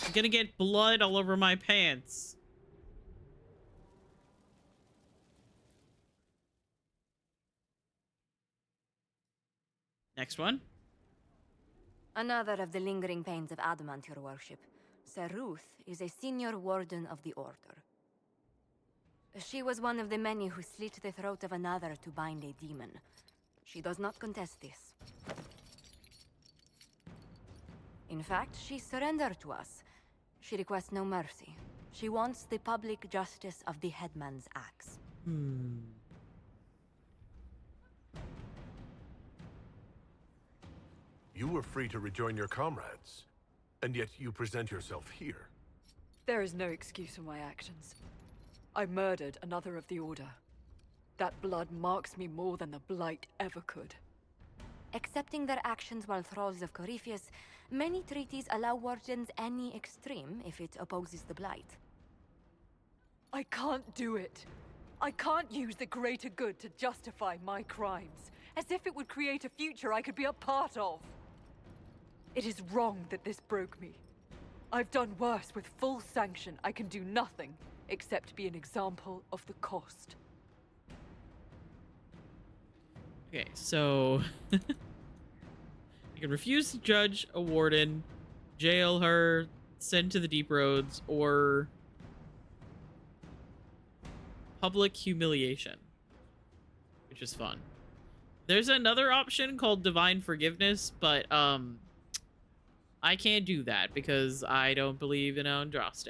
I'm gonna get blood all over my pants. Next one. Another of the lingering pains of adamant, your worship. Sir Ruth is a senior warden of the Order. She was one of the many who slit the throat of another to bind a demon. She does not contest this. In fact, she surrendered to us. She requests no mercy. She wants the public justice of the headman's axe. You were free to rejoin your comrades, and yet you present yourself here. There is no excuse for my actions. I murdered another of the Order. That blood marks me more than the Blight ever could. Accepting their actions while thralls of Corypheus, many treaties allow wardens any extreme if it opposes the Blight. I can't do it. I can't use the greater good to justify my crimes, as if it would create a future I could be a part of. It is wrong that this broke me. I've done worse. With full sanction, I can do nothing except be an example of the cost. Okay, so you can refuse to judge a warden, jail her, send to the deep roads, or public humiliation, which is fun. There's another option called divine forgiveness, but I can't do that because I don't believe in Andraste.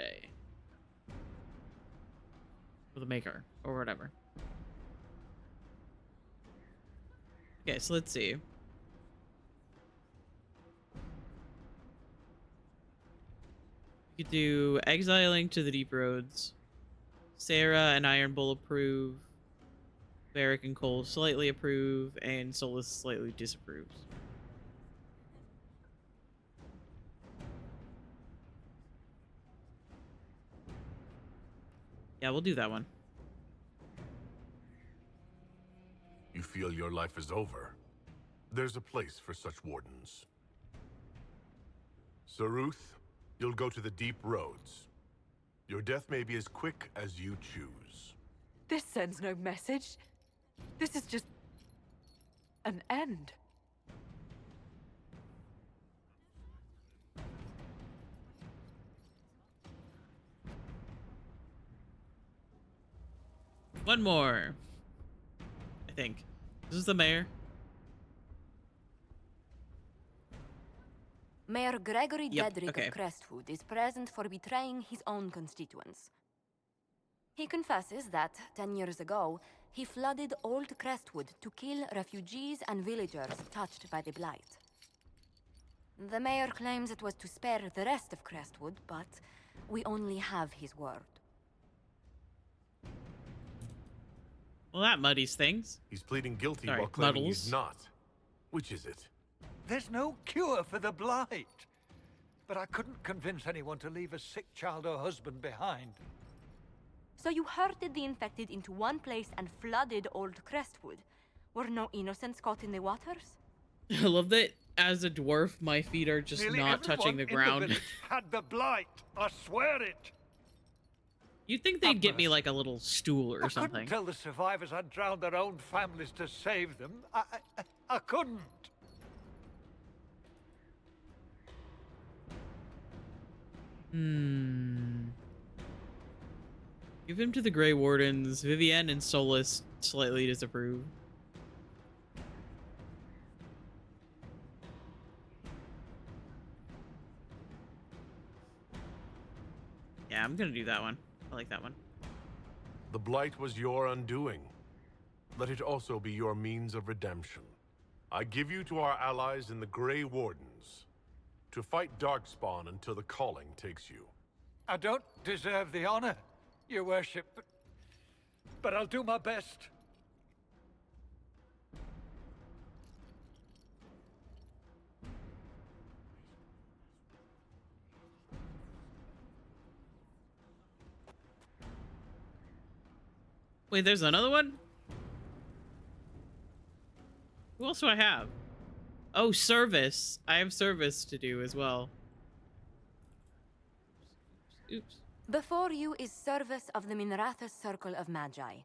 Or the Maker, or whatever. Okay, so let's see. You could do exiling to the deep roads. Sarah and Iron Bull approve. Barrick and Cole slightly approve, and Solus slightly disapproves. Yeah, we'll do that one. You feel your life is over? There's a place for such wardens. Saruth, you'll go to the deep roads. Your death may be as quick as you choose. This sends no message. This is just an end. One more. I think. This is the mayor. Mayor Gregory Yep, Dedrick okay. of Crestwood is present for betraying his own constituents. He confesses that, 10 years ago, he flooded Old Crestwood to kill refugees and villagers touched by the Blight. The mayor claims it was to spare the rest of Crestwood, but we only have his word. Well, that muddies things. He's pleading guilty Sorry, while claiming muddles. he's not. Which is it? There's no cure for the Blight. But I couldn't convince anyone to leave a sick child or husband behind. So you herded the infected into one place and flooded Old Crestwood. Were no innocents caught in the waters? I love that as a dwarf, my feet are just Nearly not touching the everyone in ground. village had the Blight. I swear it. You'd think they'd get me like a little stool or I something. couldn't tell the survivors I'd drowned their own families to save them. I couldn't. Give him to the Grey Wardens. Vivienne and Solus slightly disapprove. Yeah, I'm gonna do that one. I like that one. The Blight was your undoing. Let it also be your means of redemption. I give you to our allies in the Grey Wardens to fight Darkspawn until the calling takes you. I don't deserve the honor, Your Worship, but I'll do my best. Wait, there's another one? Who else do I have? Oh, service. I have service to do as well. Oops. Before you is Service of the Minrathous Circle of Magi.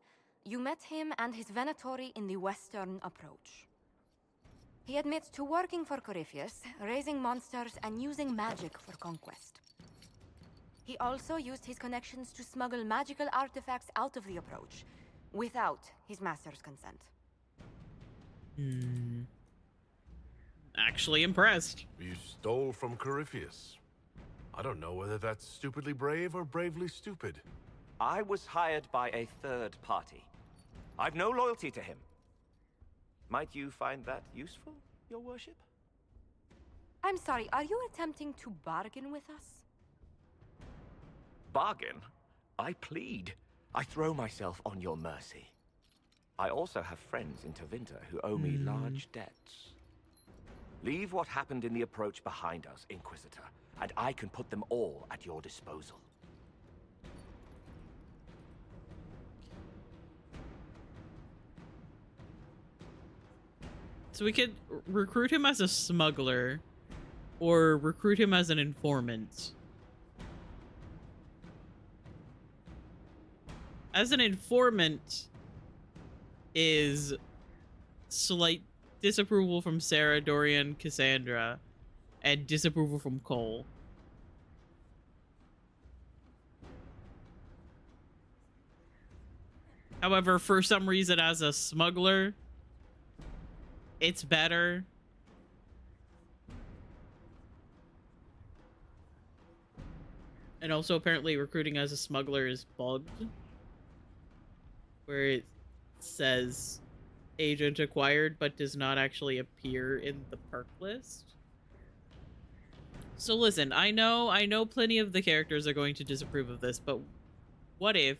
You met him and his Venatori in the Western Approach. He admits to working for Corypheus, raising monsters, and using magic for conquest. He also used his connections to smuggle magical artifacts out of the Approach, without his master's consent. Actually impressed. You stole from Corypheus. I don't know whether that's stupidly brave or bravely stupid. I was hired by a third party. I've no loyalty to him. Might you find that useful, Your Worship? I'm sorry, are you attempting to bargain with us? Bargain? I plead. I throw myself on your mercy. I also have friends in Tevinter who owe me large debts. Leave what happened in the approach behind us, Inquisitor, and I can put them all at your disposal. So we could recruit him as a smuggler or recruit him as an informant. As an informant is slight disapproval from Sarah, Dorian, Cassandra, and disapproval from Cole. However, for some reason, as a smuggler, it's better. And also, apparently, recruiting as a smuggler is bugged, where it says agent acquired but does not actually appear in the perk list. So listen, I know plenty of the characters are going to disapprove of this, but what if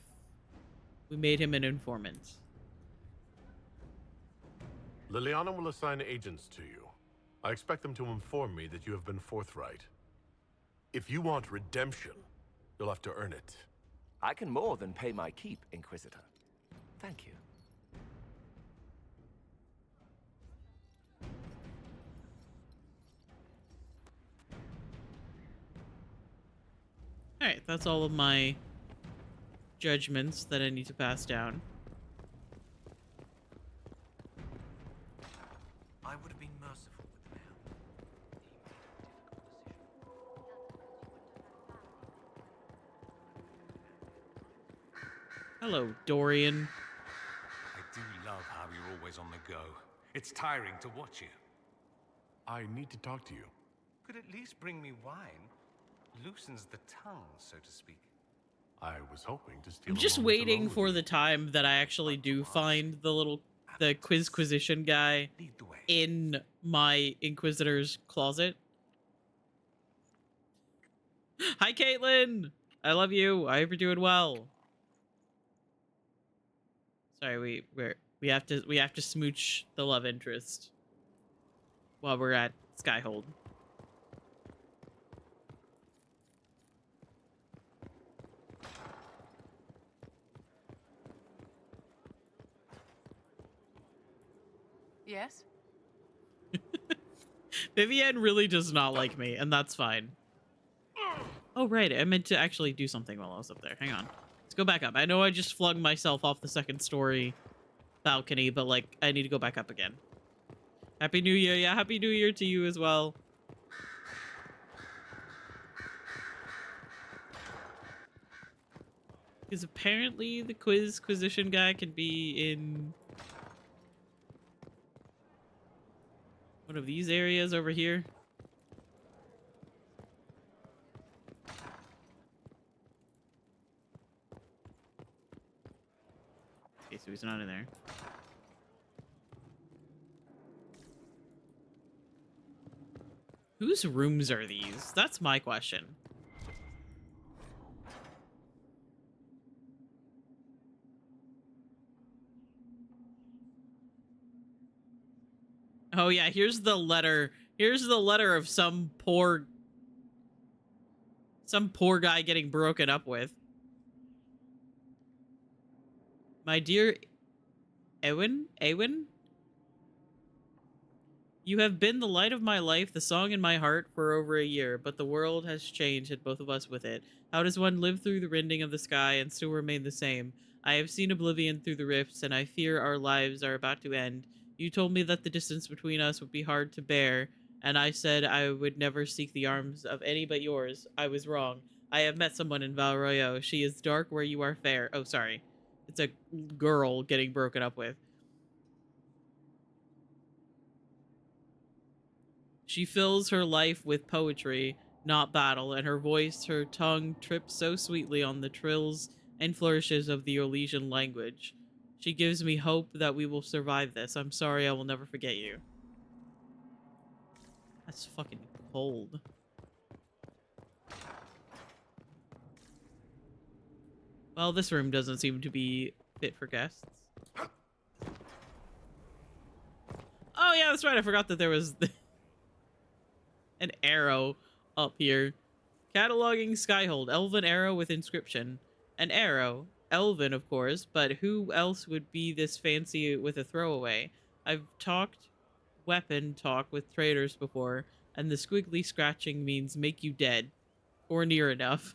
we made him an informant? Liliana will assign agents to you. I expect them to inform me that you have been forthright. If you want redemption, you'll have to earn it. I can more than pay my keep, Inquisitor. Thank you. Alright, that's all of my judgments that I need to pass down. I would have been merciful with the man. Hello, Dorian. I do love how you're always on the go. It's tiring to watch you. I need to talk to you. Could at least bring me wine. Loosens the tongue, so to speak. I was hoping to steal. I'm just waiting for the time that I actually do find the Quizquisition guy in my Inquisitor's closet. Hi, Caitlin! I love you. I hope you're doing well. Sorry, we have to smooch the love interest while we're at Skyhold. Yes? Vivienne really does not like me, and that's fine. Oh, right. I meant to actually do something while I was up there. Hang on. Let's go back up. I know I just flung myself off the second story balcony, but, like, I need to go back up again. Happy New Year. Yeah, Happy New Year to you as well. Because apparently the Quizquisition guy can be in one of these areas over here. Okay, so he's not in there. Whose rooms are these? That's my question. Oh yeah, here's the letter. Here's the letter of some poor guy getting broken up with. My dear Eowyn? You have been the light of my life, the song in my heart for over a year, but the world has changed and both of us with it. How does one live through the rending of the sky and still remain the same? I have seen oblivion through the rifts, and I fear our lives are about to end. You told me that the distance between us would be hard to bear, and I said I would never seek the arms of any but yours. I was wrong. I have met someone in Val Royeaux. She is dark where you are fair. Oh, sorry. It's a girl getting broken up with. She fills her life with poetry, not battle, and her voice, her tongue trips so sweetly on the trills and flourishes of the Orlesian language. She gives me hope that we will survive this. I'm sorry, I will never forget you. That's fucking cold. Well, this room doesn't seem to be fit for guests. that's right. I forgot that there was an arrow up here. Cataloging Skyhold. Elven arrow with inscription. An arrow. Elven, of course, but who else would be this fancy with a throwaway? I've talked weapon talk with traders before, and the squiggly scratching means make you dead. Or near enough.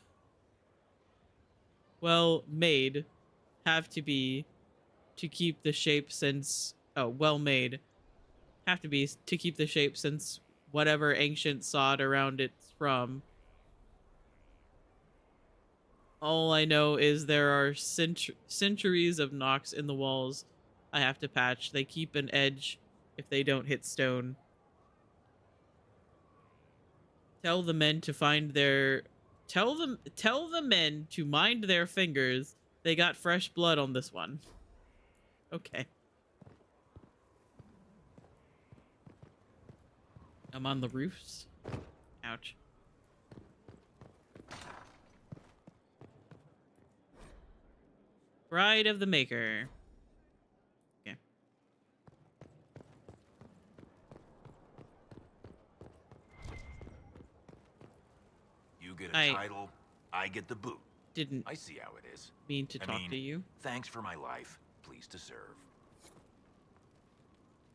Well, made. Have to be to keep the shape since... Oh, well made. Have to be to keep the shape since whatever ancient sod around it's from. All I know is there are centuries of knocks in the walls I have to patch. They keep an edge if they don't hit stone. Tell the men to find their... Tell the men to mind their fingers. They got fresh blood on this one. Okay. I'm on the roofs. Ouch. Bride of the Maker. Okay. You get a title, I get the boot. Didn't I see how it is. Mean to talk to you. Thanks for my life. Pleased to serve.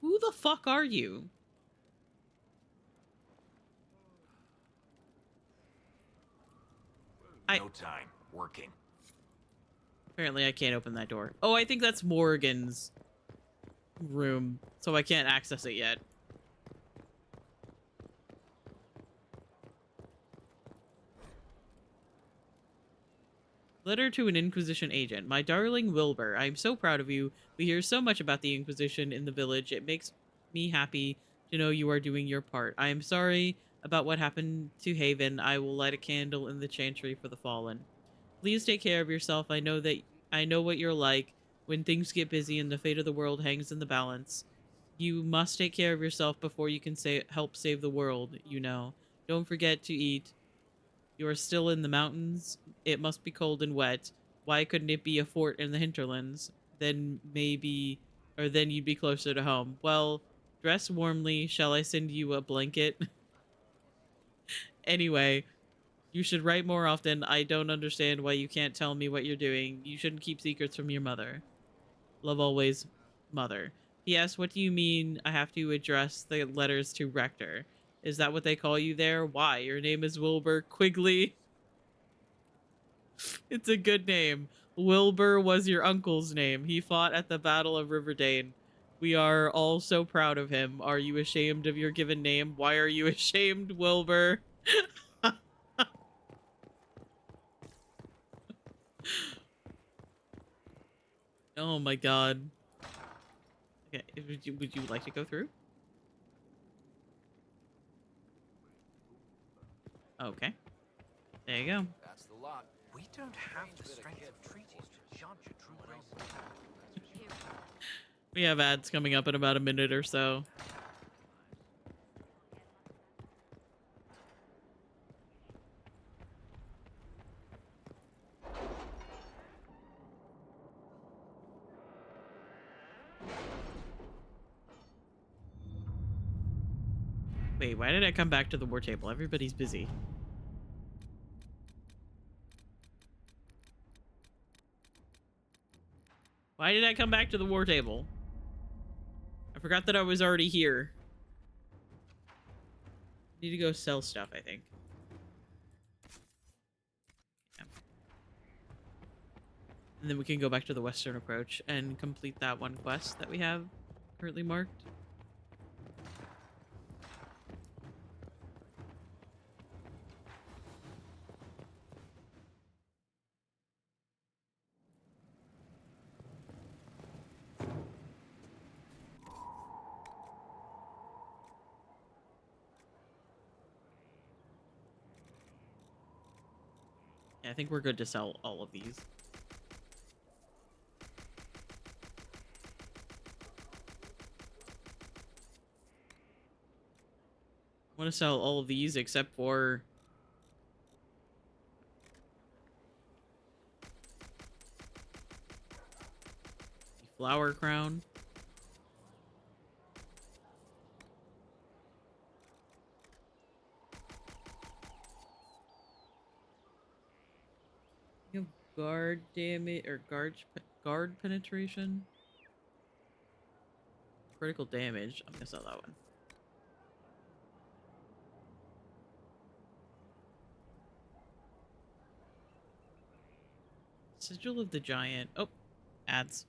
Who the fuck are you? No time. Working. Apparently I can't open that door. Oh, I think that's Morgan's room, so I can't access it yet. Letter to an Inquisition agent. My darling Wilbur, I am so proud of you. We hear so much about the Inquisition in the village. It makes me happy to know you are doing your part. I am sorry about what happened to Haven. I will light a candle in the chantry for the fallen. Please take care of yourself. I know what you're like when things get busy and the fate of the world hangs in the balance. You must take care of yourself before you can help save the world, you know. Don't forget to eat. You are still in the mountains. It must be cold and wet. Why couldn't it be a fort in the hinterlands? Then then you'd be closer to home. Well, dress warmly. Shall I send you a blanket? Anyway, you should write more often. I don't understand why you can't tell me what you're doing. You shouldn't keep secrets from your mother. Love always, Mother. P.S. What do you mean I have to address the letters to Rector? Is that what they call you there? Why? Your name is Wilbur Quigley. It's a good name. Wilbur was your uncle's name. He fought at the Battle of Riverdane. We are all so proud of him. Are you ashamed of your given name? Why are you ashamed, Wilbur? Oh my god. Okay, would you like to go through? Okay. There you go. That's the lot. We don't have the strength of treaties to judge a true race. We have ads coming up in about a minute or so. Wait, why did I come back to the war table? Everybody's busy. Why did I come back to the war table? I forgot that I was already here. Need to go sell stuff, I think. Yeah. And then we can go back to the western approach and complete that one quest that we have currently marked. Yeah, I think we're good to sell all of these. I want to sell all of these except for the flower crown. guard damage or guard penetration. Critical damage. I'm gonna sell that one. Sigil of the Giant. Oh, ads.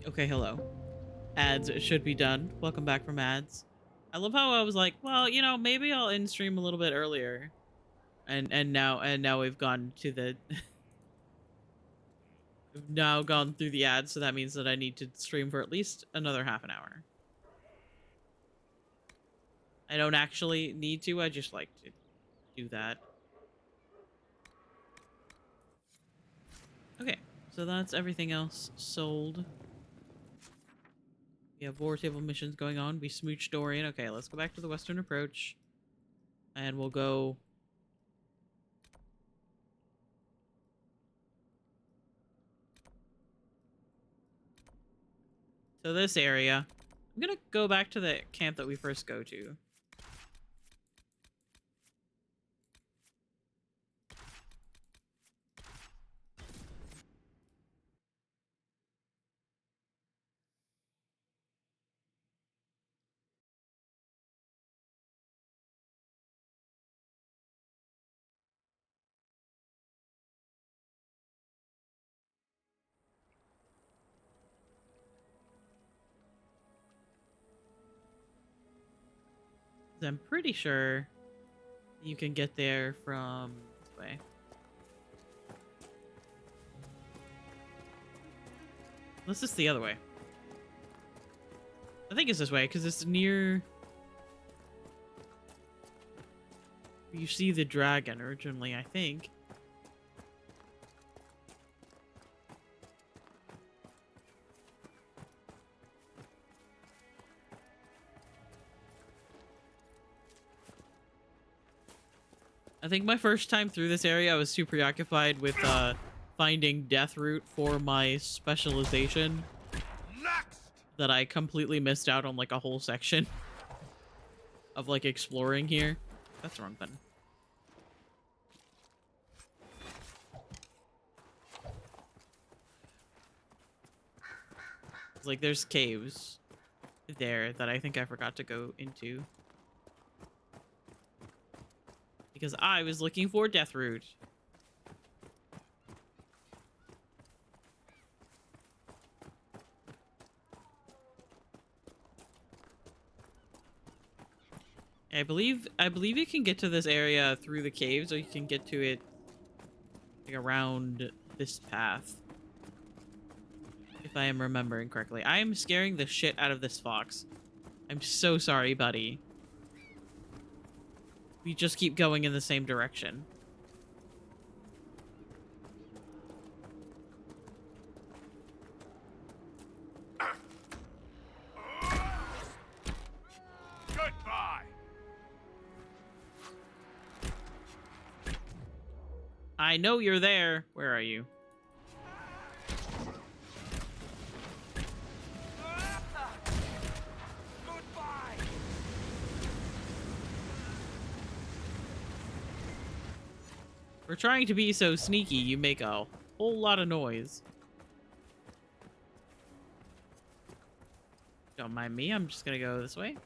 Okay, hello. Ads should be done. Welcome back from ads. I love how I was like, well, you know, maybe I'll end stream a little bit earlier. And now we've gone to the we've now gone through the ads, so that means that I need to stream for at least another half an hour. I don't actually need to, I just like to do that. Okay, so that's everything else sold. We have war table missions going on. We smooched Dorian. Okay, let's go back to the Western Approach. And we'll go... to this area. I'm gonna go back to the camp that we first go to. I'm pretty sure you can get there from this way. Unless it's the other way. I think it's this way, because it's near You see the dragon originally, I think. I think my first time through this area, I was too preoccupied with finding death root for my specialization that I completely missed out on like a whole section of like exploring here. That's the wrong button. It's like there's caves there that I think I forgot to go into. Because I was looking for death root. I believe you can get to this area through the caves, or you can get to it like around this path. If I am remembering correctly. I am scaring the shit out of this fox. I'm so sorry, buddy. We just keep going in the same direction. Goodbye. I know you're there. Where are you? For trying to be so sneaky, you make a whole lot of noise. Don't mind me, I'm just gonna go this way.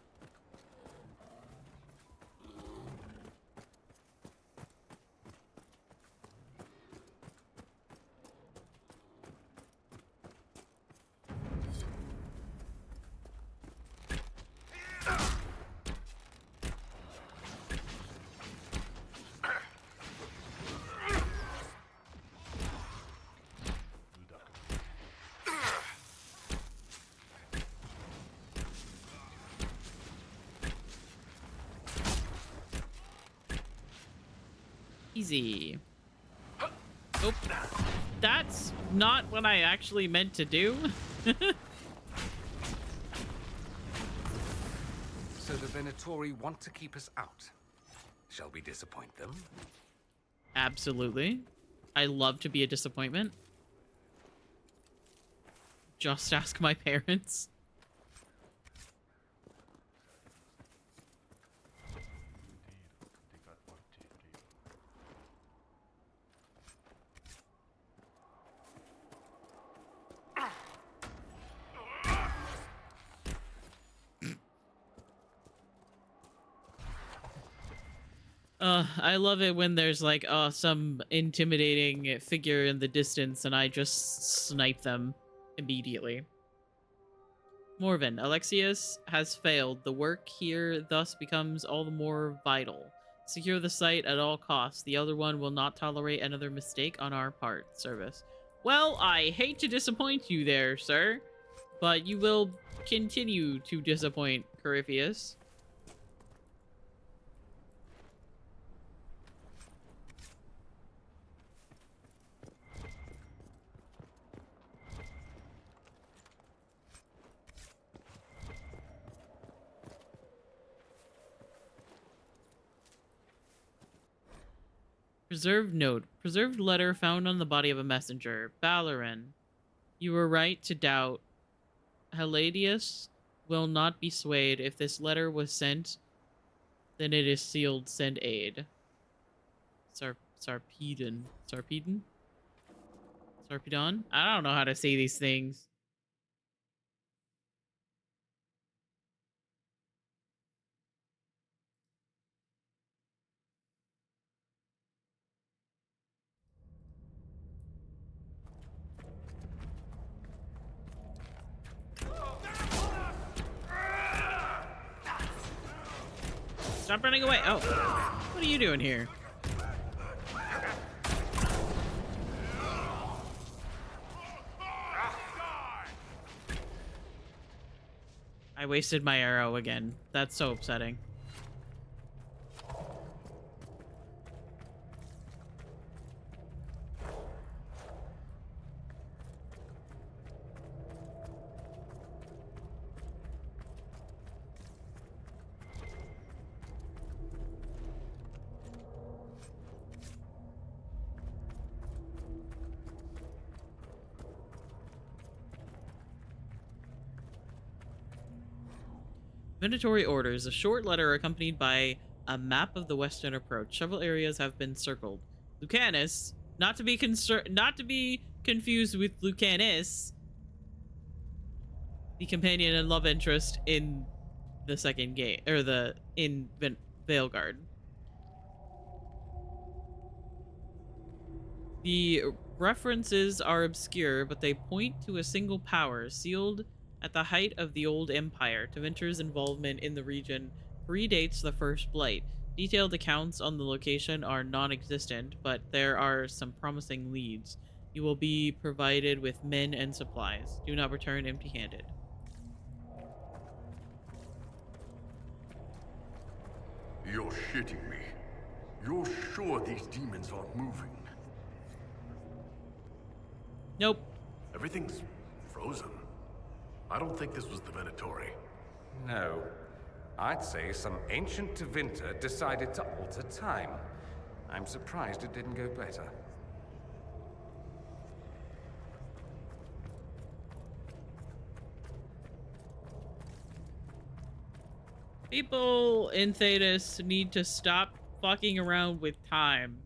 Easy. Oh, that's not what I actually meant to do. So the Venatori want to keep us out. Shall we disappoint them? Absolutely. I love to be a disappointment. Just ask my parents. I love it when there's like some intimidating figure in the distance and I just snipe them immediately. Morven, Alexius has failed. The work here thus becomes all the more vital. Secure the site at all costs. The other one will not tolerate another mistake on our part. Service. Well, I hate to disappoint you there, sir, but you will continue to disappoint Corypheus. Preserved note. Preserved letter found on the body of a messenger. Balaran, you were right to doubt. Heladius will not be swayed. If this letter was sent, then it is sealed. Send aid. Sarpedon. Sarpedon? Sarpedon? I don't know how to say these things. Stop running away. Oh. What are you doing here? I wasted my arrow again. That's so upsetting. Mandatory orders. A short letter accompanied by a map of the western approach. Several areas have been circled. Lucanus, not to be confused with Lucanus, the companion and love interest in the second game, or in Veilguard. The references are obscure, but they point to a single power sealed at the height of the Old Empire. Tevinter's involvement in the region predates the First Blight. Detailed accounts on the location are non-existent, but there are some promising leads. You will be provided with men and supplies. Do not return empty-handed. You're shitting me. You're sure these demons aren't moving? Nope. Everything's frozen. I don't think this was the Venatori. No. I'd say some ancient Tevinter decided to alter time. I'm surprised it didn't go better. People in Thedas need to stop fucking around with time.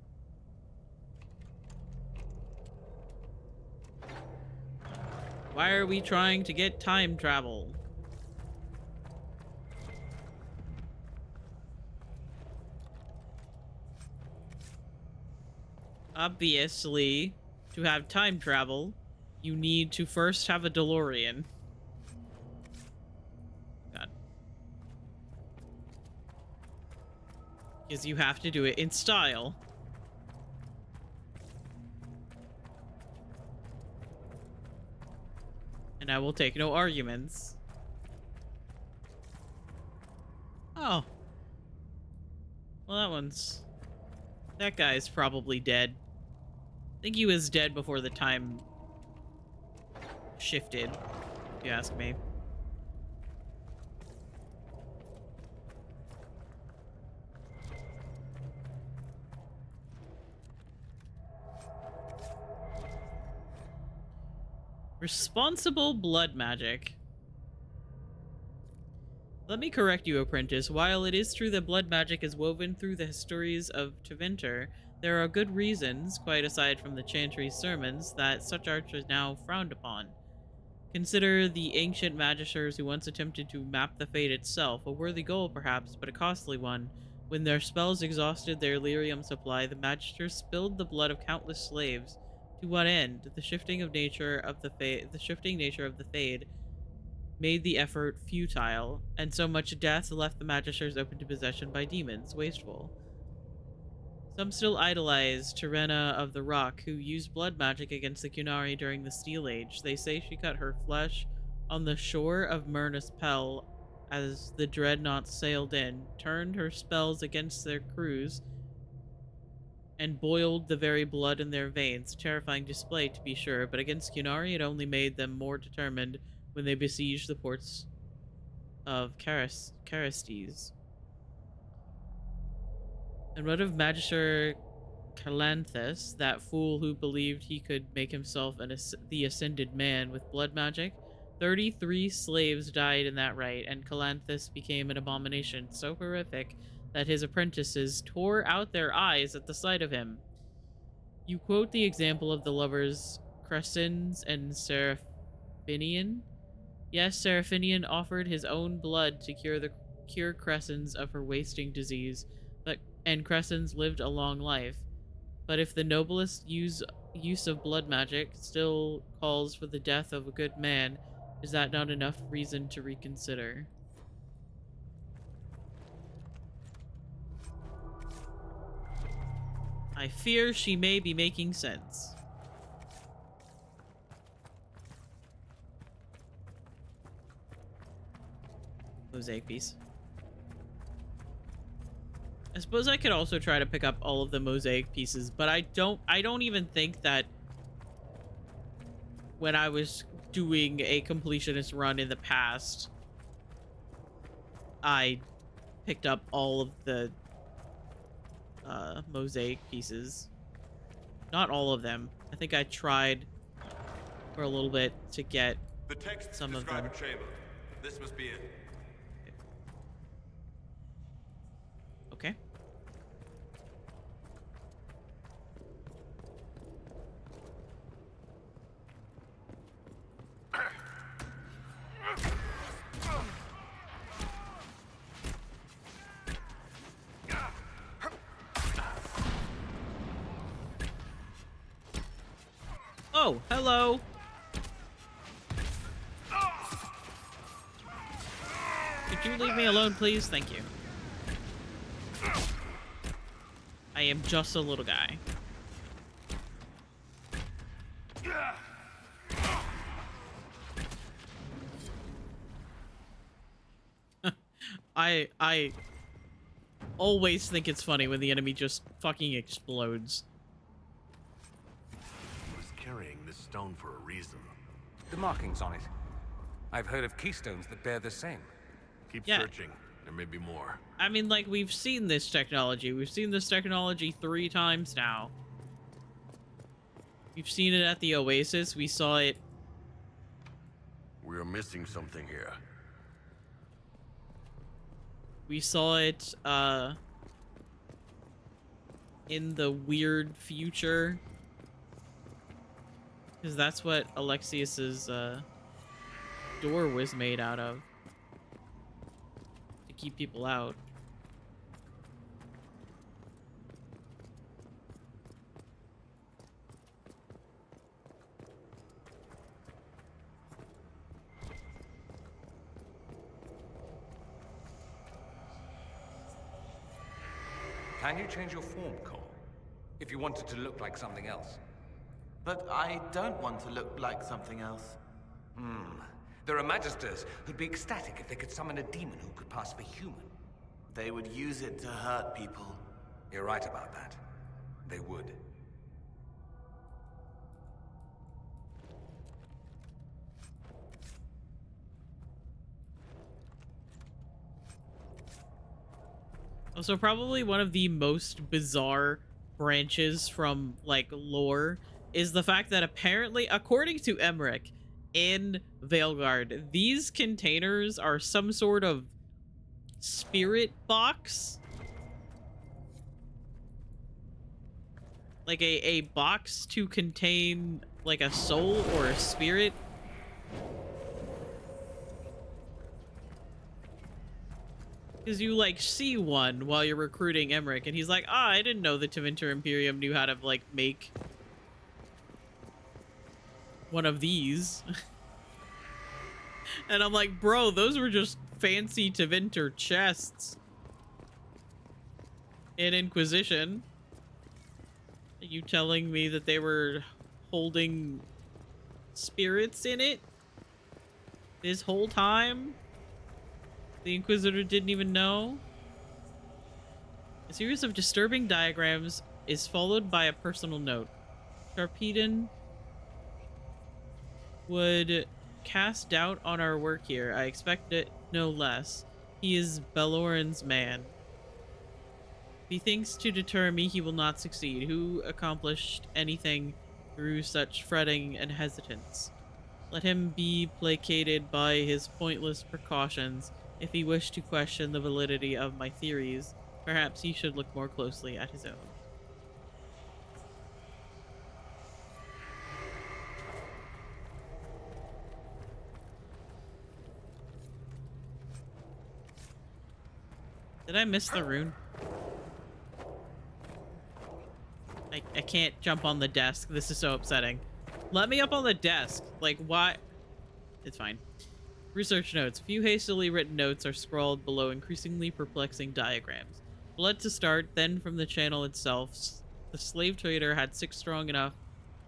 Why are we trying to get time travel? Obviously, to have time travel, you need to first have a DeLorean. God. Because you have to do it in style. And I will take no arguments. Oh. Well, that guy's probably dead. I think he was dead before the time shifted, if you ask me. Responsible blood magic. Let me correct you, apprentice. While it is true that blood magic is woven through the histories of Tevinter, there are good reasons, quite aside from the Chantry's sermons, that such arts are now frowned upon. Consider the ancient magisters who once attempted to map the fate itself, a worthy goal perhaps, but a costly one. When their spells exhausted their lyrium supply, the magisters spilled the blood of countless slaves. To what end? The shifting nature of the fade made the effort futile, and so much death left the magisters open to possession by demons, wasteful. Some still idolize Tirena of the Rock, who used blood magic against the Qunari during the Steel Age. They say she cut her flesh on the shore of Myrnus Pell as the dreadnought sailed in, turned her spells against their crews, and boiled the very blood in their veins. A terrifying display, to be sure, but against Qunari it only made them more determined when they besieged the ports of Carestes. And what of Magister Calanthus, that fool who believed he could make himself the Ascended Man with blood magic? 33 slaves died in that rite, and Calanthus became an abomination so horrific that his apprentices tore out their eyes at the sight of him. You quote the example of the lovers Crescens and Seraphinian? Yes, Seraphinian offered his own blood to cure Crescens of her wasting disease, and Crescens lived a long life. But if the noblest use of blood magic still calls for the death of a good man, is that not enough reason to reconsider? I fear she may be making sense. Mosaic piece. I suppose I could also try to pick up all of the mosaic pieces, but I don't even think that when I was doing a completionist run in the past, I picked up all of the mosaic pieces. Not all of them. I think I tried for a little bit to get The text some of describe them. a chamber. This must be it. Oh, hello. Could you leave me alone, please? Thank you. I am just a little guy. I always think it's funny when the enemy just fucking explodes. He was carrying this stone for a reason. The markings on it. I've heard of keystones that bear the same. Keep searching. There may be more. I mean, like, we've seen this technology. We've seen this technology 3 times now. We've seen it at the Oasis. We saw it. We are missing something here. We saw it, in the weird future. Because that's what Alexius's, door was made out of. To keep people out. Can you change your form, Cole? If you wanted to look like something else. But I don't want to look like something else. There are magisters who'd be ecstatic if they could summon a demon who could pass for human. They would use it to hurt people. You're right about that. They would. Also, probably one of the most bizarre branches from, like, lore is the fact that apparently, according to Emmerich, in Veilguard, these containers are some sort of spirit box. Like a box to contain, like, a soul or a spirit. Because you, like, see one while you're recruiting Emmerich, and he's like, I didn't know the Tevinter Imperium knew how to, like, make one of these. And I'm like, bro, those were just fancy Tevinter chests in Inquisition. Are you telling me that they were holding spirits in it this whole time? The Inquisitor didn't even know? A series of disturbing diagrams is followed by a personal note. Sharpeton would cast doubt on our work here. I expect it no less. He is Beloran's man. If he thinks to deter me, he will not succeed. Who accomplished anything through such fretting and hesitance? Let him be placated by his pointless precautions. If he wished to question the validity of my theories, perhaps he should look more closely at his own. Did I miss the rune? I can't jump on the desk. This is so upsetting. Let me up on the desk. Like, why? It's fine. Research notes. A few hastily written notes are scrawled below increasingly perplexing diagrams. Blood to start, then from the channel itself. The slave trader had 6 strong enough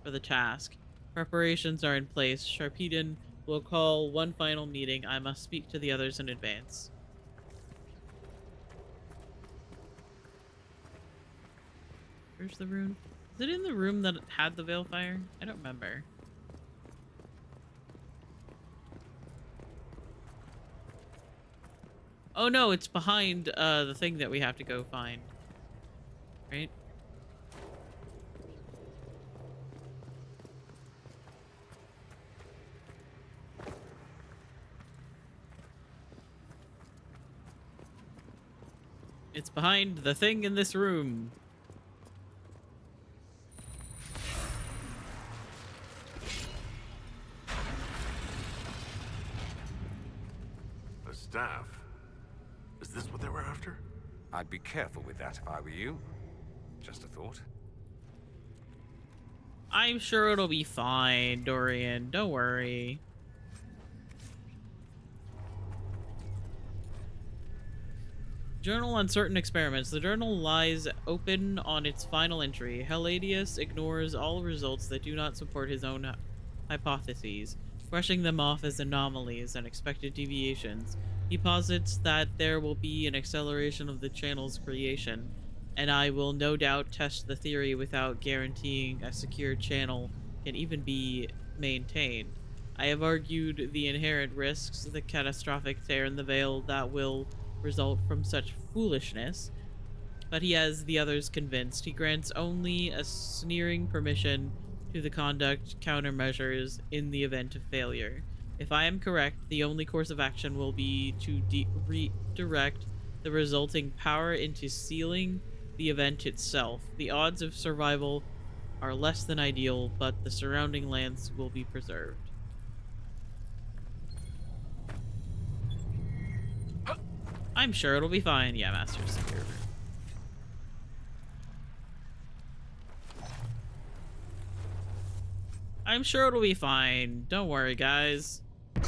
for the task. Preparations are in place. Sharpeton will call one final meeting. I must speak to the others in advance. Where's the rune? Is it in the room that had the Veilfire? I don't remember. Oh no, it's behind the thing that we have to go find. Right? It's behind the thing in this room. A staff? Is this what they were after? I'd be careful with that if I were you. Just a thought. I'm sure it'll be fine, Dorian. Don't worry. Journal on certain experiments. The journal lies open on its final entry. Helladius ignores all results that do not support his own hypotheses, brushing them off as anomalies and expected deviations. He posits that there will be an acceleration of the channel's creation, and I will no doubt test the theory without guaranteeing a secure channel can even be maintained. I have argued the inherent risks, the catastrophic tear in the veil that will result from such foolishness, but he has the others convinced. He grants only a sneering permission to the conduct countermeasures in the event of failure. If I am correct, the only course of action will be to redirect the resulting power into sealing the event itself. The odds of survival are less than ideal, but the surrounding lands will be preserved. I'm sure it'll be fine. Yeah, Master Secure. I'm sure it'll be fine. Don't worry, guys.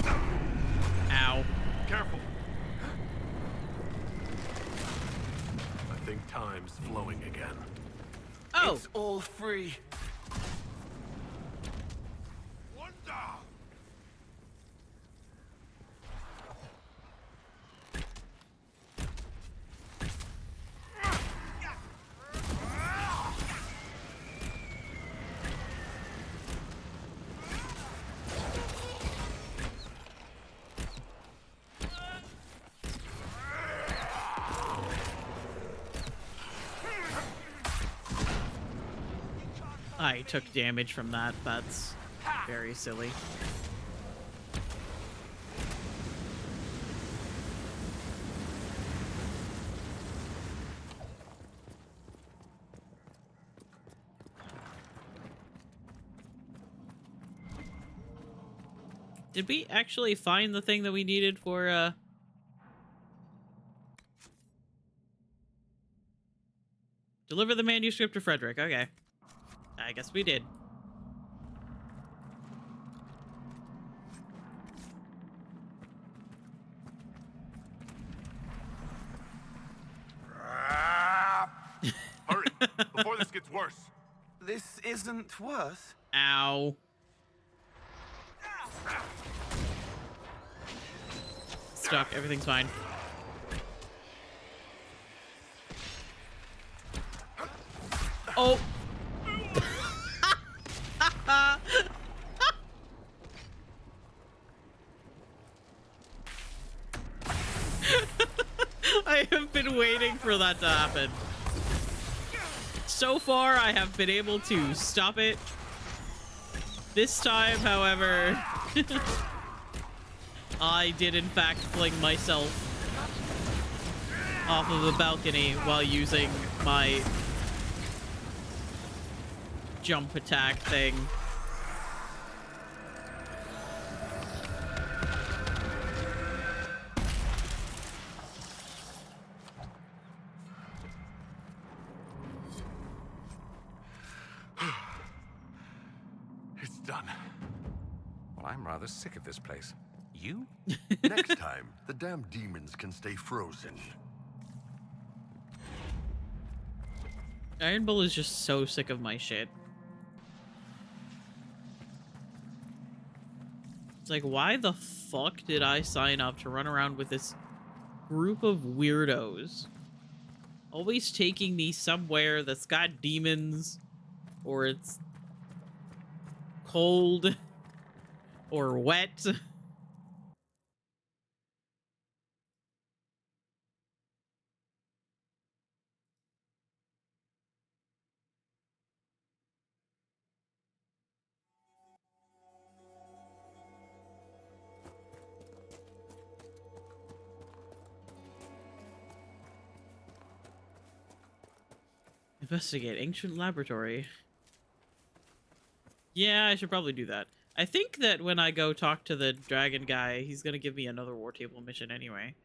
Ow. Careful. I think time's flowing again. Oh! It's all free. One down. I took damage from that. That's very silly. Did we actually find the thing that we needed for, deliver the manuscript to Frederick? Okay. I guess we did. Hurry, before this gets worse. This isn't worse. Ow. Stuck. Everything's fine. Oh. I have been waiting for that to happen. So far, I have been able to stop it. This time, however, I did in fact fling myself off of the balcony while using my jump attack thing. It's done. Well, I'm rather sick of this place. You? Next time, the damn demons can stay frozen. Iron Bull is just so sick of my shit. It's like, why the fuck did I sign up to run around with this group of weirdos? Always taking me somewhere that's got demons, or it's cold, or wet. Investigate ancient laboratory. Yeah, I should probably do that. I think that when I go talk to the dragon guy, he's gonna give me another war table mission anyway.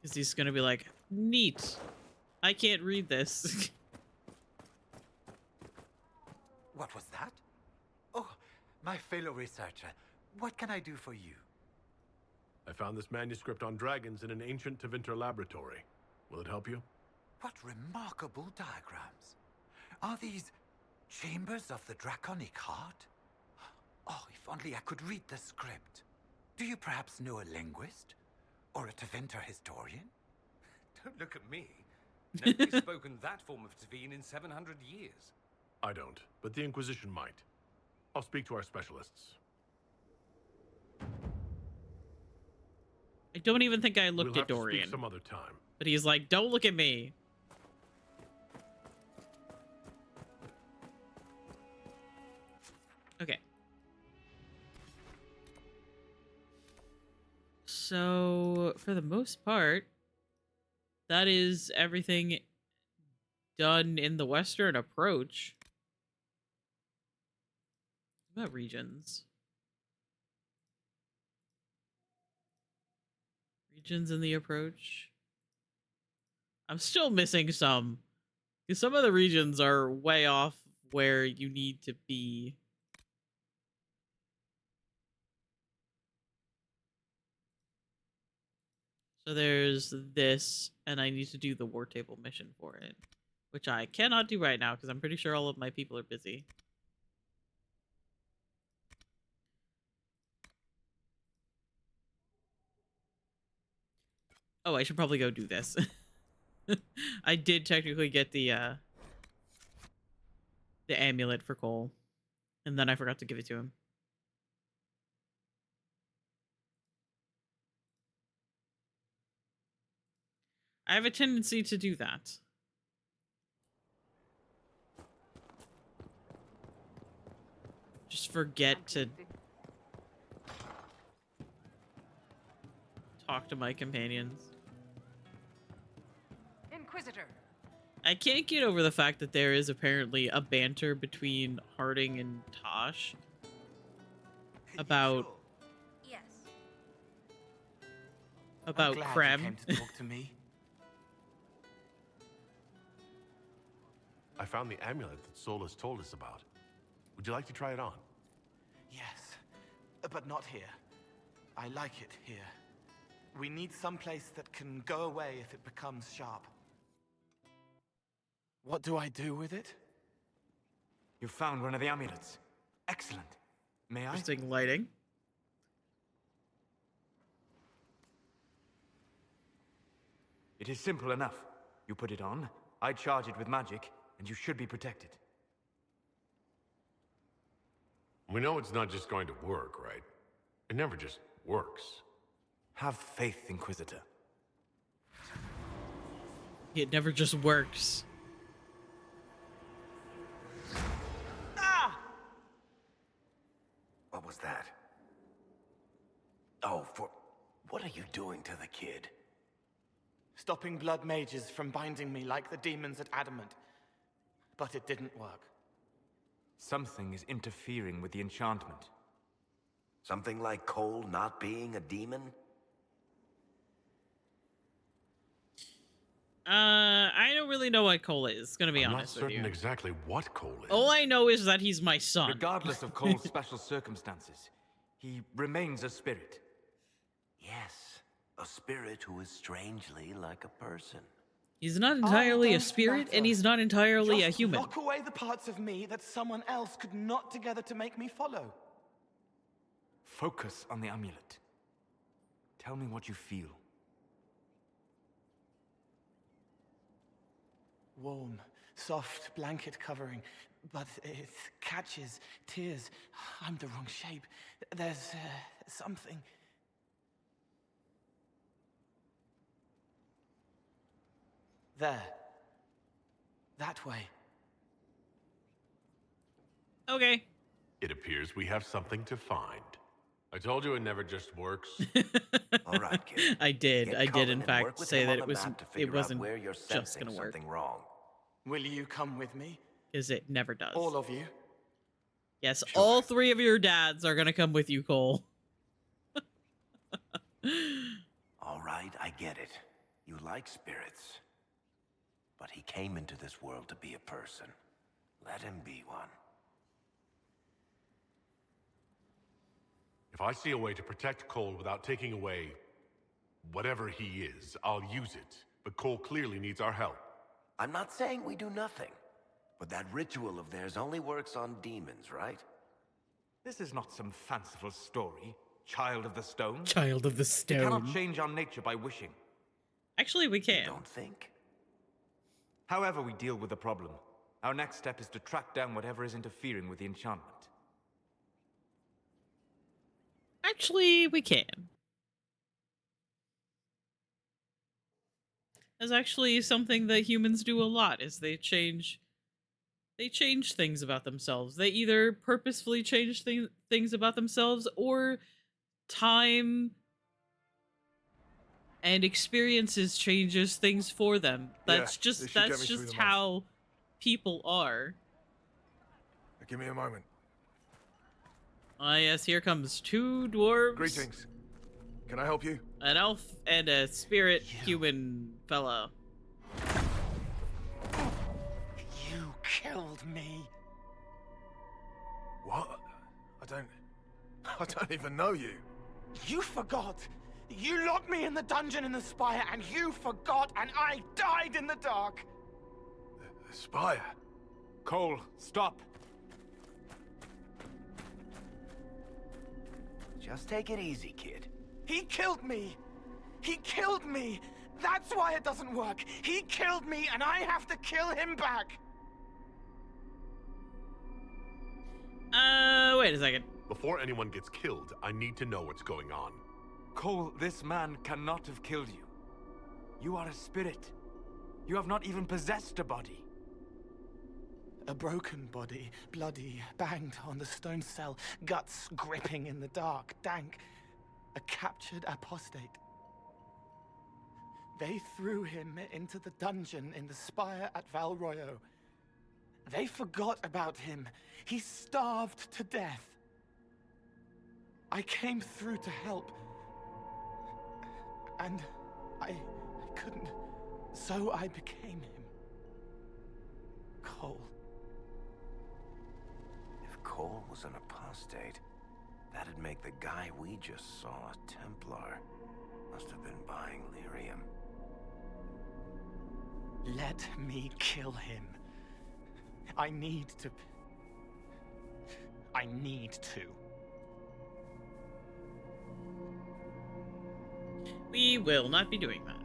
Because he's gonna be like, neat. I can't read this. What was that? Oh, my fellow researcher. What can I do for you? I found this manuscript on dragons in an ancient Tevinter laboratory. Will it help you? What remarkable diagrams. Are these chambers of the draconic heart? Oh, if only I could read the script. Do you perhaps know a linguist? Or a Tevinter historian? Don't look at me. Nobody's spoken that form of Tevene in 700 years. I don't, but the Inquisition might. I'll speak to our specialists. I don't even think I looked We'll at have to Dorian. speak some other time. But he's like, don't look at me. Okay. So, for the most part, that is everything done in the Western approach. What about regions? Regions in the approach? I'm still missing some. Because some of the regions are way off where you need to be. So there's this, and I need to do the war table mission for it. Which I cannot do right now, because I'm pretty sure all of my people are busy. Oh, I should probably go do this. I did technically get the amulet for Cole. And then I forgot to give it to him. I have a tendency to do that. Just forget to talk to my companions. Inquisitor. I can't get over the fact that there is apparently a banter between Harding and Tosh about Yes. about I'm glad Krem. you came to talk to me. I found the amulet that Solus told us about. Would you like to try it on? Yes, but not here. I like it here. We need some place that can go away if it becomes sharp. What do I do with it? You found one of the amulets. Excellent. May I? Interesting lighting. It is simple enough. You put it on, I charge it with magic, and you should be protected. We know it's not just going to work, right? It never just works. Have faith, Inquisitor. It never just works. What was that? Oh, what are you doing to the kid? Stopping blood mages from binding me like the demons at Adamant. But it didn't work. Something is interfering with the enchantment. Something like Cole not being a demon? I don't really know what Cole is, gonna be honest with you. I'm not certain exactly what Cole is. All I know is that he's my son. Regardless of Cole's special circumstances, he remains a spirit. Yes, a spirit who is strangely like a person. He's not entirely a don't spirit, matter. and he's not entirely a Just human. lock away the parts of me that someone else could knot together to make me follow. Focus on the amulet. Tell me what you feel. Warm, soft blanket covering, but it catches tears. I'm the wrong shape. There's something. There. That way. Okay. It appears we have something to find. I told you it never just works. All right, kid. I did Get in Cullen and fact work with say him that on it the was map to it figure out wasn't where you're just sensing gonna work. something wrong. Will you come with me? Because it never does. All of you? Yes, all three of your dads are gonna come with you, Cole. All right, I get it. You like spirits. But he came into this world to be a person. Let him be one. If I see a way to protect Cole without taking away whatever he is, I'll use it. But Cole clearly needs our help. I'm not saying we do nothing. But that ritual of theirs only works on demons, right? This is not some fanciful story. Child of the Stone. Child of the We cannot Stone. change our nature by wishing. Actually, we can. Don't think. However we deal with the problem, our next step is to track down whatever is interfering with the enchantment. Actually, we can. That's actually something that humans do a lot, is they change things about themselves. They either purposefully change things about themselves, or time and experiences changes things for them. That's just how people are. Give me a moment. Ah, yes, here comes two dwarves. Greetings. Can I help you? An elf and a spirit human fellow. You killed me. What? I don't even know you. You forgot. You locked me in the dungeon in the spire, and you forgot, and I died in the dark. The spire? Cole, stop. Just take it easy, kid. He killed me. He killed me. That's why it doesn't work. He killed me, and I have to kill him back. Wait a second. Before anyone gets killed, I need to know what's going on. Cole, this man cannot have killed you. You are a spirit. You have not even possessed a body. A broken body, bloody, banged on the stone cell, guts gripping in the dark, dank. A captured apostate. They threw him into the dungeon in the spire at Val Royo. They forgot about him. He starved to death. I came through to help. And I couldn't. So I became him. Cole. If Cole was an apostate, that'd make the guy we just saw a Templar. Must have been buying lyrium. Let me kill him. I need to. We will not be doing that.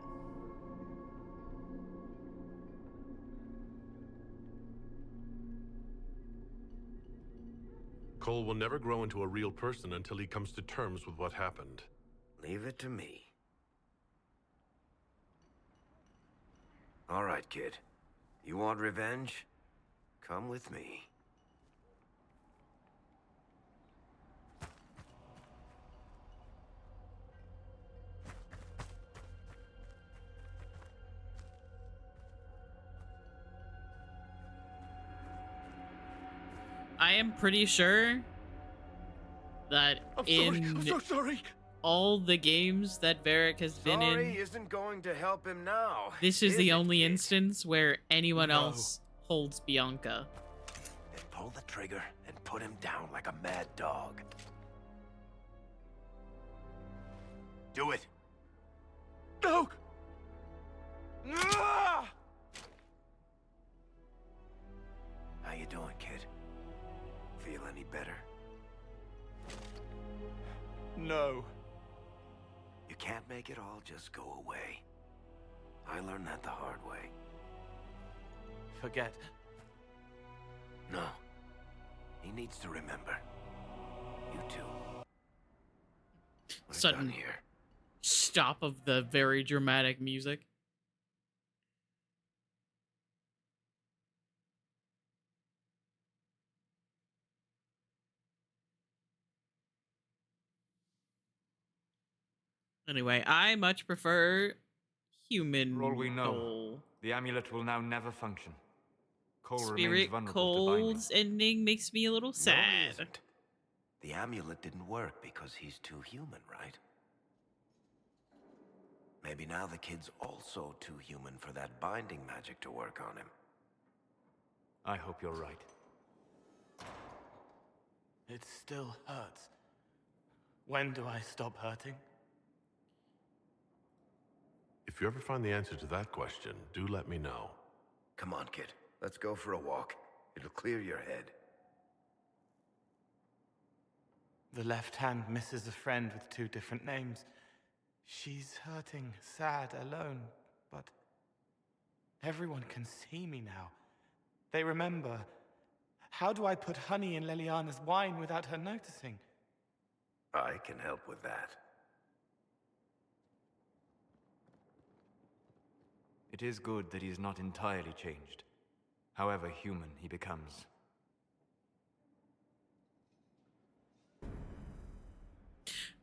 Cole will never grow into a real person until he comes to terms with what happened. Leave it to me. All right, kid. You want revenge? Come with me. I am pretty sure that I'm so sorry. all the games that Varric has been in, isn't going to help him now. this is the only instance where anyone else holds Bianca. Then pull the trigger and put him down like a mad dog. Do it. No! How you doing, kid? Feel any better? No. You can't make it all just go away. I learned that the hard way. Forget. No. He needs to remember. You too. We're Sudden done here. stop of the very dramatic music. Anyway, I much prefer human For all we know, Cole. the amulet will now never function. Cole remains Spirit vulnerable to binding. Cole's ending makes me a little sad. isn't. The amulet didn't work because he's too human, right? Maybe now the kid's also too human for that binding magic to work on him. I hope you're right. It still hurts. When do I stop hurting? If you ever find the answer to that question, do let me know. Come on, kid. Let's go for a walk. It'll clear your head. The left hand misses a friend with 2 different names. She's hurting, sad, alone, but everyone can see me now. They remember. How do I put honey in Leliana's wine without her noticing? I can help with that. It is good that he is not entirely changed, however human he becomes.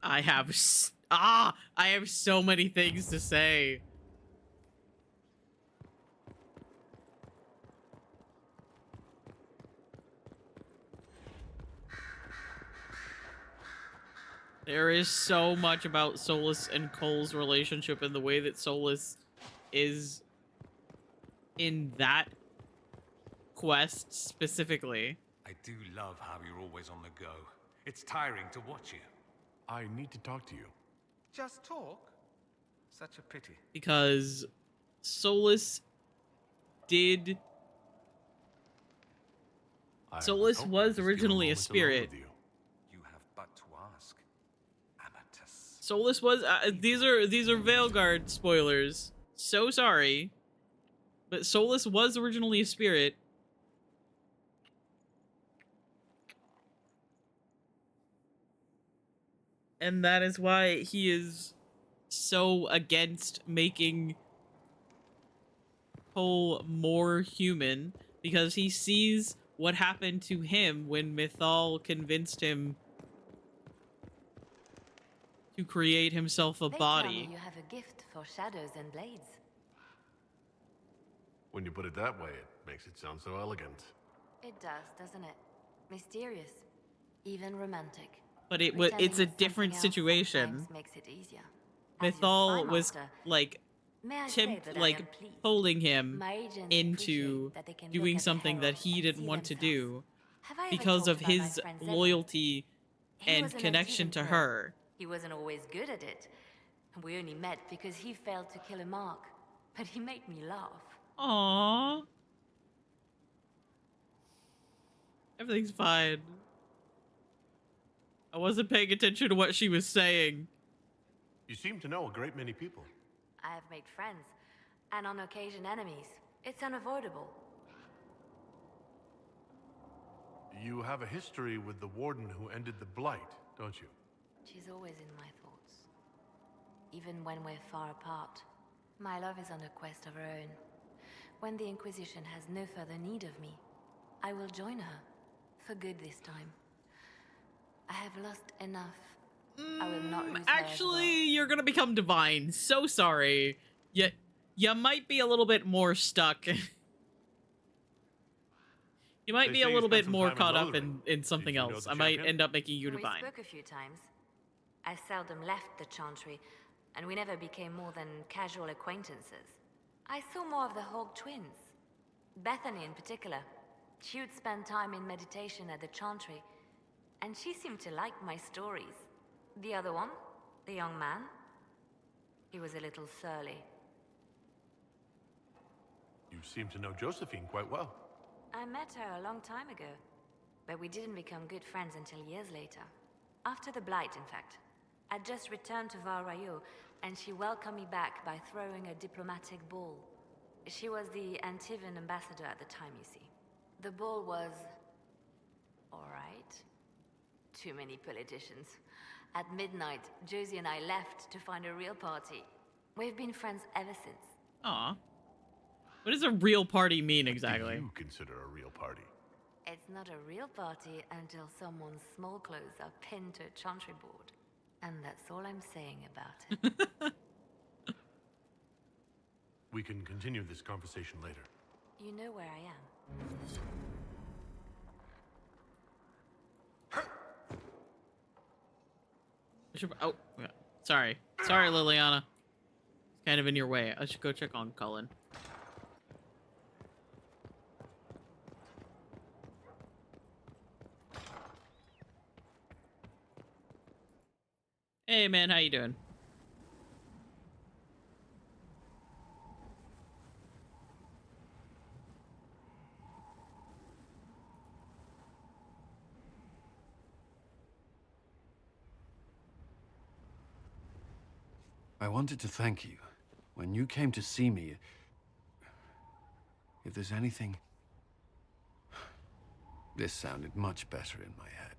I have so many things to say. There is so much about Solus and Cole's relationship and the way that Solus is in that quest specifically. I do love how you're always on the go. It's tiring to watch you. I need to talk to you. Just talk? Such a pity. Because Solus did... Solus was originally a spirit. You have but to ask. Amatus. Solus was... these are Veilguard spoilers. So sorry. But Solus was originally a spirit. And that is why he is so against making Cole more human, because he sees what happened to him when Mythal convinced him to create himself a They body. tell me you have a gift for shadows and blades. When you put it that way, it makes it sound so elegant. It does, doesn't it? Mysterious, even romantic. But it's a Pretending it's something different else situation. sometimes makes it easier. As your Mythal spy was master, like may I say that I am pleased. pulling him My agents into appreciate that they can doing look at the something that herald he and didn't see want to themselves. do Have I ever because talked of about my his friend Zeno? loyalty He and was an connection Antivan to pro. her. He wasn't always good at it. We only met because he failed to kill a mark. But he made me laugh. Aww. Everything's fine. I wasn't paying attention to what she was saying. You seem to know a great many people. I have made friends, and on occasion enemies. It's unavoidable. You have a history with the warden who ended the Blight, don't you? She's always in my thoughts. Even when we're far apart. My love is on a quest of her own. When the Inquisition has no further need of me, I will join her. For good this time. I have lost enough. I will not lose her as Actually, well. you're gonna become divine. So sorry. You might be a little bit more stuck. You might They be say a you little spent bit some more time in caught up Lothering. in something Did you know else. the I might champion? end up making you We divine. spoke a few times. I seldom left the Chantry, and we never became more than casual acquaintances. I saw more of the Hog twins. Bethany in particular. She would spend time in meditation at the Chantry, and she seemed to like my stories. The other one, the young man, he was a little surly. You seem to know Josephine quite well. I met her a long time ago, but we didn't become good friends until years later. After the Blight, in fact. I'd just returned to Val Rayo, and she welcomed me back by throwing a diplomatic ball. She was the Antivan ambassador at the time, you see. The ball was... alright. Too many politicians. At midnight, Josie and I left to find a real party. We've been friends ever since. Aw. What does a real party mean What exactly? do you consider a real party? It's not a real party until someone's small clothes are pinned to a chantry board. And that's all I'm saying about it. We can continue this conversation later. You know where I am. Oh, yeah. Sorry. Sorry, Liliana. kind of in your way. I should go check on Cullen. Hey man, how you doing? I wanted to thank you. When you came to see me, if there's anything... This sounded much better in my head.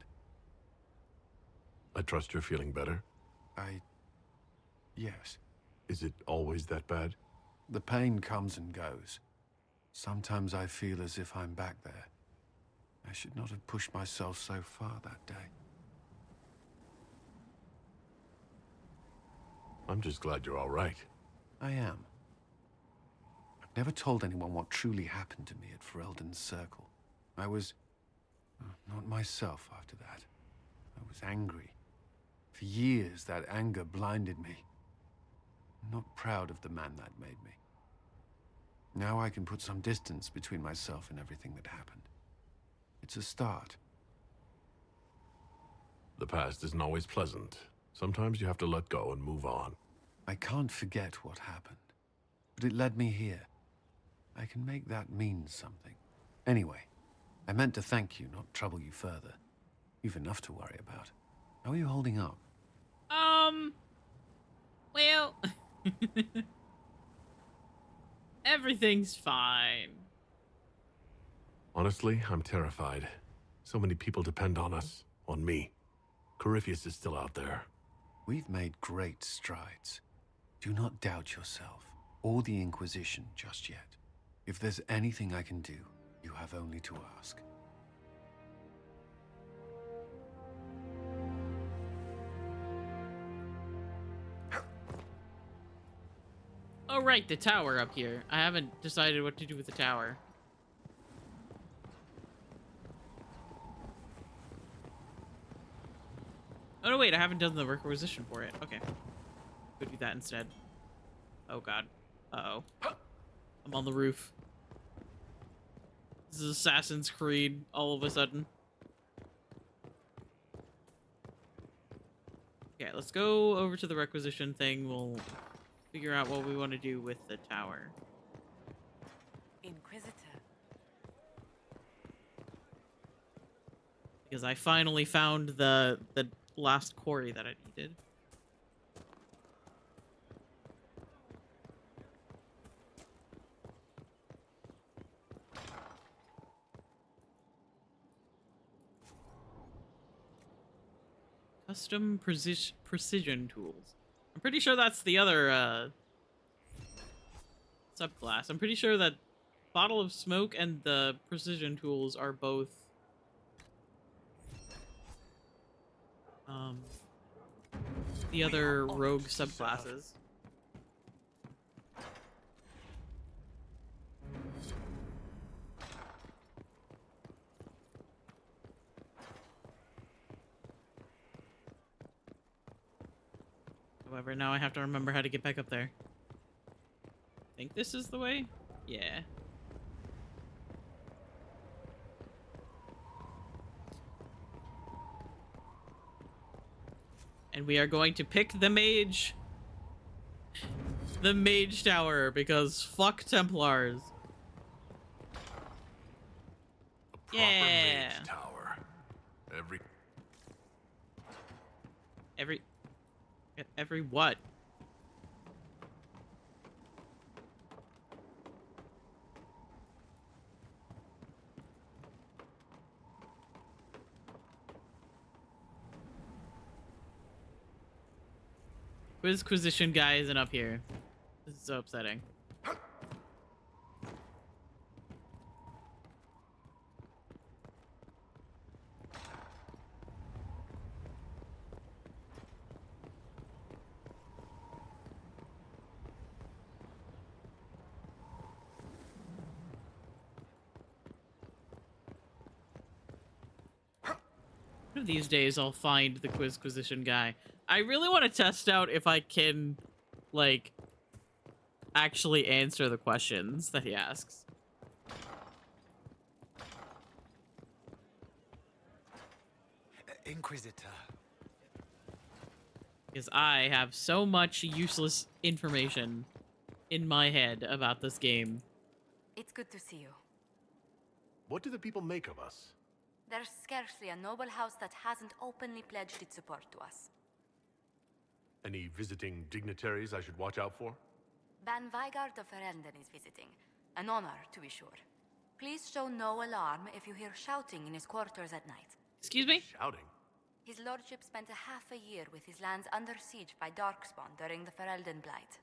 I trust you're feeling better. Yes. Is it always that bad? The pain comes and goes. Sometimes I feel as if I'm back there. I should not have pushed myself so far that day. I'm just glad you're all right. I am. I've never told anyone what truly happened to me at Ferelden's Circle. I was... not myself after that. I was angry. For years, that anger blinded me. I'm not proud of the man that made me. Now I can put some distance between myself and everything that happened. It's a start. The past isn't always pleasant. Sometimes you have to let go and move on. I can't forget what happened, but it led me here. I can make that mean something. Anyway, I meant to thank you, not trouble you further. You've enough to worry about. How are you holding up? Well... Everything's fine. Honestly, I'm terrified. So many people depend on us, on me. Corypheus is still out there. We've made great strides. Do not doubt yourself, or the Inquisition just yet. If there's anything I can do, you have only to ask. Oh, right, the tower up here. I haven't decided what to do with the tower. Oh, no, wait, I haven't done the requisition for it. Okay. Go do that instead. Oh, God. Uh-oh. I'm on the roof. This is Assassin's Creed all of a sudden. Okay, let's go over to the requisition thing. We'll figure out what we want to do with the tower. Inquisitor. Because I finally found the last quarry that I needed. Custom precision tools. I'm pretty sure that's the other subclass. I'm pretty sure that Bottle of Smoke and the precision tools are both the other rogue subclasses. However, now I have to remember how to get back up there. I think this is the way? Yeah. And we are going to pick the mage. The mage tower, because fuck Templars. A proper mage tower. Every what? Quizquisition guy isn't up here. This is so upsetting. One of these days I'll find the Quizquisition guy. I really want to test out if I can, like, actually answer the questions that he asks. Inquisitor. Because I have so much useless information in my head about this game. It's good to see you. What do the people make of us? There's scarcely a noble house that hasn't openly pledged its support to us. Any visiting dignitaries I should watch out for? Ban Vigard of Ferelden is visiting. An honor, to be sure. Please show no alarm if you hear shouting in his quarters at night. Excuse me? Shouting? His lordship spent a half a year with his lands under siege by Darkspawn during the Ferelden Blight.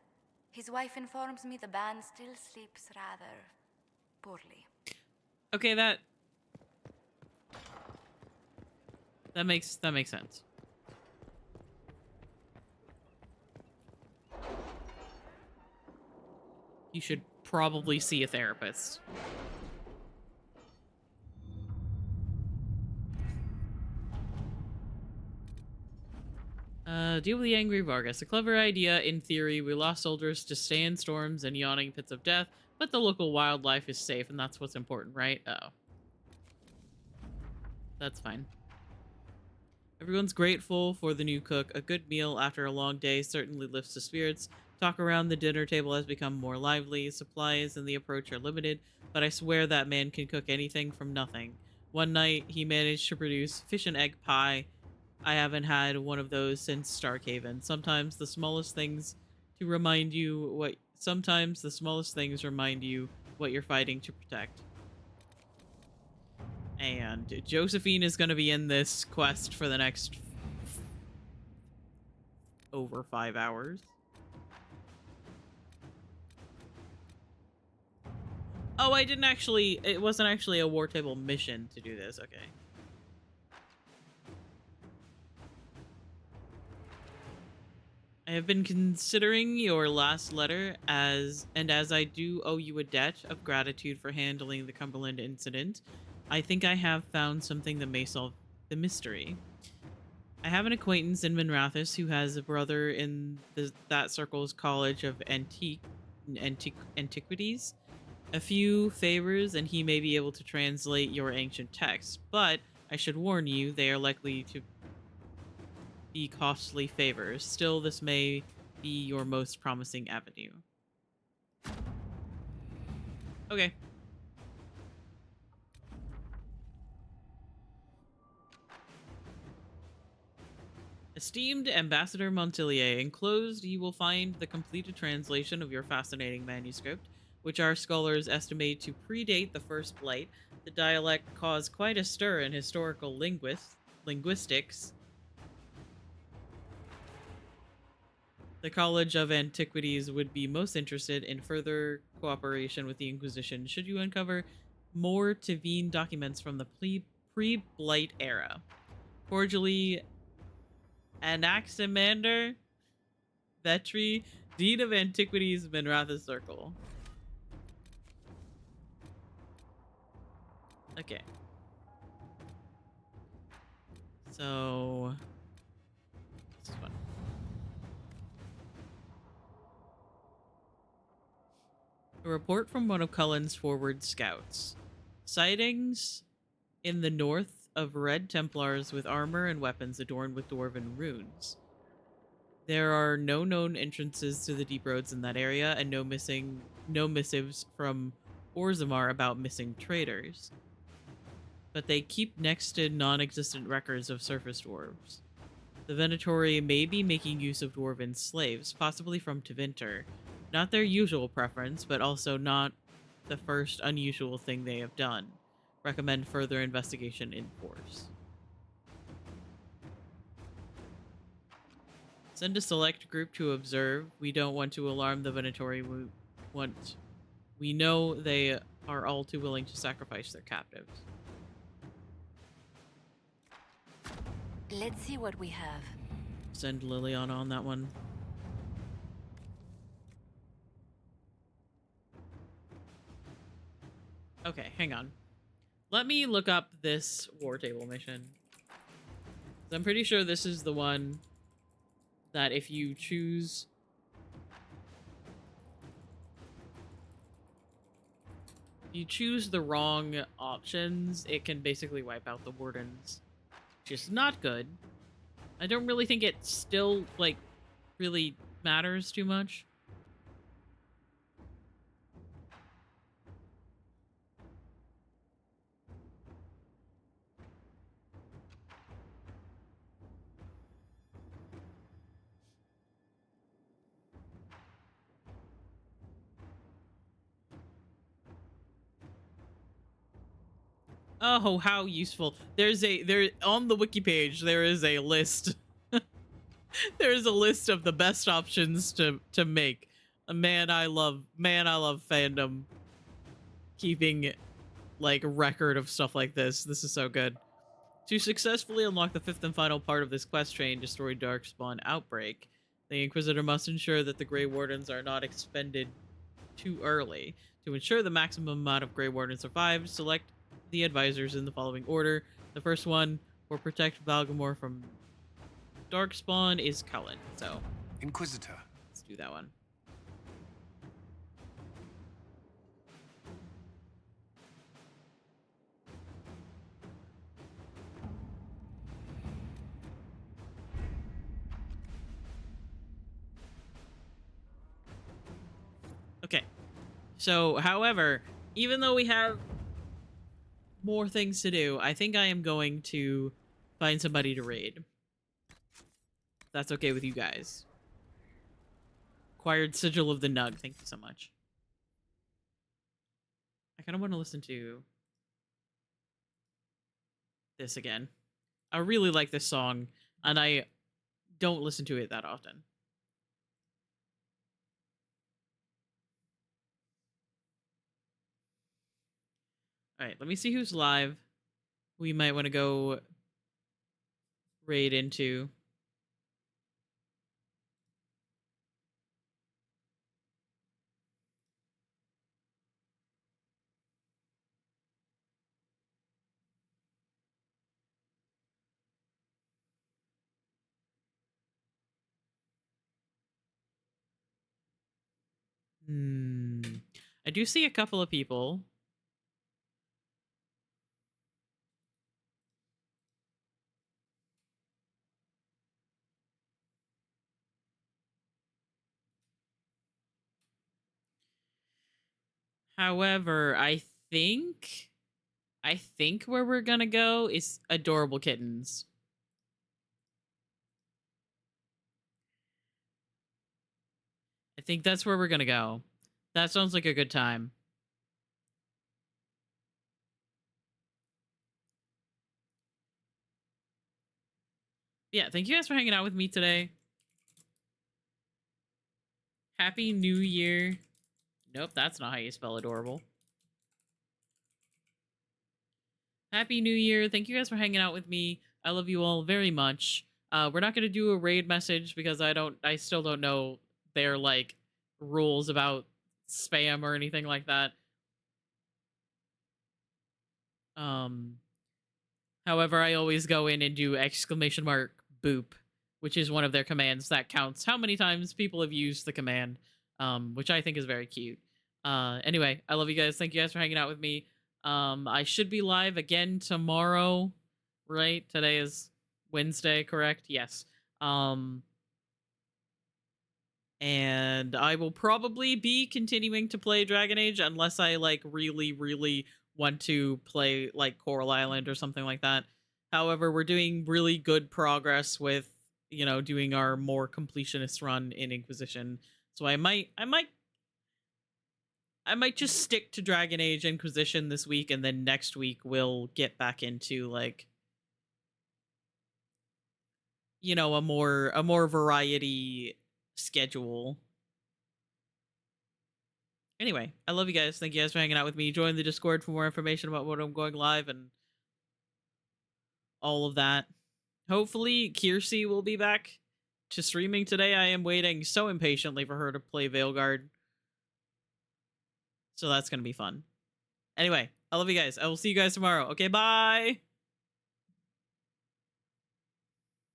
His wife informs me the ban still sleeps rather poorly. Okay, that makes sense. You should probably see a therapist. Deal with the angry Vargas. A clever idea in theory. We lost soldiers to sandstorms and yawning pits of death, but the local wildlife is safe, and that's what's important, right? Uh-oh. That's fine. Everyone's grateful for the new cook. A good meal after a long day certainly lifts the spirits. Talk around the dinner table has become more lively. Supplies and the approach are limited, but I swear that man can cook anything from nothing. One night, he managed to produce fish and egg pie. I haven't had one of those since Starkhaven. Sometimes the smallest things remind you what you're fighting to protect. And Josephine is going to be in this quest for the next over 5 hours. Oh, it wasn't actually a war table mission to do this. Okay. I have been considering your last letter as I do owe you a debt of gratitude for handling the Cumberland incident. I think I have found something that may solve the mystery. I have an acquaintance in Minrathous who has a brother in that circle's College of Antiquities. A few favors and he may be able to translate your ancient texts, but I should warn you, they are likely to be costly favors. Still, this may be your most promising avenue. Okay. Esteemed Ambassador Montilier, enclosed you will find the completed translation of your fascinating manuscript, which our scholars estimate to predate the First Blight. The dialect caused quite a stir in historical linguistics. The College of Antiquities would be most interested in further cooperation with the Inquisition should you uncover more Tevene documents from the pre-Blight era. Cordially, Anaximander Vetri, Dean of Antiquities, Minrathous Circle. Okay. So this is one. A report from one of Cullen's forward scouts. Sightings in the north of Red Templars with armor and weapons adorned with dwarven runes. There are no known entrances to the deep roads in that area, and no missives from Orzammar about missing traders. But they keep next to non-existent records of surface dwarves. The Venatori may be making use of dwarven slaves, possibly from Tevinter. Not their usual preference, but also not the first unusual thing they have done. Recommend further investigation in force. Send a select group to observe. We don't want to alarm the Venatori. We know they are all too willing to sacrifice their captives. Let's see what we have. Send Liliana on that one. Okay, hang on. Let me look up this war table mission. I'm pretty sure this is the one that if you choose If you choose the wrong options, it can basically wipe out the wardens, which is not good. I don't really think it still, like, really matters too much. Oh, how useful. There on the wiki page, there is a list. There is a list of the best options to make. Man, I love fandom keeping like record of stuff like this. This is so good. To successfully unlock the fifth and final part of this quest train, destroy Darkspawn Outbreak, the Inquisitor must ensure that the Grey Wardens are not expended too early. To ensure the maximum amount of Grey Wardens survive, select the advisors in the following order. The first one, for protect Valgamore from Darkspawn, is Cullen. So, Inquisitor. let's do that one. Okay. So, however, even though we have more things to do, I think I am going to find somebody to raid. If that's okay with you guys. Acquired Sigil of the Nug. Thank you so much. I kind of want to listen to this again. I really like this song, and I don't listen to it that often. All right, let me see who's live. We might want to go raid into. I do see a couple of people. However, I think where we're gonna go is Adorable Kittens. I think that's where we're gonna go. That sounds like a good time. Yeah, thank you guys for hanging out with me today. Happy New Year. Nope, that's not how you spell adorable. Happy New Year. Thank you guys for hanging out with me. I love you all very much. We're not going to do a raid message because I still don't know their, like, rules about spam or anything like that. However, I always go in and do ! Boop, which is one of their commands that counts how many times people have used the command, which I think is very cute. Anyway, I love you guys. Thank you guys for hanging out with me. I should be live again tomorrow, right? Today is Wednesday, correct? Yes. And I will probably be continuing to play Dragon Age unless I, like, really, really want to play, like, Coral Island or something like that. However, we're doing really good progress with, you know, doing our more completionist run in Inquisition. So I might just stick to Dragon Age Inquisition this week, and then next week we'll get back into, like, you know, a more variety schedule. Anyway, I love you guys. Thank you guys for hanging out with me. Join the Discord for more information about when I'm going live and all of that. Hopefully, Kiersey will be back to streaming today. I am waiting so impatiently for her to play Veilguard. So that's going to be fun. Anyway, I love you guys. I will see you guys tomorrow. Okay, bye!